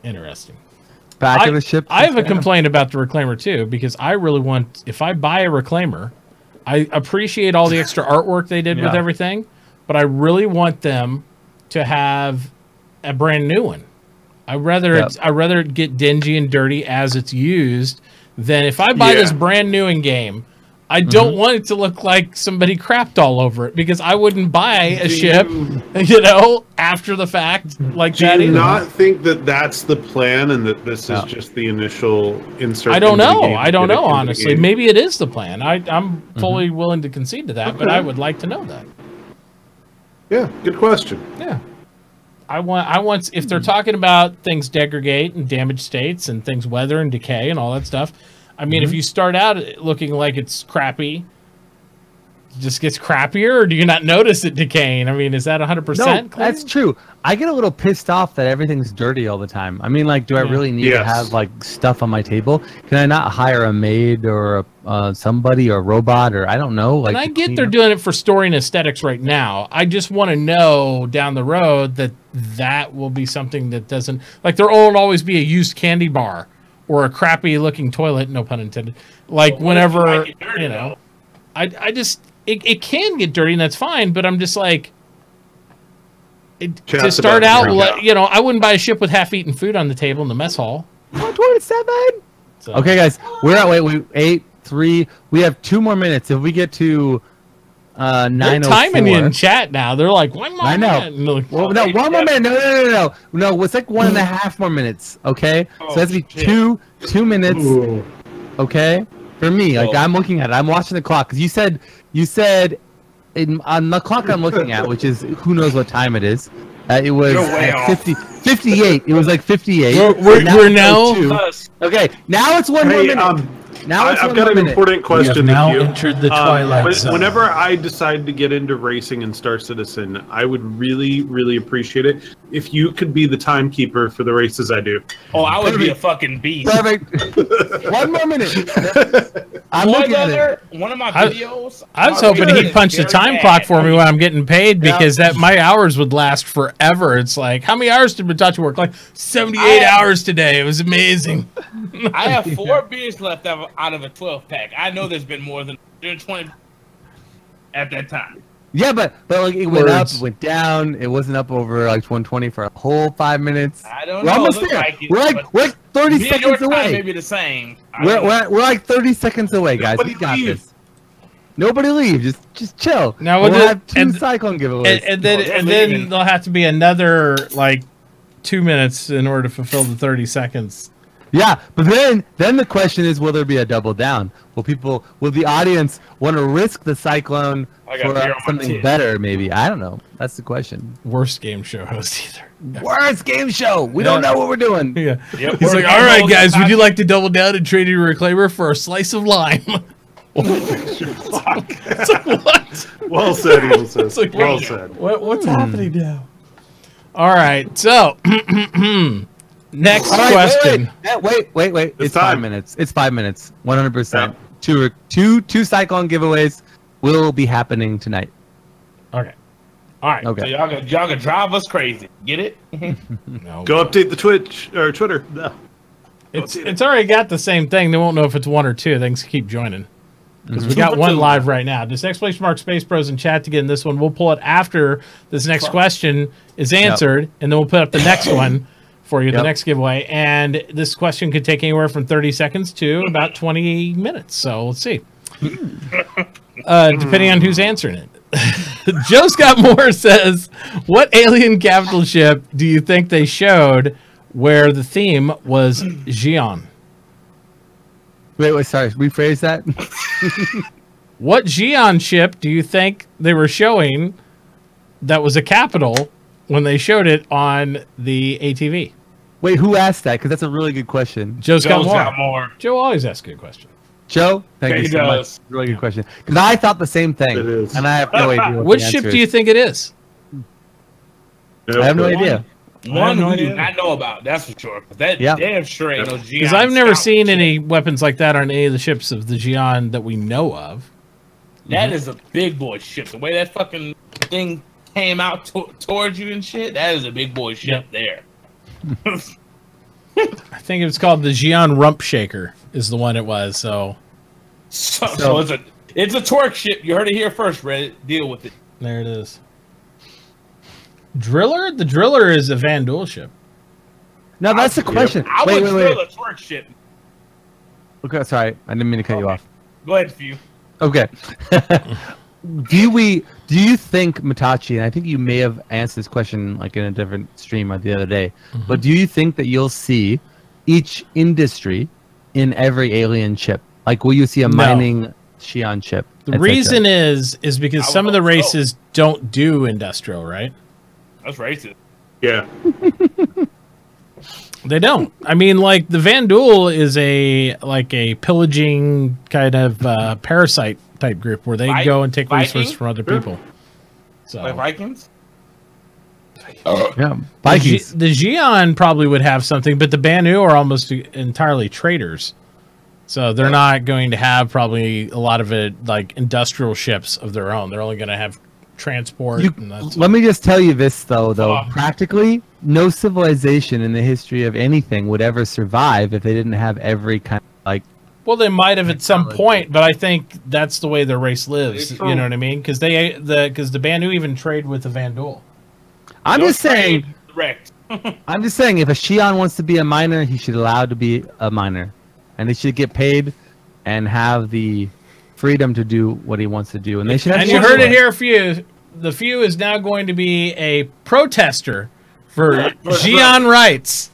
Interesting. Back of the ship. I have a complaint about the Reclaimer too, because I really want, if I buy a Reclaimer, I appreciate all the extra artwork they did with everything, but I really want them to have a brand new one. I'd rather it get dingy and dirty as it's used than if I buy this brand new in game. I don't want it to look like somebody crapped all over it, because I wouldn't buy a ship, after the fact like that. Do you not think that that's the plan and that this is just the initial insert? I don't know. Honestly. Maybe it is the plan. I'm fully willing to concede to that, but I would like to know that. Yeah, good question. Yeah. I want if they're talking about things degrade and damaged states and things weather and decay and all that stuff. I mean, if you start out looking like it's crappy, it just gets crappier, or do you not notice it decaying? I mean, is that 100%? No, that's true. I get a little pissed off that everything's dirty all the time. I mean, like, do I really need to have like stuff on my table? Can I not hire a maid or somebody or a robot or I don't know? Like, and I get they're doing it for story and aesthetics right now. I just want to know down the road that will be something that doesn't, like, there won't always be a used candy bar or a crappy looking toilet, no pun intended. Like, whenever, I just, it can get dirty and that's fine, but I'm just like, to start out, I wouldn't buy a ship with half-eaten food on the table in the mess hall. 127. So. Okay, guys, we're at 8-3. We have 2 more minutes. If we get to 9:04. They're timing you in chat now. They're like, 1 more minute. I know. Well, no, 1 more minute. No. It's like 1.5 more minutes. Okay, so that's be 2 minutes. Ooh. Okay, for me, like I'm looking at it. I'm watching the clock because you said on the clock I'm looking at, which is who knows what time it is. It was 58. It was like 58. We're now. Okay, now it's 1 more minute. Now I've got an important question. Now entered the twilight zone. Whenever I decide to get into racing in Star Citizen, I would really, really appreciate it if you could be the timekeeper for the races I do. Oh, I would be a fucking beast. Perfect. 1 more minute. One of my videos. I was hoping he'd punch the time clock for me when I'm getting paid, because my hours would last forever. It's like, how many hours did Mitachi work? Like 78 hours today. It was amazing. I have 4 beers left out of a 12-pack. I know there's been more than 20 at that time. Yeah, but like it went up, went down. It wasn't up over like 120 for a whole 5 minutes. I don't know. We're almost there. We're like 30 seconds away. Maybe the same. We're like 30 seconds away, guys. We got this. Nobody leave. Just chill. Now we'll have 2 Cyclone giveaways. And then there'll have to be another like 2 minutes in order to fulfill the 30 seconds. Yeah, but then the question is, will there be a double down? Will the audience want to risk the Cyclone for something better? Maybe, I don't know. That's the question. Worst game show host either. Worst game show. We don't know what we're doing. Yeah. Yep. He's like, all right, guys, would you like to double down and trade your Reclaimer for a slice of lime? It's like, what? Well said, Evil says. Like, well said. What's happening now? All right, so next question. Wait. It's 5 minutes. It's 5 minutes. 100%. Two Cyclone giveaways will be happening tonight. Okay. All right. Okay. So y'all can drive us crazy. Get it? No. Go update the Twitch or Twitter. No. It's already got the same thing. They won't know if it's one or two. They can keep joining. Because we got one live right now. Just exclamation mark SpaceBros in chat to get in this one. We'll pull it after this next question is answered, and then we'll put up the next one for you, the next giveaway. And this question could take anywhere from 30 seconds to about 20 minutes. So let's see. Depending on who's answering it. Joe Scott Moore says, what alien capital ship do you think they showed where the theme was Xi'an? Wait, sorry. Rephrase that. What Xi'an ship do you think they were showing that was a capital when they showed it on the ATV? Wait, who asked that? Because that's a really good question. Joe Scott Moore. Joe always asks good questions. Joe, thank you so much. Really good question. Because I thought the same thing, and I have no idea. Which ship do you think it is? I have no idea. One we do not know about, that's for sure. That damn sure ain't no Xi'an. Because I've never seen any weapons like that on any of the ships of the Xi'an that we know of. That is a big boy ship. The way that fucking thing came out towards you and shit, that is a big boy ship there. I think it was called the Xi'an Rump Shaker is the one it was. So it's a torque ship. You heard it here first, Reddit. Deal with it. There it is. Driller? The Driller is a Van Duel ship. No, that's the question. I would drill a torque ship. Okay, sorry. I didn't mean to cut you off. Go ahead, Few. Okay. Do you think, Mitachi, and I think you may have answered this question like in a different stream the other day, but do you think that you'll see each industry in every alien ship? Like, will you see a mining Xi'an ship? The reason is because some of the races don't do industrial, right? That's racist. Yeah. They don't. I mean, like, the Van Duel is a pillaging kind of parasite type group where they go and take resources from other people. So like Vikings? Yeah, Vikings. The Xi'an probably would have something, but the Banu are almost entirely traders. So they're not going to have probably a lot of it like industrial ships of their own. They're only going to have transport. Let me just tell you this, though. Practically, no civilization in the history of anything would ever survive if they didn't have every kind of, like... Well, they might have at some point, but I think that's the way their race lives. You know what I mean? Because the Banu even trade with the Van Duel. I'm just saying, if a Xi'an wants to be a miner, he should allow to be a miner. And he should get paid and have the freedom to do what he wants to do. And they should. And you heard it here, Few. The Few is now going to be a protester for Xi'an rights.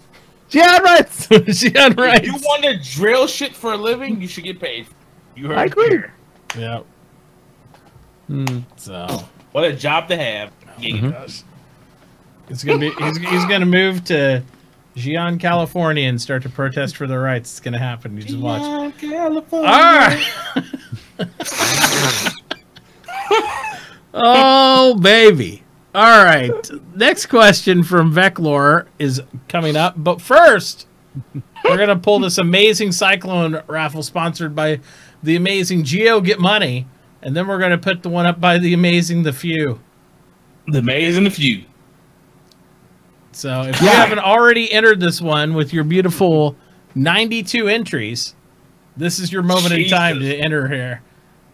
Xi'an rights. Xi'an rights. If you want to drill shit for a living, you should get paid. You heard it here. Yeah. So what a job to have. It's gonna be. He's gonna move to Xi'an, California, and start to protest for their rights. It's gonna happen. You just watch. California. All right. Oh, baby. All right. Next question from Veclor is coming up. But first, we're going to pull this amazing Cyclone raffle sponsored by the amazing Geo Get Money. And then we're going to put the one up by the amazing The Few. The amazing The Few. So if you haven't already entered this one with your beautiful 92 entries, this is your moment in time to enter here.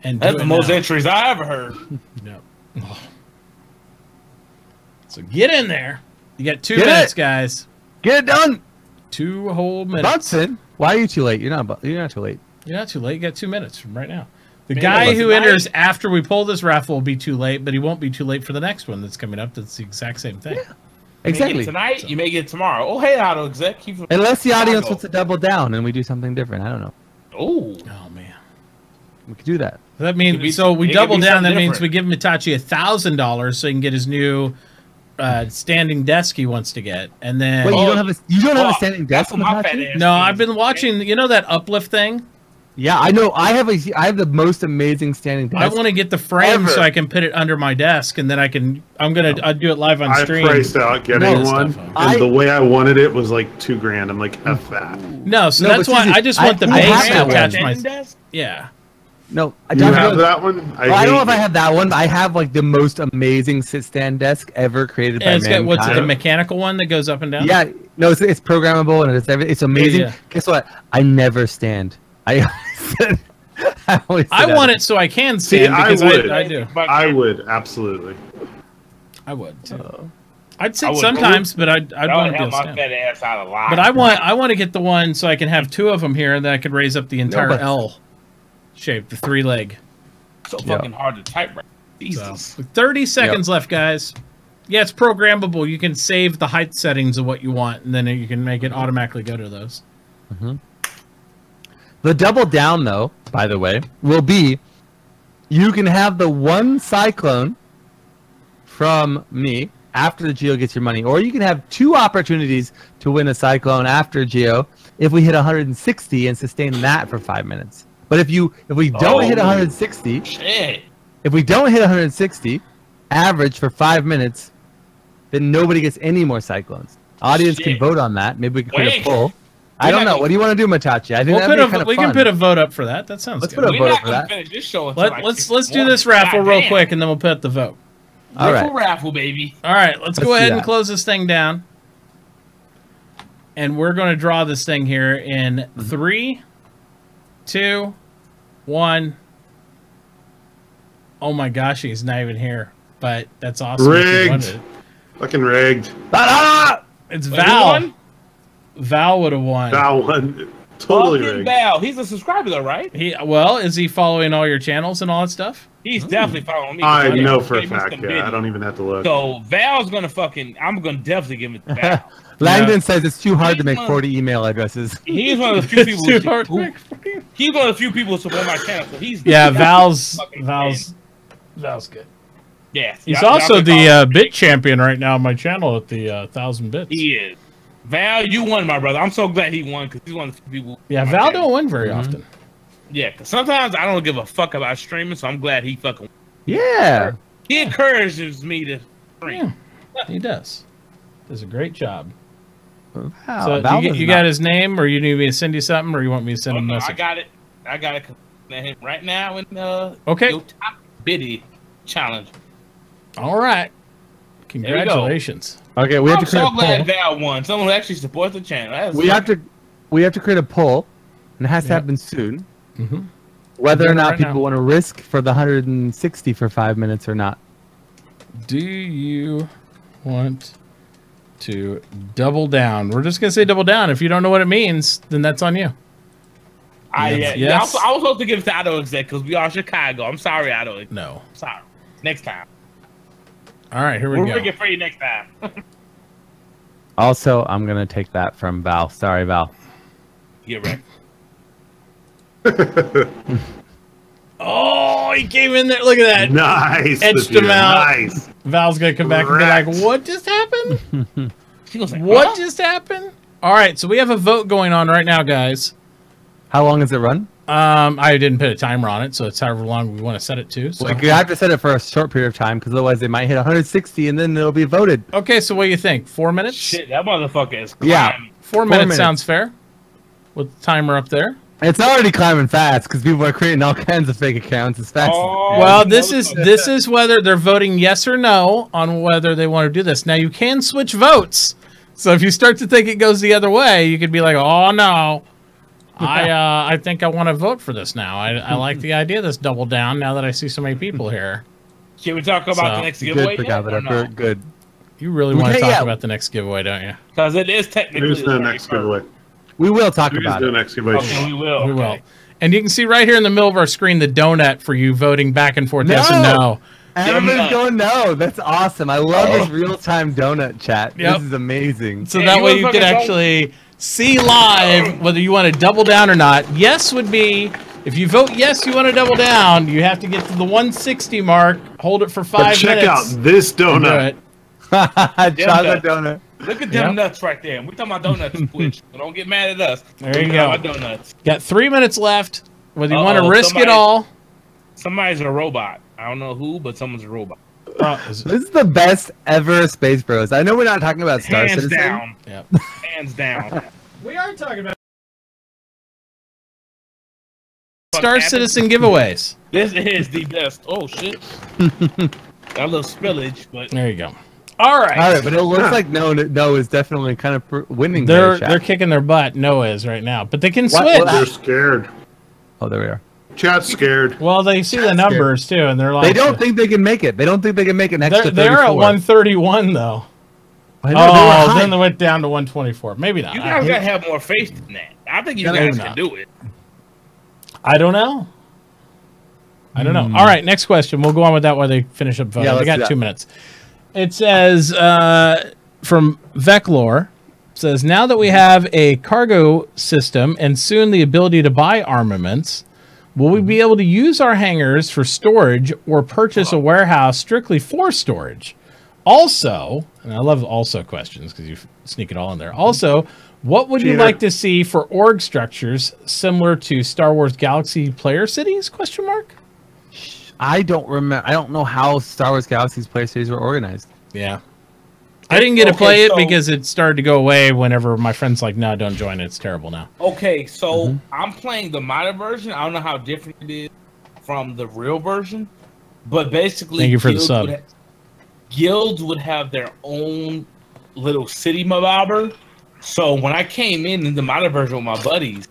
And that's the most entries I ever heard. Yep. Oh. So get in there. You got 2 minutes, guys. Get it done. 2 whole minutes. Bunsen, why are you too late? You're not too late. You're not too late. You got 2 minutes from right now. The guy who enters after we pull this raffle will be too late, but he won't be too late for the next one that's coming up. That's the exact same thing. Yeah. Exactly. Tonight, you may get it tomorrow. Oh, hey, Auto Exec. Unless the audience wants to double down and we do something different. I don't know. Oh, man. We could do that. That means so we double down. That means we give Mitachi $1,000 so he can get his new standing desk he wants to get, and then wait, you don't have a standing desk? No, I've been watching. You know that uplift thing? Yeah, I know. I have the most amazing standing desk. I want to get the frame so I can put it under my desk, and then I'll do it live on stream. I priced out getting one, and the way I wanted it was like $2,000. I'm like, F that. No, so that's why I just want the base to attach my desk. Yeah. No, you have that one. I don't know if I have that one, but I have like the most amazing sit-stand desk ever created by mankind. What's it, the mechanical one that goes up and down? Yeah, no, it's programmable and it's amazing. Yeah. Guess what? I never stand. I want it so I can stand because I do. I would absolutely. I would too. I'd sit sometimes, but I'd want to help my fat ass out a lot. But I want to get the one so I can have two of them here, and then I could raise up the entire L shape, the 3-leg. So fucking hard to type. Right? Jesus. So, 30 seconds left, guys. Yeah, it's programmable. You can save the height settings of what you want, and then you can make it automatically go to those. The double down, though, by the way, will be you can have the one cyclone from me after the Geo gets your money, or you can have 2 opportunities to win a cyclone after Geo if we hit 160 and sustain that for 5 minutes. But if we don't hit 160, if we don't hit 160 average for 5 minutes, then nobody gets any more cyclones. Audience can vote on that. Maybe we can create a poll. I don't know. What do you want to do, Matachi? I think we can put a vote up for that. That sounds good. Let's put a vote for that. Let's do this raffle real quick, and then we'll put up the vote. All right. Raffle, baby. All right, let's go ahead and close this thing down. And we're going to draw this thing here in 3, 2, 1. Oh my gosh, he's not even here. But that's awesome. Rigged. Fucking rigged. It's Val. Val would have won. Val won. Totally rigged. Val. He's a subscriber though, right? Is he following all your channels and all that stuff? He's definitely following me. I know for a fact, yeah. I don't even have to look. So Val's gonna I'm gonna definitely give it to Val. Langdon says it's too hard to make 40 email addresses. He's one of the few people. He's one of the few people who support my channel. So he's Val's good. Yeah, he's also the bit champion right now on my channel at the 1,000 bits. He is. Val, you won, my brother. I'm so glad he won because he's one of the few people. Yeah, Val don't win very often. Yeah, because sometimes I don't give a fuck about streaming, so I'm glad he fucking. Yeah. He encourages me to stream. Yeah, he does. Does a great job. Wow, so you got his name, or you need me to send you something, or you want me to send him a message? I got it. I got it right now in okay. Your top biddy challenge. All right. Congratulations. Okay, we have to create a poll. I'm so glad Val won. Someone who actually supports the channel. We have to create a poll, and it has to happen soon. Whether or not people want to risk for the 160 for 5 minutes or not. Do you want to double down? We're just gonna say double down. If you don't know what it means, then that's on you. Yes. I was supposed to give it to Auto Exec because we are Chicago. I'm sorry, Auto Exec. No. Sorry. Next time. All right, here we go. We'll rig it for you next time. Also, I'm going to take that from Val. Sorry, Val. Get wrecked. Oh, he came in there. Look at that. Nice. Etched him out. Nice. Val's going to come back and be like, what just happened? She goes like, what just happened? All right, so we have a vote going on right now, guys. How long does it run? I didn't put a timer on it, so it's however long we want to set it to. So. Well, you have to set it for a short period of time, because otherwise they might hit 160 and then it'll be voted. Okay, so what do you think? 4 minutes? Shit, that motherfucker is climbing. Yeah. 4 minutes sounds fair. With the timer up there. It's already climbing fast because people are creating all kinds of fake accounts as fast. Well, this is whether they're voting yes or no on whether they want to do this. Now you can switch votes, so if you start to think it goes the other way, you could be like, "Oh no, I think I want to vote for this now. I like the idea of this double down now that I see so many people here." Can we talk about the next giveaway? Good. You really want to talk about the next giveaway, don't you? Because it is technically the next giveaway. We will talk about it. Next giveaway. Okay, we will. We will. And you can see right here in the middle of our screen the donut for you voting back and forth yes and no. Everybody's going no. That's awesome. I love this real-time donut chat. Yep. This is amazing. So that way you can actually see live whether you want to double down or not. Yes would be, if you vote yes, you want to double down, you have to get to the 160 mark, hold it for 5 minutes. Check out this donut. Chocolate donut. Look at them nuts right there. We're talking about donuts, Twitch. So don't get mad at us. There you go. Donuts. Got 3 minutes left. Whether you want to risk it all. Somebody's a robot. I don't know who, but someone's a robot. This is the best ever Space Bros. I know we're not talking about Star Citizen. Hands down. Yep. Hands down. We are talking about Star Citizen giveaways. This is the best. Oh shit! Got a little spillage, but there you go. All right, but it looks like no is definitely kind of winning. They're kicking their butt. Noah is right now, but they can switch. They're scared. Oh, there we are. Chat's scared. Well, they see the numbers too, and they're like, they don't think they can make it. They don't think they can make an extra. They're at 131 though. Then they went down to 124. Maybe not. You guys gotta have more faith than that. I think you guys can do it. I don't know. All right, next question. We'll go on with that while they finish up voting. We got 2 minutes. It says from Veclore, says, now that we have a cargo system and soon the ability to buy armaments, will we be able to use our hangars for storage or purchase a warehouse strictly for storage? Also, and I love also questions because you sneak it all in there. Also, what would you like to see for org structures similar to Star Wars Galaxy player cities? Question mark. I don't remember. I don't know how Star Wars Galaxy's player cities were organized. Yeah. I didn't get to play it because it started to go away whenever my friend's like, no, don't join it. It's terrible now. Okay, so I'm playing the modded version. I don't know how different it is from the real version. But basically, thank you for the sub. Guilds would have their own little city mobber. So when I came in the modded version with my buddies,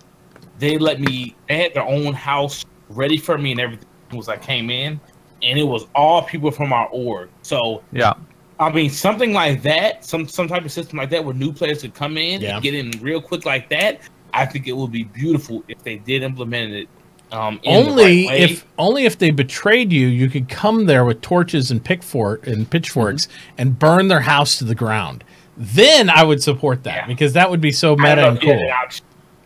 they had their own house ready for me and everything as I came in. And it was all people from our org. So yeah. I mean, something like that, some type of system like that where new players could come in and get in real quick like that, I think it would be beautiful if they did implement it. Only if they betrayed you, you could come there with torches and pitchforks and burn their house to the ground. Then I would support that because that would be so meta and cool.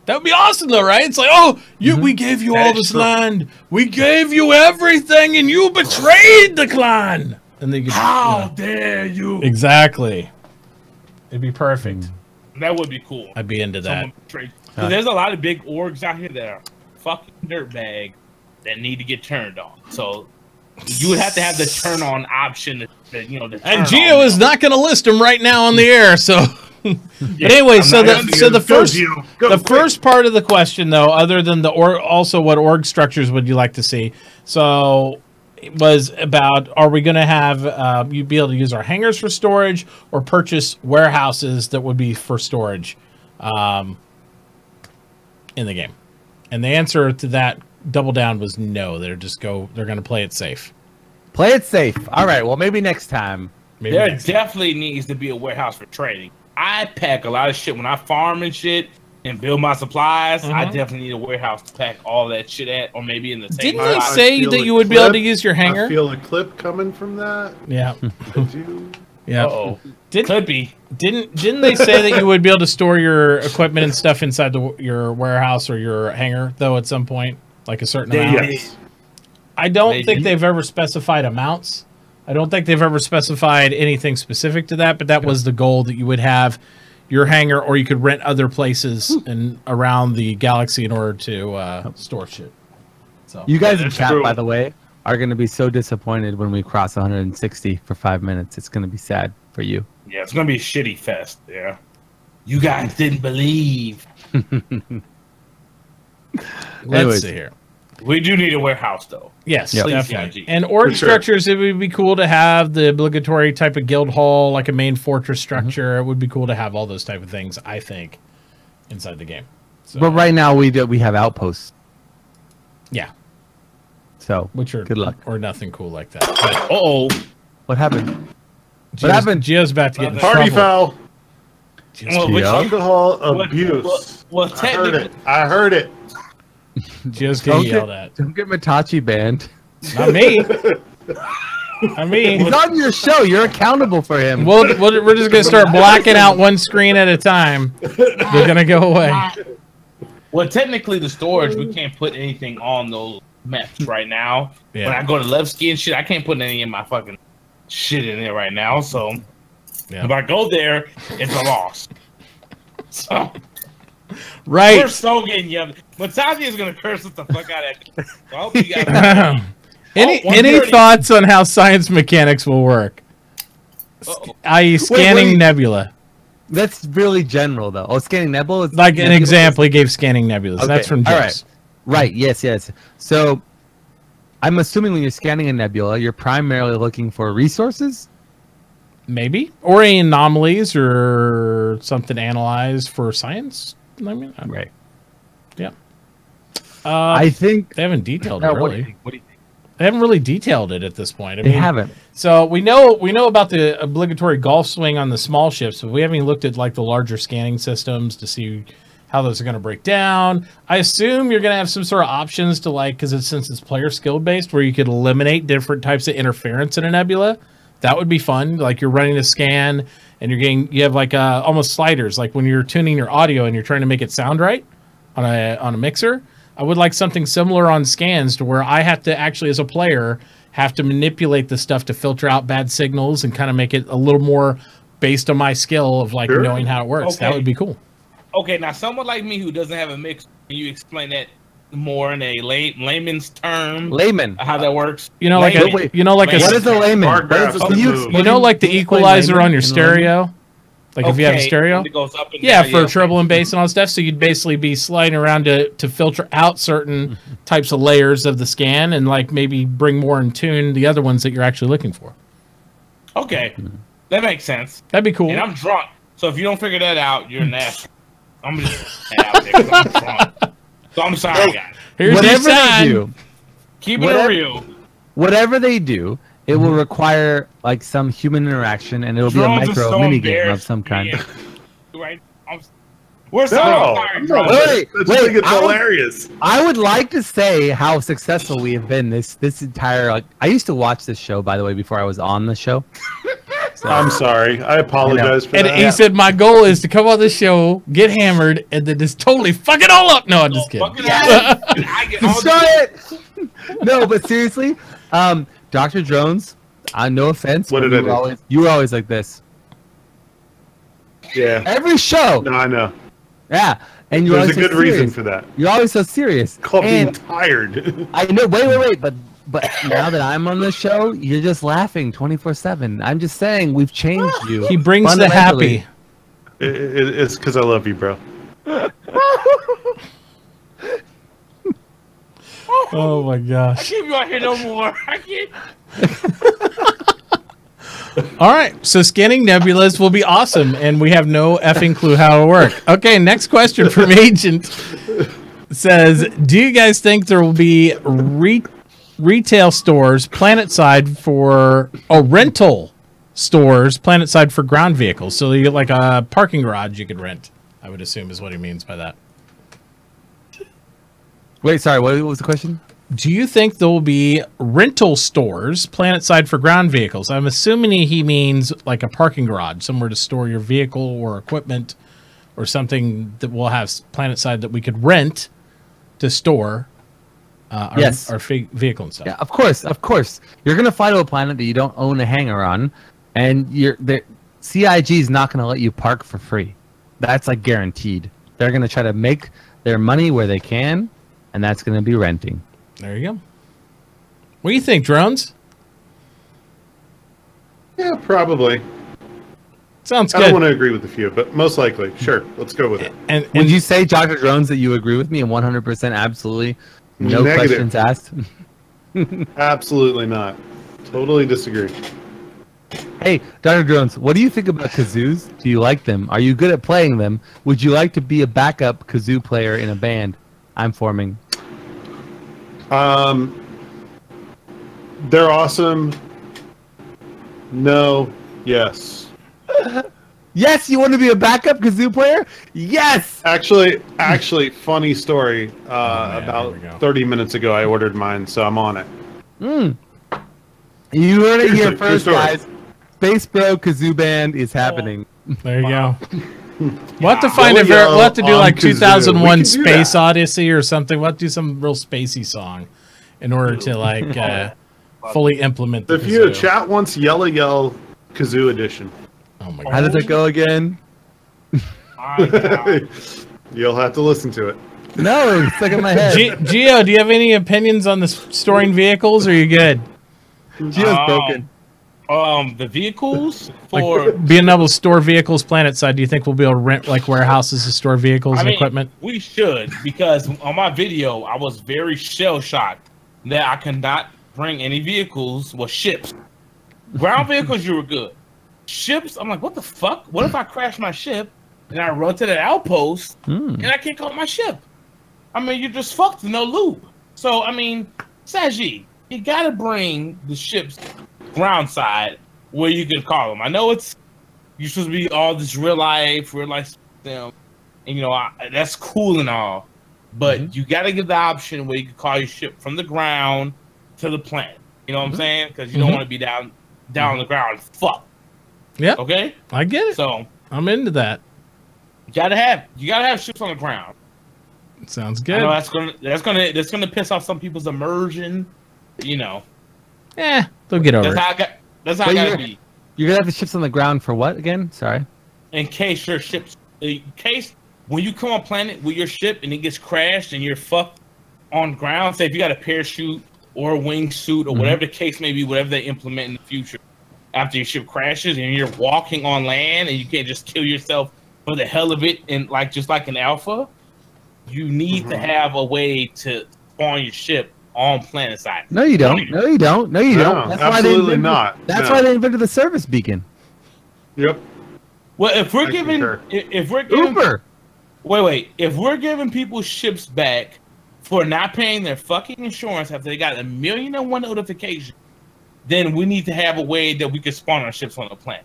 That would be awesome, though, right? It's like, oh, we gave you all this land, we gave you everything, and you betrayed the clan. And they could, how dare you? Exactly. It'd be perfect. That would be cool. I'd be into that. There's a lot of big orgs out here that are fucking dirtbag that need to get turned on. So you would have to have the turn on option. And Geo is not going to list them right now on the air. So, but anyway, the first part of the question, though, other than also what org structures would you like to see? So it was about, are we going to have you be able to use our hangars for storage or purchase warehouses that would be for storage in the game? And the answer to that double down was no. They're going to play it safe. Play it safe. All right. Well, maybe next time. There definitely needs to be a warehouse for trading. I pack a lot of shit when I farm and shit and build my supplies. I definitely need a warehouse to pack all that shit at, or maybe in the same. Didn't they say that you would be able to use your hangar? I feel a clip coming from that. Yeah. Yeah. Uh-oh. Could be. Didn't they say that you would be able to store your equipment and stuff inside your warehouse or your hangar, though, at some point? Like a certain amount? Yes. I don't think they've ever specified amounts. I don't think they've ever specified anything specific to that, but that was the goal, that you would have your hangar, or you could rent other places and around the galaxy in order to store shit. So you guys in chat, by the way, are going to be so disappointed when we cross 160 for 5 minutes. It's going to be sad for you. Yeah, it's going to be a shitty fest. Yeah. You guys didn't believe. Let's see here. We do need a warehouse, though. Yes, definitely. And org structures, it would be cool to have the obligatory type of guild hall, like a main fortress structure. It would be cool to have all those type of things, I think, inside the game. So, but right now we have outposts. Yeah. So which are good luck or nothing cool like that. What happened? What happened? Gio's about to get in party trouble. Foul. Alcohol abuse. Well, I heard it. Gio's getting yelled at. Don't get Matachi banned. Not me. I mean, he's on your show. You're accountable for him. We're just gonna start blacking out one screen at a time. They're gonna go away. Well, technically, the storage, we can't put anything on those maps right now. Yeah. When I go to Levski and shit, I can't put any of my fucking shit in there right now. So if I go there, it's a loss. So. Right. We're so getting yelled. Matachi is going to curse us the fuck out of it. So I hope you guys any thoughts on how science mechanics will work? I.e. scanning nebula. That's really general, though. Oh, scanning nebula? Like an example, he gave scanning nebulas. Okay. That's from Jess. All right. Right. Yes. So I'm assuming when you're scanning a nebula, you're primarily looking for resources. Maybe, or any anomalies or something analyzed for science. I mean, right. Yeah. I think they haven't detailed it really. What do you think? They haven't really detailed it at this point. They haven't. So we know about the obligatory golf swing on the small ships, but we haven't looked at like the larger scanning systems to see how those are going to break down. I assume you're going to have some sort of options to like, because since it's player skill based, where you could eliminate different types of interference in a nebula. That would be fun. Like you're running a scan and you have like almost sliders, like when you're tuning your audio and you're trying to make it sound right on a mixer. I would like something similar on scans to where I have to actually, as a player, have to manipulate the stuff to filter out bad signals and kind of make it a little more based on my skill of like knowing how it works. Okay. That would be cool. Okay, now someone like me who doesn't have a mix, can you explain that more in a layman's term? Layman, how that works? You know, like what is a layman? You know, like the equalizer on your stereo. Like if you have a stereo, it goes up and down, for treble and bass and all that stuff. So you'd basically be sliding around to filter out certain types of layers of the scan and like maybe bring more in tune the other ones that you're actually looking for. Okay, that makes sense. That'd be cool. And I'm drunk, so if you don't figure that out, you're nasty. I'm just out there 'cause I'm drunk. So I'm sorry, guys. Here's whatever they do, keep it real. Whatever they do, it will require like some human interaction, and it'll be a micro mini game of some kind. Right? We're so wait, it's hilarious. I would like to say how successful we have been this entire. Like, I used to watch this show, by the way, before I was on the show. So, I'm sorry. I apologize for that. And he said, "My goal is to come on the show, get hammered, and then just totally fuck it all up." No, I'm just kidding. Destroy it. No, but seriously, Dr. Drones, no offense. What did I do? You were always like this. Yeah. Every show. No, I know. Yeah. And you're There's a good reason for that. You're always so serious. Called being tired. I know. Wait. But now that I'm on the show, you're just laughing 24/7. I'm just saying we've changed you. He brings the happy. It's because I love you, bro. Oh my gosh. I can't be out here no more. I can't. All right, so scanning nebulas will be awesome, and we have no effing clue how it'll work. Okay, next question from Agent says, do you guys think there will be retail stores planet-side for... Oh, rental stores planet-side for ground vehicles? So you get like a parking garage you could rent, I would assume is what he means by that. Wait, sorry, what was the question? Do you think there will be rental stores planet-side for ground vehicles? I'm assuming he means like a parking garage, somewhere to store your vehicle or equipment or something that will have planet-side that we could rent to store our vehicle and stuff. Yeah, of course. You're going to fly to a planet that you don't own a hangar on, and CIG is not going to let you park for free. That's like guaranteed. They're going to try to make their money where they can, and that's going to be renting. There you go. What do you think, Drones? Yeah, probably. Sounds good. I don't want to agree with a few, but most likely. Sure, let's go with it. And would you say, Dr. Drones, that you agree with me and 100% absolutely no questions asked? Absolutely not. Totally disagree. Hey, Dr. Drones, what do you think about kazoos? Do you like them? Are you good at playing them? Would you like to be a backup kazoo player in a band I'm forming? They're awesome. No. Yes. Yes, you want to be a backup kazoo player? Yes. Actually, funny story. About 30 minutes ago, I ordered mine, so I'm on it. You heard it here first, guys. SpaceBro kazoo band is happening. There you go. We'll have to find a we'll have to do like 2001 Space Odyssey or something. We'll have to do some real spacey song in order to like fully implement the If you chat wants Yell Kazoo edition. Oh my god. How does it go again? You'll have to listen to it. No, it's stuck in my head. Gio, do you have any opinions on the storing vehicles, or are you good? Gio's broken. The vehicles for being able to store vehicles planet side. Do you think we'll be able to rent like warehouses to store vehicles and equipment? We should, because on my video I was very shell shocked that I could not bring any vehicles. Well, ships, ground vehicles, you were good. Ships, I'm like, what the fuck? What if I crash my ship and I run to the outpost and I can't call my ship? I mean, you're just fucked, no loop. So I mean, Saji, you gotta bring the ships ground side where you can call them. I know you're supposed to be all this real life them, and you know that's cool and all, but you got to give the option where you can call your ship from the ground to the planet. You know what I'm saying? Because you don't want to be down on the ground. Fuck. Yeah. Okay. I get it. So I'm into that. You gotta have ships on the ground. Sounds good. I know that's gonna piss off some people's immersion. You know. They'll get over it. That's how I gotta be. You're gonna have the ships on the ground for what again? Sorry. In case when you come on planet with your ship and it gets crashed and you're fucked on ground, say if you got a parachute or a wingsuit or whatever the case may be, whatever they implement in the future, after your ship crashes and you're walking on land and you can't just kill yourself for the hell of it, and just like an alpha, you need to have a way to spawn your ship on planet side. No, you don't. No, you don't. No, you don't. That's absolutely not. That's why they invented the service beacon. Yep. Well, if we're giving Uber. Wait. If we're giving people ships back for not paying their fucking insurance after they got 1,000,001 notifications, then we need to have a way that we can spawn our ships on the planet.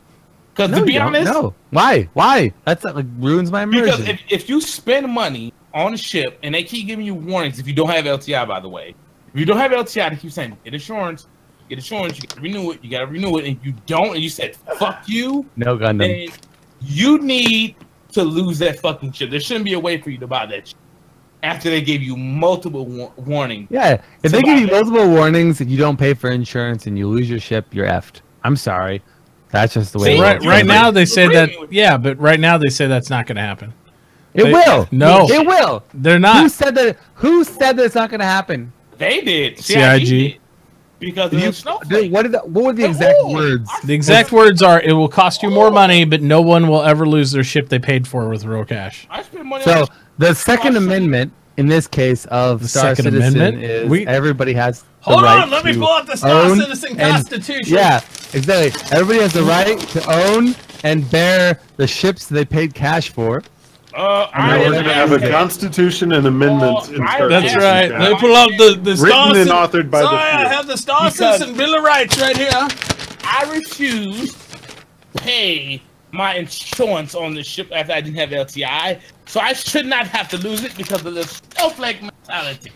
Because to be honest, no. Why? That's like ruins my immersion. Because if you spend money on a ship and they keep giving you warnings, if you don't have LTI, by the way. If you don't have LTI, they keep saying, get insurance, you gotta renew it, and you don't, and you said, fuck you. No Gundam. Then you need to lose that fucking ship. There shouldn't be a way for you to buy that ship after they gave you multiple warnings. Yeah, if they give you multiple warnings and you don't pay for insurance and you lose your ship, you're effed. I'm sorry. That's just the way it works. Right now they say that, but right now they say that's not going to happen. It will. No. It will. They're not. Who said that it's not going to happen? They did. CIG. Did. Because of the snowflake. What were the exact words? The exact words are, it will cost you more money, but no one will ever lose their ship they paid for with real cash. I spend money so the Second Amendment, in this case of the Star Citizen, is everybody has the right. Hold on, let me pull out the Star Citizen Constitution. Yeah, exactly. Everybody has the right to own and bear the ships they paid cash for. We're going to have a Constitution and amendments. That's right. Let me pull out the Star Written and authored by the few. I have the Star Citizen Bill of Rights right here. I refuse to pay my insurance on the ship after I didn't have LTI, so I should not have to lose it because of the snowflake mentality.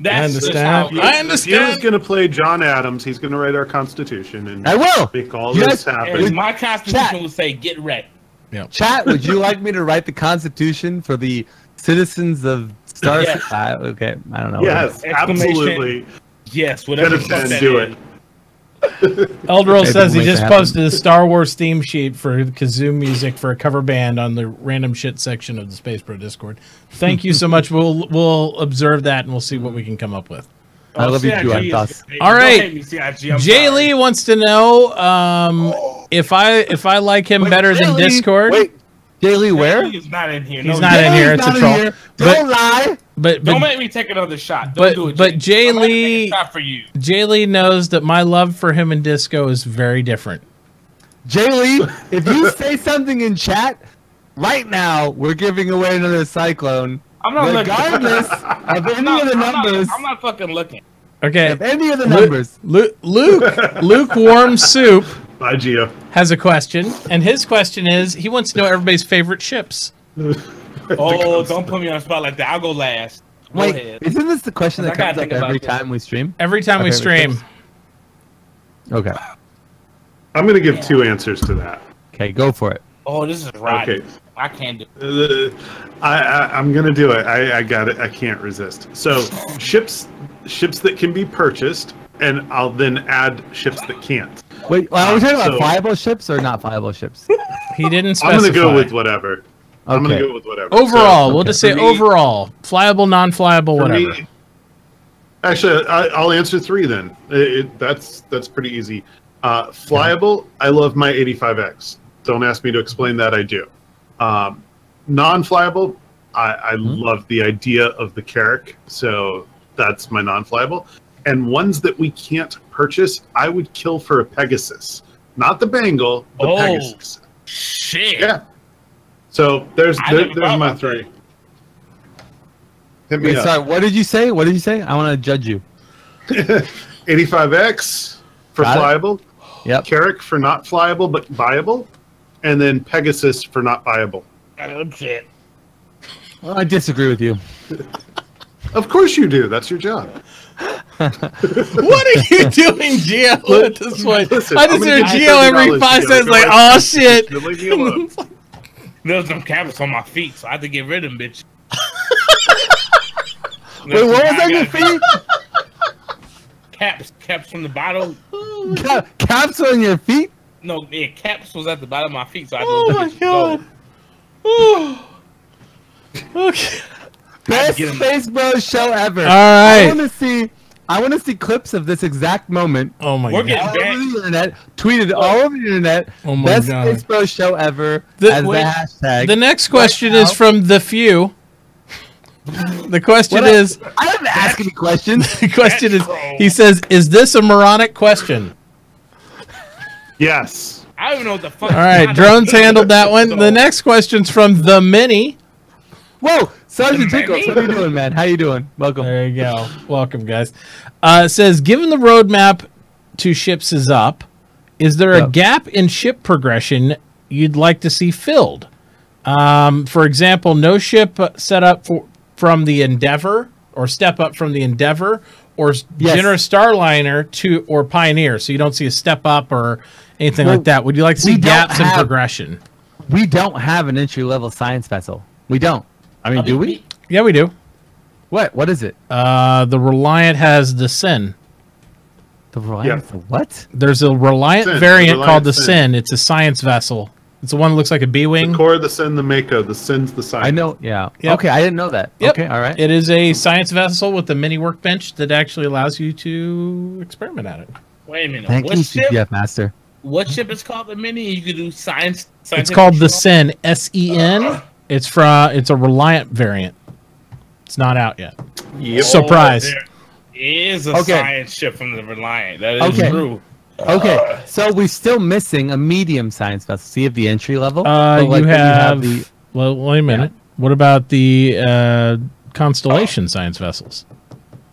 That's I understand. He's going to play John Adams. He's going to write our Constitution and I will make all this happen. And my Constitution will say, "Get ready." Yep. Chat, would you like me to write the Constitution for the citizens of Star Citizen? Okay, I don't know. Yes, absolutely. Yes, whatever. Do it. Eldril says he just posted a Star Wars theme sheet for Kazoo music for a cover band on the random shit section of the SpaceBro Discord. Thank you so much. We'll observe that and we'll see what we can come up with. I love you too, Antas. All right, Jay Lee wants to know if I like him better than Discord. Wait, Jay Lee, where? He's not in here. He's not in here. It's a troll. Don't lie. But don't make me take another shot. Don't do it. But Jay Lee, for you. Jay Lee knows that my love for him and Disco is very different. Jay Lee, if you say something in chat right now, we're giving away another Cyclone. I'm not regardless of any of the numbers. I'm not fucking looking. Okay. If any of the numbers. Lukewarm Soup Bye, Gio. has a question, and his question is, he wants to know everybody's favorite ships. Oh, don't put me on the spot like that. I'll go last. Wait, isn't this the question that comes up every time we stream? Every time we stream. Ships? Okay. I'm going to give two answers to that. Okay, go for it. Oh, this is right. Okay. I can't do it. I'm going to do it. I got it. I can't resist. So, ships that can be purchased, and I'll then add ships that can't. Wait, are we talking about viable ships or not viable ships? He didn't specify. I'm going to go with whatever. I'm going to go with whatever. Overall, we'll just say overall. Flyable, non-flyable, whatever. Actually, I'll answer three then. That's pretty easy. Flyable, I love my 85X. Don't ask me to explain that, I do. Non-flyable, I love the idea of the Carrack, so that's my non-flyable. And ones that we can't purchase, I would kill for a Pegasus. Not the Bengal, the Pegasus. Shit. Yeah. So there's my three. Hit me up. Sorry, what did you say? What did you say? I want to judge you. 85X for flyable. Yep. Carrack for not flyable but viable. And then Pegasus for not viable. Oh, shit. Well, I disagree with you. Of course you do. That's your job. What are you doing, Geo? At this point, Listen, I just hear Geo every 5 seconds, like, "Oh shit!" Leave me alone. There's some caps on my feet, so I had to get rid of them, bitch. Wait, what was on your feet? Caps from the bottom. Caps on your feet? No, yeah, caps was at the bottom of my feet, so I had to Oh let my it go. god! Okay. Best SpaceBro show ever. All right. I want to see clips of this exact moment. Oh my god! All over the internet, tweeted all over the internet. Oh my Best god! SpaceBro show ever as the hashtag. The next question is from the few. The question is, I didn't ask any questions. the question is, he says, "Is this a moronic question?" Yes. I don't even know what the fuck. All right, drones handled that one. The next question's from the mini. Whoa, Sergeant Tickles, how you doing, man? How you doing? Welcome. There you go. Welcome, guys. It says, given the roadmap to ships is up, is there a gap in ship progression you'd like to see filled? For example, no ship set up from the Endeavor, or step up from the Endeavor, or Generous Starliner to or Pioneer, so you don't see a step up or anything like that. Would you like to see gaps in progression? We don't have an entry-level science vessel. We don't. I mean, do we? Yeah, we do. What is it? The Reliant has the Sin. The Reliant? The what? There's a Reliant variant called the Sin. It's a science vessel. It's the one that looks like a B-wing. The core, the Sin, the Mako. The Sin's the science. I know, yeah. Yep. Okay, I didn't know that. Yep. Okay, all right. It is a science vessel with a mini workbench that actually allows you to experiment at it. Wait a minute. Thank what you, ship? CGF Master. What ship is called the Mini? You could do science. It's called the Sin, S-E-N. It's a Reliant variant. It's not out yet. Yep. Surprise. There is a science ship from the Reliant. That is true. Okay, so we're still missing a medium science vessel. So you have the entry level. You have the. Well, wait a minute. Yeah. What about the Constellation science vessels?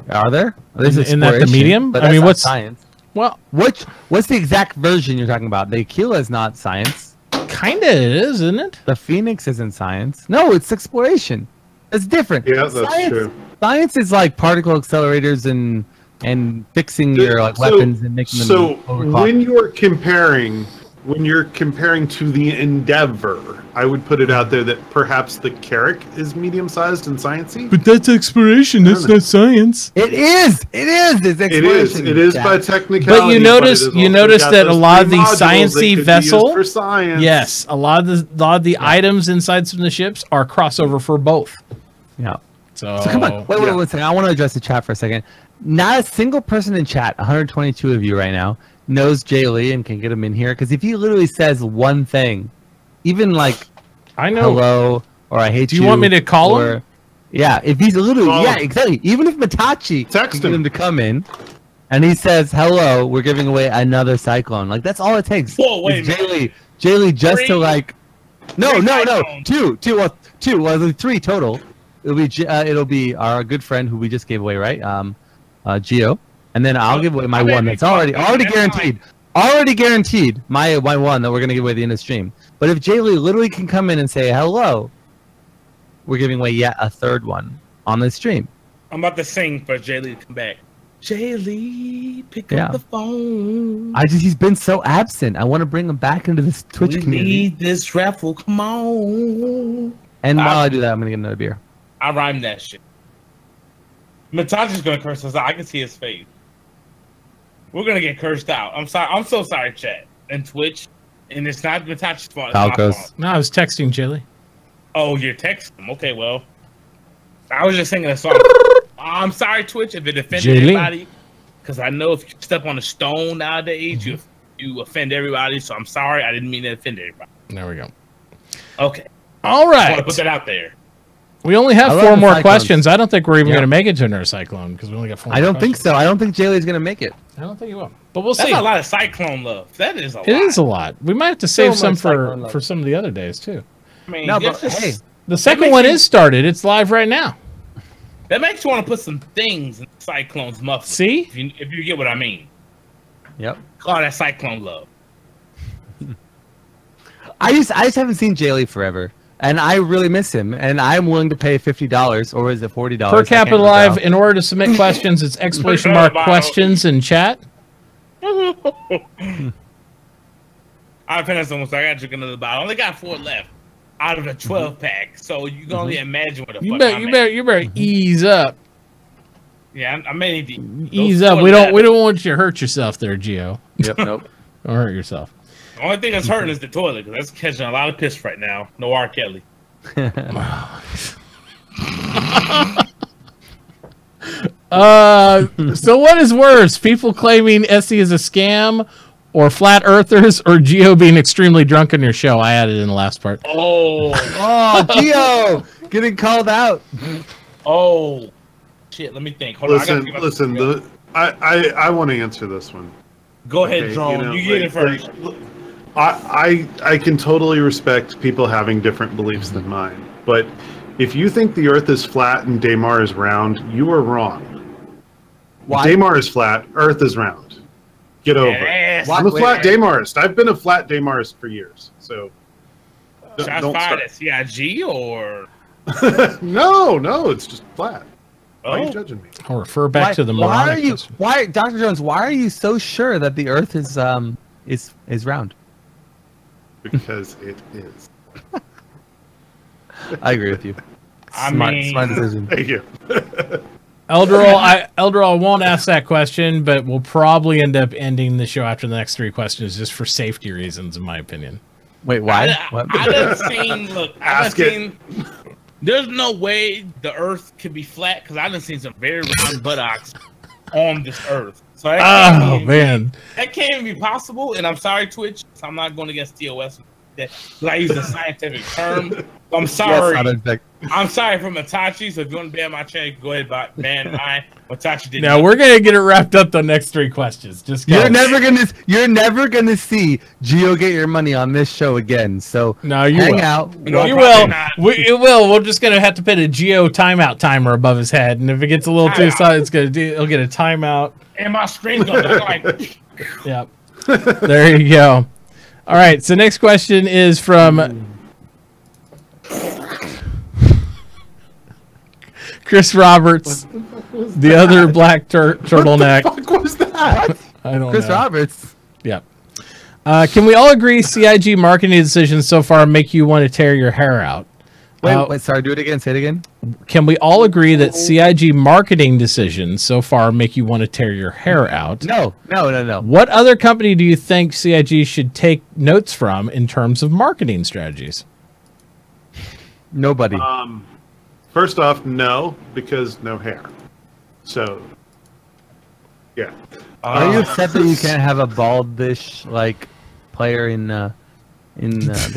Are there? Isn't that the medium? But I mean, what's science? Well, what's the exact version you're talking about? The Aquila is not science. Kinda it is, isn't it? The Phoenix isn't science. No, it's exploration. It's different. Yeah, that's true. Science is like particle accelerators and fixing your weapons and making them. So when you're comparing to the Endeavor, I would put it out there that perhaps the Carrack is medium-sized and sciencey. But that's exploration. That's not science. It is. It's exploration. It is by technicality. But you notice that a lot of the sciencey vessel for science. Yes, a lot of the items inside some of the ships are crossover for both. Yeah. So come on. Wait one second. I want to address the chat for a second. Not a single person in chat, 122 of you right now, knows Jay Lee and can get him in here. Because if he literally says one thing, even like, I know, hello, or I hate you. Do you want me to call him? Yeah, if he's literally, exactly. Even if Matachi text get him to come in, and he says, hello, we're giving away another Cyclone. Like, that's all it takes. Whoa, wait a minute. Jay Lee just to like, no. Two, three total. It'll be our good friend who we just gave away, right? Geo, and then I'll give away my one that's already guaranteed. Already guaranteed my one that we're gonna give away at the end of the stream. But if Jay Lee literally can come in and say hello, we're giving away yet a third one on the stream. I'm about to sing for Jay Lee to come back. Jay Lee, pick up the phone. He's been so absent. I want to bring him back into this Twitch community. We need this raffle. Come on. And while I do that, I'm gonna get another beer. I rhymed that shit. Matachi's gonna curse us out. I can see his face. We're gonna get cursed out. I'm sorry. I'm so sorry, chat and Twitch. And it's not Matachi's fault. It's my fault. No, I was texting Jilly. Oh, you're texting him. Okay, well, I was just singing a song. I'm sorry, Twitch, if it offended anybody, because I know if you step on a stone nowadays, you to offend everybody, so I'm sorry. I didn't mean to offend everybody. There we go. Okay. All right. I want to put that out there. We only have 4 more questions. I don't think we're even going to make it to another cyclone because we only got 4 more I don't think so. I don't think Jaylee's going to make it. I don't think he will. But we'll see. That's a lot of cyclone love. That is a lot. It is a lot. We might have to save some for some of the other days, too. I mean, no, but hey. The second one is started. It's live right now. That makes you want to put some things in Cyclone's muffler. See? If you get what I mean. Yep. Call that Cyclone love. I just haven't seen Jaylee forever. And I really miss him, and I'm willing to pay $50, or is it $40? Per Capita Live, in order to submit questions, it's ! questions in chat. I finished almost. I got to drink another bottle. I only got 4 left out of a 12-pack, so you can only imagine what the fuck you better ease up. Yeah, I may need to ease up. We don't want you to hurt yourself there, Gio. Yep, nope. Don't hurt yourself. The only thing that's hurting is the toilet, because that's catching a lot of piss right now. No R. Kelly. So what is worse? People claiming SE is a scam, or flat earthers, or Gio being extremely drunk on your show? I added in the last part. Oh, Gio getting called out. Oh, shit. Let me think. Hold on. I want to answer this one. Go ahead, Drone. You get it first. I can totally respect people having different beliefs than mine, but if you think the Earth is flat and Daymar is round, you are wrong. Why? Daymar is flat, Earth is round. Get over it. I'm a flat Daymarist. I've been a flat Daymarist for years, so don't fired at CIG or no, it's just flat. Why are you judging me? I'll refer back to the moronic. Why, Dr. Jones? Why are you so sure that the Earth is round? Because it is. I agree with you. Smart decision. Thank you. Eldril, I won't ask that question, but we'll probably end up ending the show after the next 3 questions just for safety reasons, in my opinion. Wait, why? Ask it. There's no way the Earth could be flat because I done seen some very round buttocks on this Earth. So that can't even be possible. And I'm sorry, Twitch. So I'm not going against TOS. I use a scientific term. I'm sorry. I'm sorry for Matachi. So if you want to ban my channel, you can go ahead and ban mine. Matachi did. Now we're gonna get it wrapped up the next 3 questions. Just you're never gonna see Gio get your money on this show again. So no, you hang will. out. You will. It will. We're just gonna have to put a Gio timeout timer above his head, and if it gets a little too solid, he'll get a timeout. And my screen's gonna look like. Yep. There you go. All right. So next question is from Chris Roberts, the other black turtleneck. What the fuck was that? I don't know. Chris Roberts. Yep. Can we all agree CIG marketing decisions so far make you want to tear your hair out? Wait, sorry, do it again. Say it again. Can we all agree that CIG marketing decisions so far make you want to tear your hair out? No. What other company do you think CIG should take notes from in terms of marketing strategies? Nobody. First off, no, because no hair. So, yeah. Are you upset that you can't have a baldish like player in the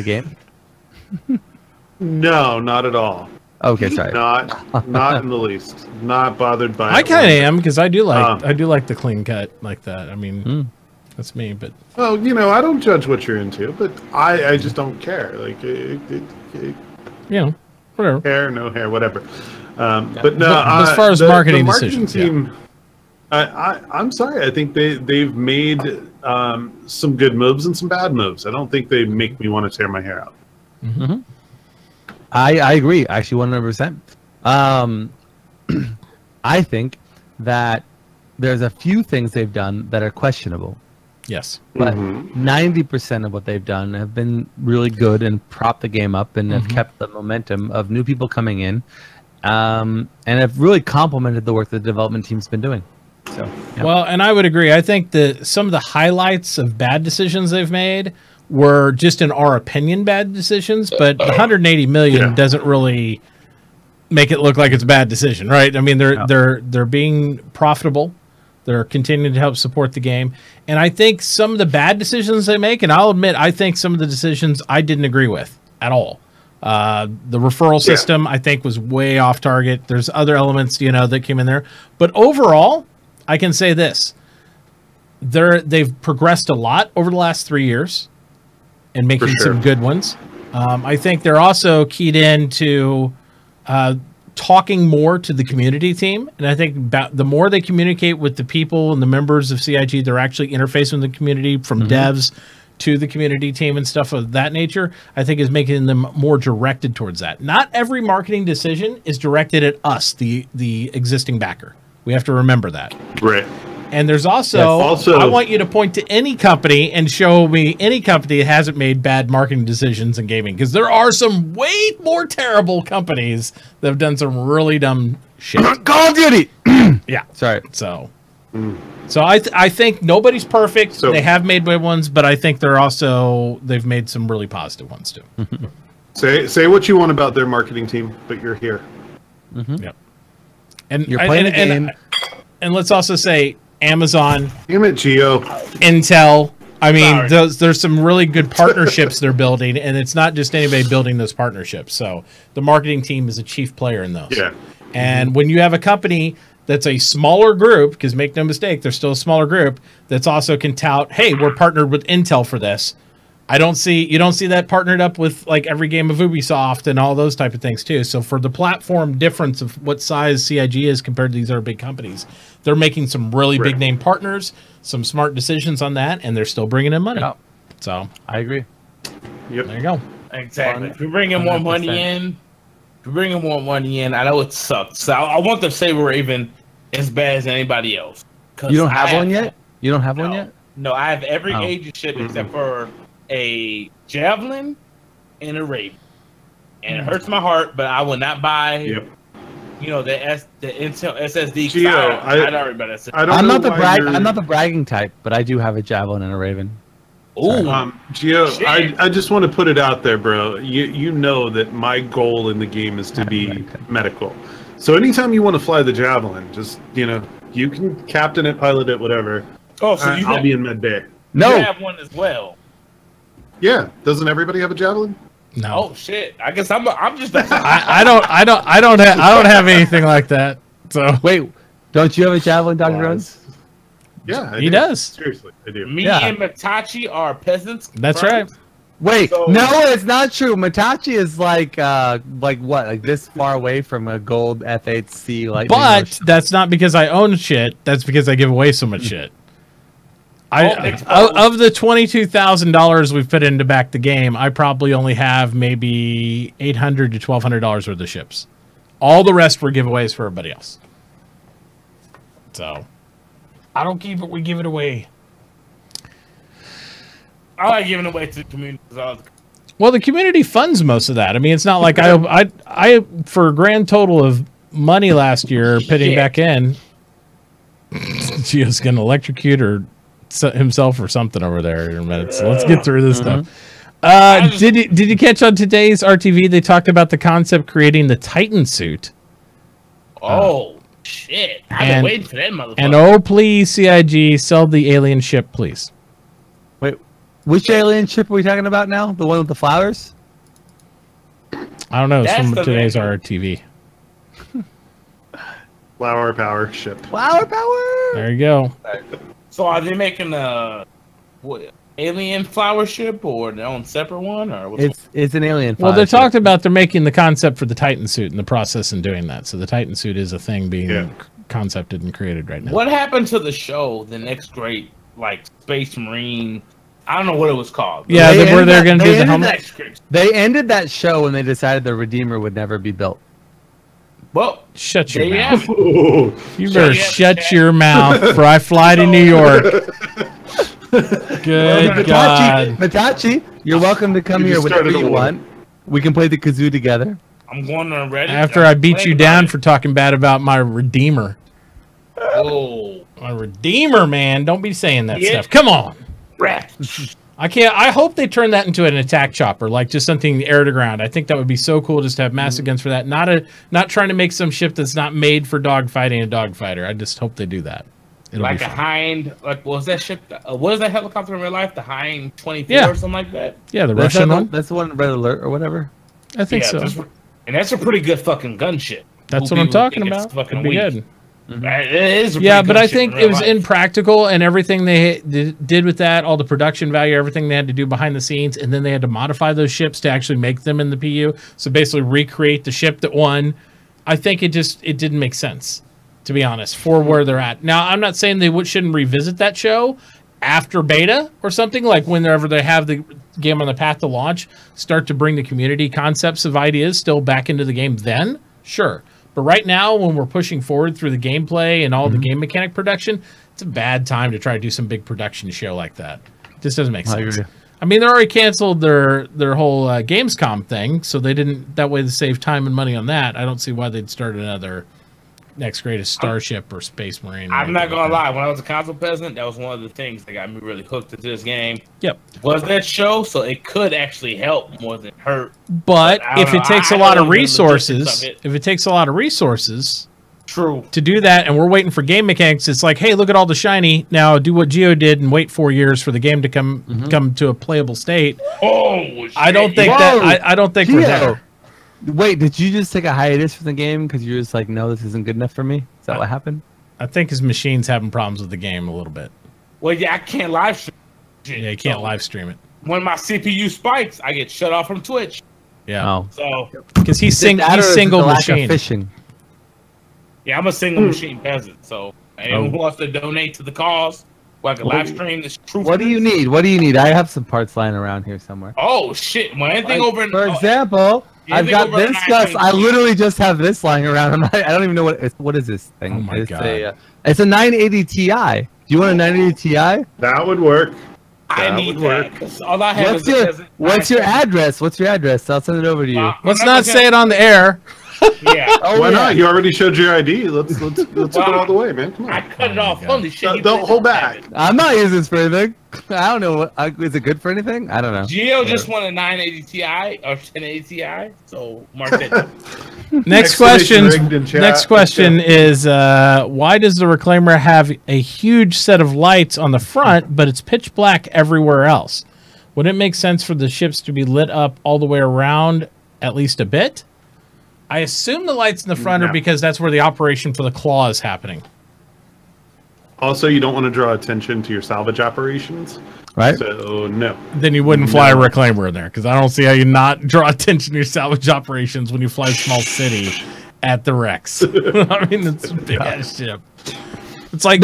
game? No, not at all. Okay, sorry. Not in the least. Not bothered by. I kind of am because I do like the clean cut like that. I mean, that's me. But well, I don't judge what you're into, but I just don't care. Like, whatever. Hair, no hair, whatever. But no. As far as marketing decisions, team, I'm sorry. I think they've made some good moves and some bad moves. I don't think they make me want to tear my hair out. Mm-hmm. I agree, actually, 100%. I think that there's a few things they've done that are questionable. Yes. But 90% of what they've done have been really good and propped the game up and have kept the momentum of new people coming in and have really complemented the work the development team's been doing. So, yeah. Well, and I would agree. I think that some of the highlights of bad decisions they've made were just, in our opinion, bad decisions, but 180 million doesn't really make it look like it's a bad decision, right? I mean, they're being profitable. They're continuing to help support the game. And I think some of the bad decisions they make, and I'll admit, I think some of the decisions I didn't agree with at all. The referral system, I think, was way off target. There's other elements, that came in there. But overall, I can say this. They've progressed a lot over the last 3 years and making some good ones. I think they're also keyed into talking more to the community team. And I think the more they communicate with the people and the members of CIG, they're actually interfacing with the community from devs to the community team and stuff of that nature, I think is making them more directed towards that. Not every marketing decision is directed at us, the existing backer. We have to remember that. Right. And there's also, I want you to point to any company and show me any company that hasn't made bad marketing decisions in gaming, because there are some way more terrible companies that have done some really dumb shit. Call of Duty. Yeah. Sorry. So I think nobody's perfect. So, they have made bad ones, but I think they've made some really positive ones too. Say what you want about their marketing team, but you're here. Yep. And you're playing a game. And let's also say Amazon, damn it, Geo, Intel. I mean, there's some really good partnerships they're building, and it's not just anybody building those partnerships. So the marketing team is a chief player in those. Yeah. And when you have a company that's a smaller group, because make no mistake, they're still a smaller group, that's also can tout, hey, we're partnered with Intel for this. You don't see that partnered up with like every game of Ubisoft and all those type of things too. So for the platform difference of what size CIG is compared to these other big companies, they're making some really big name partners, some smart decisions on that, and they're still bringing in money. Yep. So I agree. Yep. There you go. Exactly. If you're bringing more money in, I know it sucks. So I want them to say we're even as bad as anybody else. You don't have one yet? You don't have one yet? No, I have every agency except for a Javelin and a Raven, and it hurts my heart, but I will not buy the Intel SSD. Geo, I'm not the bragging type, but I do have a Javelin and a Raven. Oh, Geo, I just want to put it out there, bro. You know that my goal in the game is to be medical. So anytime you want to fly the Javelin, just you can captain it, pilot it, whatever. Oh, so I'll be in med bay. No, you have one as well. Yeah, doesn't everybody have a Javelin? No. Oh shit! I guess I'm just. I don't have anything like that. So wait, don't you have a Javelin, Dr. Rose? Yeah, he does. Seriously, I do. Me and Matachi are peasants. That's right. Wait, no, it's not true. Matachi is like what? Like this far away from a gold F8C lightning. But that's not because I own shit. That's because I give away so much shit. Of the $22,000 we've put in to back the game, I probably only have maybe $800 to $1,200 worth of ships. All the rest were giveaways for everybody else. So I don't keep it; we give it away. I like giving away to the community. Well, the community funds most of that. I mean, it's not like I for a grand total of money last year putting back in. Gio's gonna electrocute himself or something over there in a minute. So let's get through this stuff. Did you catch on today's RTV? They talked about the concept creating the Titan suit. Oh shit! I've been waiting for that motherfucker. And please, CIG, sell the alien ship, please. Wait, which alien ship are we talking about now? The one with the flowers? I don't know. It's from today's RTV. Flower power ship. Flower power. There you go. So are they making a alien flower ship or their own separate one, or it's an alien? Well, they talked about they're making the concept for the Titan suit in the process in doing that. So the Titan suit is a thing being concepted and created right now. What happened to the show, the next great Space Marine? I don't know what it was called. Yeah, where they're going to do the helmet. They ended that show when they decided the Redeemer would never be built. Well, shut your mouth. You better shut your mouth before I fly to New York. Good God. Matachi, you're welcome to come here whenever you want. We can play the kazoo together. I'm going to Reddit. After I beat you down for talking bad about my Redeemer. Oh. My Redeemer, man. Don't be saying that stuff. Come on. I can't. I hope they turn that into an attack chopper, like just something air to ground. I think that would be so cool just to have massive guns for that. Not trying to make some ship that's not made for dogfighting a dogfighter. I just hope they do that. like a Hind, like what was that ship? What is that helicopter in real life? The Hind 24 or something like that? Yeah, the Russian one. That's the one Red Alert or whatever. I think so. And that's a pretty good fucking gunship. That's what I'm talking about. Fucking be good. Mm-hmm. It is. But I think it was impractical, and everything they did with that, all the production value, everything they had to do behind the scenes, and then they had to modify those ships to actually make them in the PU. So basically, recreate the ship that won. I think it didn't make sense, to be honest, for where they're at now. I'm not saying they shouldn't revisit that show after beta or something, like whenever they have the game on the path to launch, start to bring the community concepts of ideas still back into the game. Then sure. But right now, when we're pushing forward through the gameplay and all the game mechanic production, it's a bad time to try to do some big production show like that. It just doesn't make sense. I mean, they already canceled their whole Gamescom thing, so they didn't. That way, they save time and money on that. I don't see why they'd start another Next Greatest Starship or Space Marine. I'm not gonna lie. When I was a console peasant, that was one of the things that got me really hooked into this game. Yep, was that show, so it could actually help more than hurt. But if it takes a lot of resources, true, to do that, and we're waiting for game mechanics, it's like, hey, look at all the shiny. Now do what Geo did and wait 4 years for the game to come to a playable state. Oh, shit. I don't think I don't think we're there. Wait, did you just take a hiatus from the game because you're just like, no, this isn't good enough for me? Is that what happened? I think his machine's having problems with the game a little bit. Well, yeah, I can't live stream. Yeah, you can't live stream it. When my CPU spikes, I get shut off from Twitch. Yeah. Oh. So because he's single machine. Fishing. Yeah, I'm a single machine peasant. So anyone who wants to donate to the cause, I can live stream this truth. What do you need? What do you need? I have some parts lying around here somewhere. Oh shit! When anything like, over in, for example, I've got this stuff. I literally just have this lying around. I don't even know what is this thing. Oh my god! It's a 980 Ti. Do you want a 980 Ti? That would work. I need that. All I have what's your address? What's your address? I'll send it over to you. Let's not say it on the air. Yeah. Why not? You already showed your ID. Let's go all the way, man. Come on. I cut it off. Holy shit! Don't hold back. I'm not using this for anything. I don't know. Is it good for anything? I don't know. Geo just won a 980 Ti or 1080 Ti. So mark that. Next question is why does the Reclaimer have a huge set of lights on the front, but it's pitch black everywhere else? Would it make sense for the ships to be lit up all the way around at least a bit? I assume the lights in the front are because that's where the operation for the claw is happening. Also, you don't want to draw attention to your salvage operations. Right. So, no. Then you wouldn't fly a Reclaimer in there, because I don't see how you not draw attention to your salvage operations when you fly a small city at the Rex. I mean, it's a big-ass ship. It's like,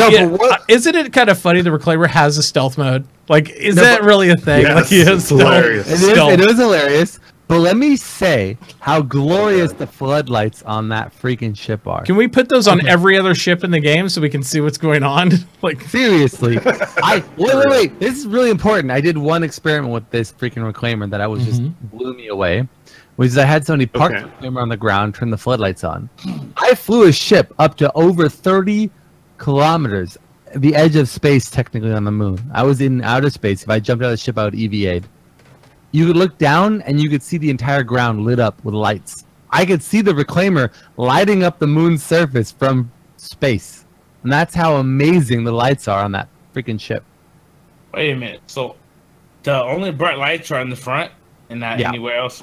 isn't it kind of funny the Reclaimer has a stealth mode? Like, is that really a thing? Yes, like, it's hilarious. It is hilarious. But let me say how glorious the floodlights on that freaking ship are. Can we put those on every other ship in the game so we can see what's going on? Like seriously, wait. This is really important. I did one experiment with this freaking Reclaimer that I was just blew me away. Was I had somebody park the Reclaimer on the ground, turn the floodlights on. I flew a ship up to over 30 kilometers, the edge of space, technically on the moon. I was in outer space. If I jumped out of the ship, I would EVA'd. You could look down and you could see the entire ground lit up with lights. I could see the Reclaimer lighting up the moon's surface from space. And that's how amazing the lights are on that freaking ship. Wait a minute. So the only bright lights are in the front and not anywhere else?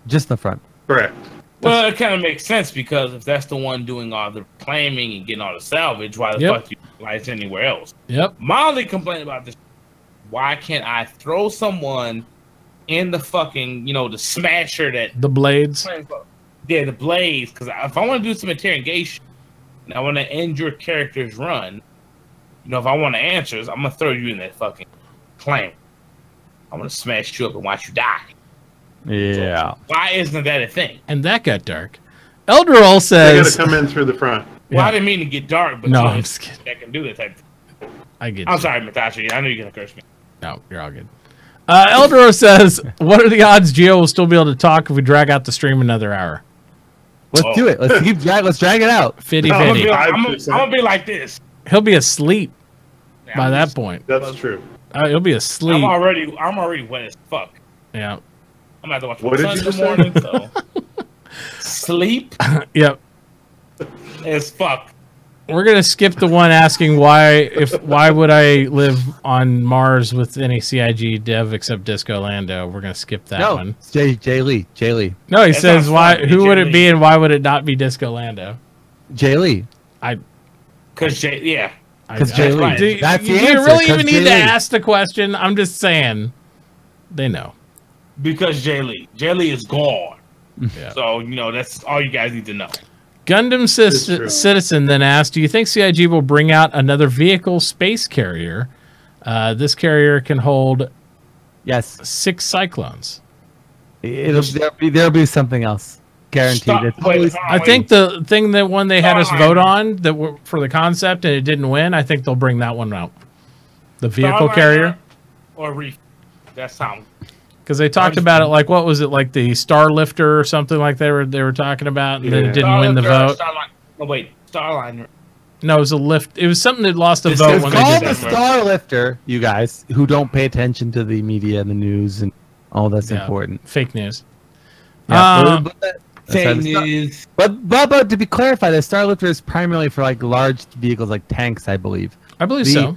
Just the front. Correct. Well, it kind of makes sense because if that's the one doing all the claiming and getting all the salvage, why the fuck you lights anywhere else? Yep. My only complaint about this, why can't I throw someone in the fucking, the smasher that... The blades? Yeah, the blades. Because if I want to do some interrogation and I want to end your character's run, if I want answers, I'm going to throw you in that fucking claim. I'm going to smash you up and watch you die. Yeah. So why isn't that a thing? And that got dark. Elderol says... They got to come in through the front. Well, I didn't mean to get dark, but no, I'm just kidding. I can do that type of thing. I get I'm sorry, Natasha. I know you're going to curse me. No, you're all good. Eldro says, what are the odds Gio will still be able to talk if we drag out the stream another hour? Let's do it. Let's drag it out. 50-50. I'm going to be like this. He'll be asleep by that point. That's true. He'll be asleep. I'm already wet as fuck. Yeah. I'm going to have to watch my son in the morning, so... Sleep? Yep. As fuck. We're gonna skip the one asking why would I live on Mars with any CIG dev except Disco Lando. We're gonna skip that one. Jay Lee. No, he says why. Who would it be, and why would it not be Disco Lando? Jay Lee. Because Jay Lee. That's the answer. Do you really even need to ask the question? I'm just saying. They know. Because Jay Lee is gone. Yeah. So that's all you guys need to know. Gundam Citizen then asked, do you think CIG will bring out another vehicle space carrier? This carrier can hold 6 Cyclones. There'll be something else. Guaranteed. I think the thing that one they had us vote on for the concept and it didn't win, I think they'll bring that one out. The vehicle carrier. Or Reef. That's how. Because they talked about it like, what was it, like the Star Lifter or something like they were talking about, and then it didn't win the vote. Starliner. No, it was a lift. It was something that lost the vote when they did that. It's called the Star Lifter, you guys, who don't pay attention to the media and the news and all that's important. Fake news. Fake news. But to be clarified, the Star Lifter is primarily for like large vehicles like tanks, I believe. I believe so.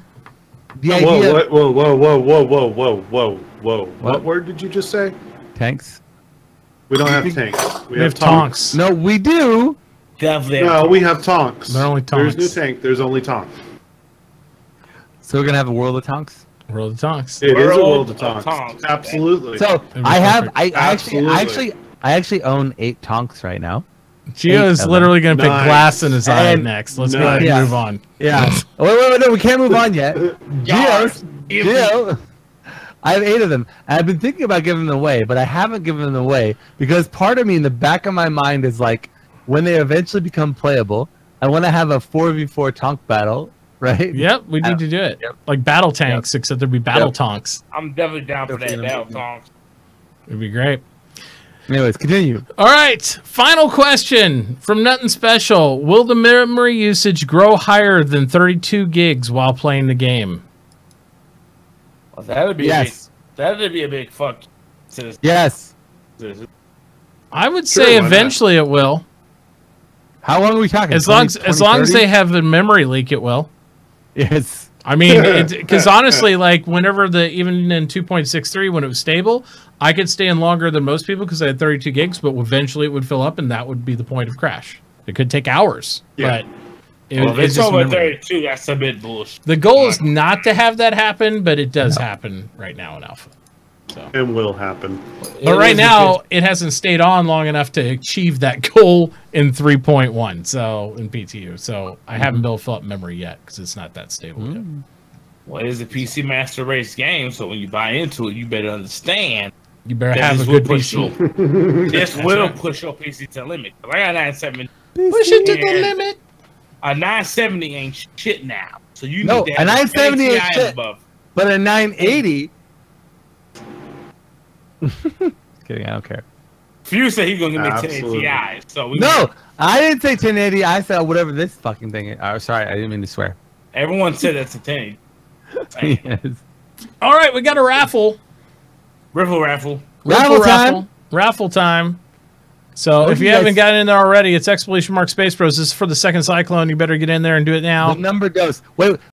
Whoa. What word did you just say? Tanks? We don't have tanks. We have tonks. No, we do. No, we have tonks. They're only tonks. There's no tank. There's only tonks. So we're going to have a world of tonks? World of tonks. It is a world of tonks. Absolutely. So I actually own 8 tonks right now. Gio's literally going to pick glass in his eye next. Let's go ahead and move on. Yeah. Wait, no, we can't move on yet. Gio, I have 8 of them. I've been thinking about giving them away, but I haven't given them away because part of me in the back of my mind is like, when they eventually become playable, I want to have a 4v4 tonk battle, right? Yep, we need to do it. Yep. Like battle tanks, except there'd be battle tonks. I'm definitely down for that, battle tonks. It'd be great. Anyways, continue. All right, final question from Nothing Special. Will the memory usage grow higher than 32 gigs while playing the game? Well, that would be a big fuck. Yes. I would say eventually it will. How long are we talking? As long as they have a memory leak, it will. Yes. I mean, because honestly, like whenever even in 2.63 when it was stable, I could stay in longer than most people because I had 32 gigs, but eventually it would fill up, and that would be the point of crash. It could take hours, but if it's over 32, that's a bit bullshit. The goal is not to have that happen, but it does happen right now in alpha. So. It will happen. But right now, it hasn't stayed on long enough to achieve that goal in 3.1, so in PTU. So I haven't been able to fill up memory yet because it's not that stable yet. Well, it's a PC Master Race game, so when you buy into it, you better understand. You better have a good PC. This will push your PC to the limit. I got 970. Push it to the limit. A 970 ain't shit now. So you need to have a 970 ain't shit. Above. But a 980. Just kidding, I don't care. Few said he's gonna give me 1080 Ti. So I didn't say 1080. I said whatever this fucking thing is. Oh, sorry, I didn't mean to swear. Everyone said that's a 1080. Yes. All right, we got a raffle. Raffle time. So if you haven't gotten in there already, it's !SpaceBro. This is for the second Cyclone. You better get in there and do it now. The number goes. Wait,